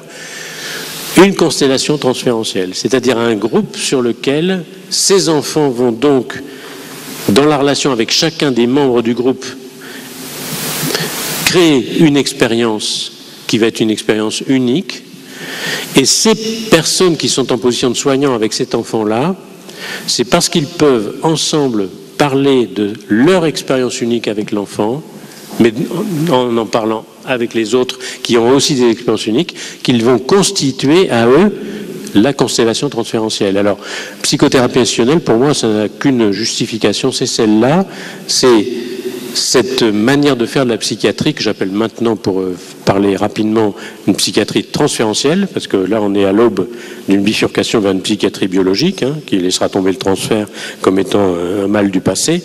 une constellation transférentielle, c'est-à-dire un groupe sur lequel ces enfants vont donc, dans la relation avec chacun des membres du groupe, créer une expérience qui va être une expérience unique, et ces personnes qui sont en position de soignant avec cet enfant-là, c'est parce qu'ils peuvent ensemble parler de leur expérience unique avec l'enfant, mais en parlant avec les autres qui ont aussi des expériences uniques, qu'ils vont constituer à eux la constellation transférentielle. Alors, psychothérapie institutionnelle, pour moi, ça n'a qu'une justification, c'est celle-là, c'est cette manière de faire de la psychiatrie que j'appelle maintenant, pour parler rapidement, une psychiatrie transférentielle, parce que là on est à l'aube d'une bifurcation vers une psychiatrie biologique, hein, qui laissera tomber le transfert comme étant un mal du passé.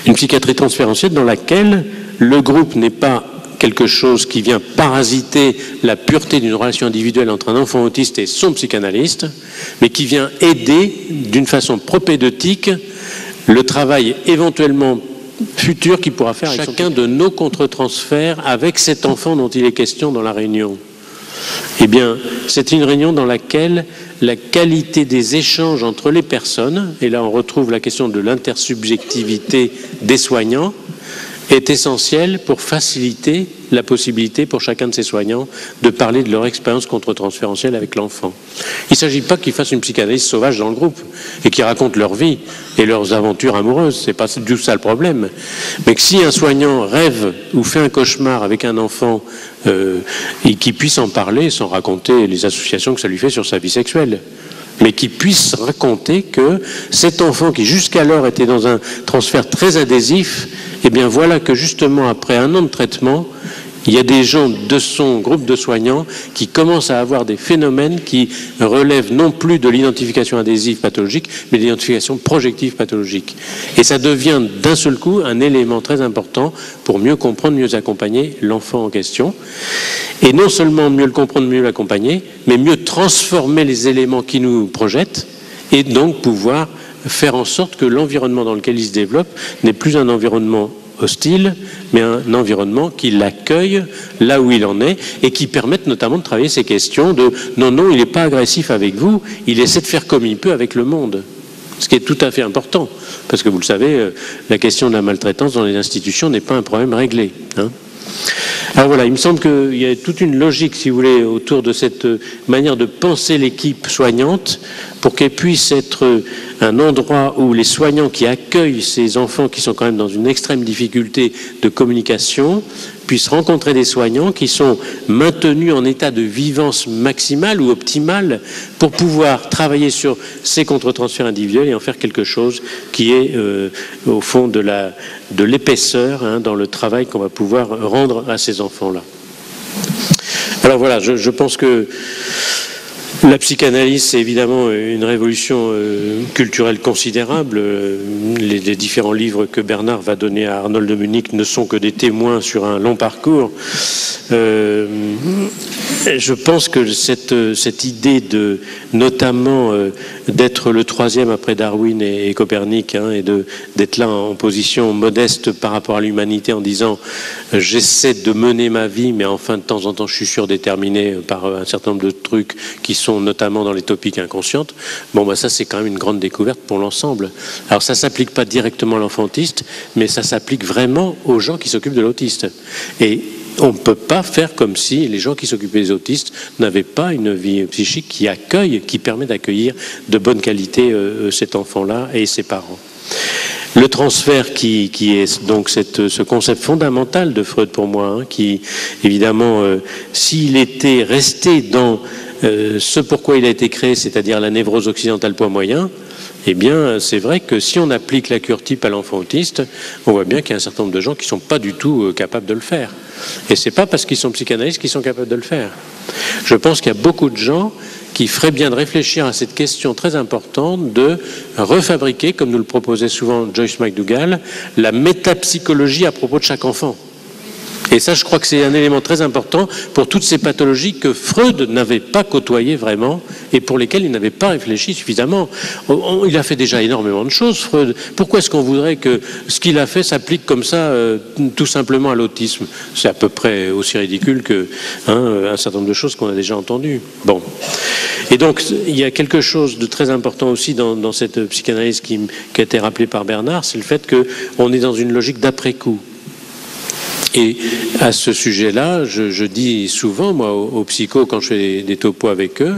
Une psychiatrie transférentielle dans laquelle le groupe n'est pas quelque chose qui vient parasiter la pureté d'une relation individuelle entre un enfant autiste et son psychanalyste, mais qui vient aider d'une façon propédeutique le travail éventuellement futur qu'il pourra faire avec chacun de nos contre-transferts avec cet enfant dont il est question dans la réunion. Eh bien, c'est une réunion dans laquelle la qualité des échanges entre les personnes, et là on retrouve la question de l'intersubjectivité des soignants, est essentielle pour faciliter la possibilité pour chacun de ces soignants de parler de leur expérience contre-transférentielle avec l'enfant. Il ne s'agit pas qu'ils fassent une psychanalyse sauvage dans le groupe et qu'ils racontent leur vie et leurs aventures amoureuses, c'est pas du tout ça le problème. Mais que si un soignant rêve ou fait un cauchemar avec un enfant et qu'il puisse en parler sans raconter les associations que ça lui fait sur sa vie sexuelle, mais qu'il puisse raconter que cet enfant qui jusqu'alors était dans un transfert très adhésif, eh bien voilà que justement après 1 an de traitement, Il y a des gens de son groupe de soignants qui commencent à avoir des phénomènes qui relèvent non plus de l'identification adhésive pathologique, mais de l'identification projective pathologique. Et ça devient d'un seul coup un élément très important pour mieux comprendre, mieux accompagner l'enfant en question. Et non seulement mieux le comprendre, mieux l'accompagner, mais mieux transformer les éléments qui nous projettent et donc pouvoir faire en sorte que l'environnement dans lequel il se développe n'est plus un environnement hostile, mais un environnement qui l'accueille là où il en est et qui permette notamment de travailler ces questions de non, il n'est pas agressif avec vous, il essaie de faire comme il peut avec le monde. Ce qui est tout à fait important, parce que vous le savez, la question de la maltraitance dans les institutions n'est pas un problème réglé, hein. Alors voilà, il me semble qu'il y a toute une logique, si vous voulez, autour de cette manière de penser l'équipe soignante pour qu'elle puisse être un endroit où les soignants qui accueillent ces enfants qui sont quand même dans une extrême difficulté de communication puissent rencontrer des soignants qui sont maintenus en état de vivance maximale ou optimale pour pouvoir travailler sur ces contre-transferts individuels et en faire quelque chose qui est au fond de l'épaisseur, hein, dans le travail qu'on va pouvoir rendre à ces enfants-là. Alors voilà, je pense que la psychanalyse, c'est évidemment une révolution culturelle considérable. Les différents livres que Bernard va donner à Arnold de Munich ne sont que des témoins sur un long parcours. Je pense que cette idée de, notamment, d'être le troisième après Darwin et Copernic, hein, et d'être là en position modeste par rapport à l'humanité en disant j'essaie de mener ma vie, mais enfin de temps en temps je suis surdéterminé par un certain nombre de trucs qui sont notamment dans les topiques inconscientes. Bon, bah ça c'est quand même une grande découverte pour l'ensemble. Alors ça s'applique pas directement à l'enfant autiste, mais ça s'applique vraiment aux gens qui s'occupent de l'autiste. Et on ne peut pas faire comme si les gens qui s'occupaient des autistes n'avaient pas une vie psychique qui accueille, qui permet d'accueillir de bonne qualité cet enfant-là et ses parents. Le transfert qui est donc ce concept fondamental de Freud pour moi, hein, qui évidemment, s'il était resté dans ce pourquoi il a été créé, c'est-à-dire la névrose occidentale poids moyen, eh bien, c'est vrai que si on applique la cure type à l'enfant autiste, on voit bien qu'il y a un certain nombre de gens qui ne sont pas du tout capables de le faire. Et ce n'est pas parce qu'ils sont psychanalystes qu'ils sont capables de le faire. Je pense qu'il y a beaucoup de gens qui feraient bien de réfléchir à cette question très importante de refabriquer, comme nous le proposait souvent Joyce McDougall, la métapsychologie à propos de chaque enfant. Et ça, je crois que c'est un élément très important pour toutes ces pathologies que Freud n'avait pas côtoyées vraiment et pour lesquelles il n'avait pas réfléchi suffisamment. Il a fait déjà énormément de choses, Freud. Pourquoi est-ce qu'on voudrait que ce qu'il a fait s'applique comme ça tout simplement à l'autisme? C'est à peu près aussi ridicule que un certain nombre de choses qu'on a déjà entendues. Bon. Et donc, il y a quelque chose de très important aussi dans cette psychanalyse qui a été rappelée par Bernard, c'est le fait qu'on est dans une logique d'après-coup. Et à ce sujet-là, je dis souvent, moi, aux psychos, quand je fais des topos avec eux,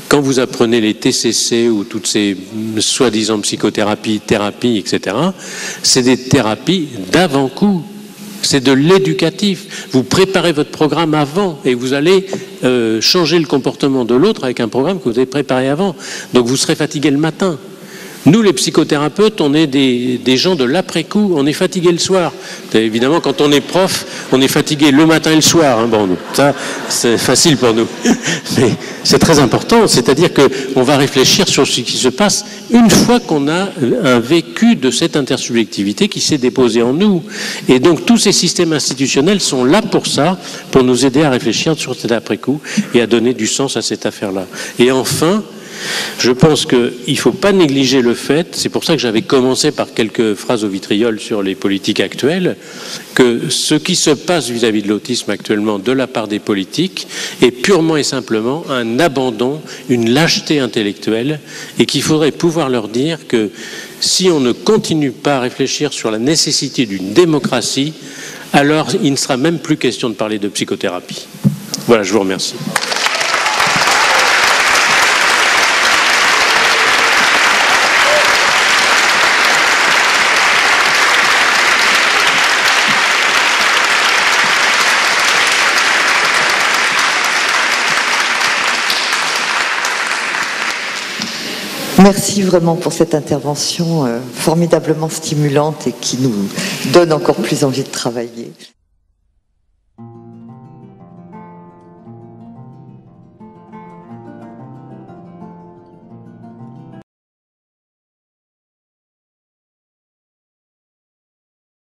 quand vous apprenez les TCC ou toutes ces soi-disant psychothérapies, thérapies, etc., c'est des thérapies d'avant-coup. C'est de l'éducatif. Vous préparez votre programme avant et vous allez changer le comportement de l'autre avec un programme que vous avez préparé avant. Donc vous serez fatigué le matin. Nous, les psychothérapeutes, on est des gens de l'après-coup, on est fatigué le soir. Évidemment, quand on est prof, on est fatigué le matin et le soir. Hein. Bon, ça, c'est facile pour nous. Mais c'est très important, c'est-à-dire qu'on va réfléchir sur ce qui se passe une fois qu'on a un vécu de cette intersubjectivité qui s'est déposée en nous. Et donc, tous ces systèmes institutionnels sont là pour ça, pour nous aider à réfléchir sur cet après-coup et à donner du sens à cette affaire-là. Et enfin, je pense qu'il ne faut pas négliger le fait, c'est pour ça que j'avais commencé par quelques phrases au vitriol sur les politiques actuelles, que ce qui se passe vis-à-vis de l'autisme actuellement de la part des politiques est purement et simplement un abandon, une lâcheté intellectuelle, et qu'il faudrait pouvoir leur dire que si on ne continue pas à réfléchir sur la nécessité d'une démocratie, alors il ne sera même plus question de parler de psychothérapie. Voilà, je vous remercie. Merci vraiment pour cette intervention formidablement stimulante et qui nous donne encore plus envie de travailler.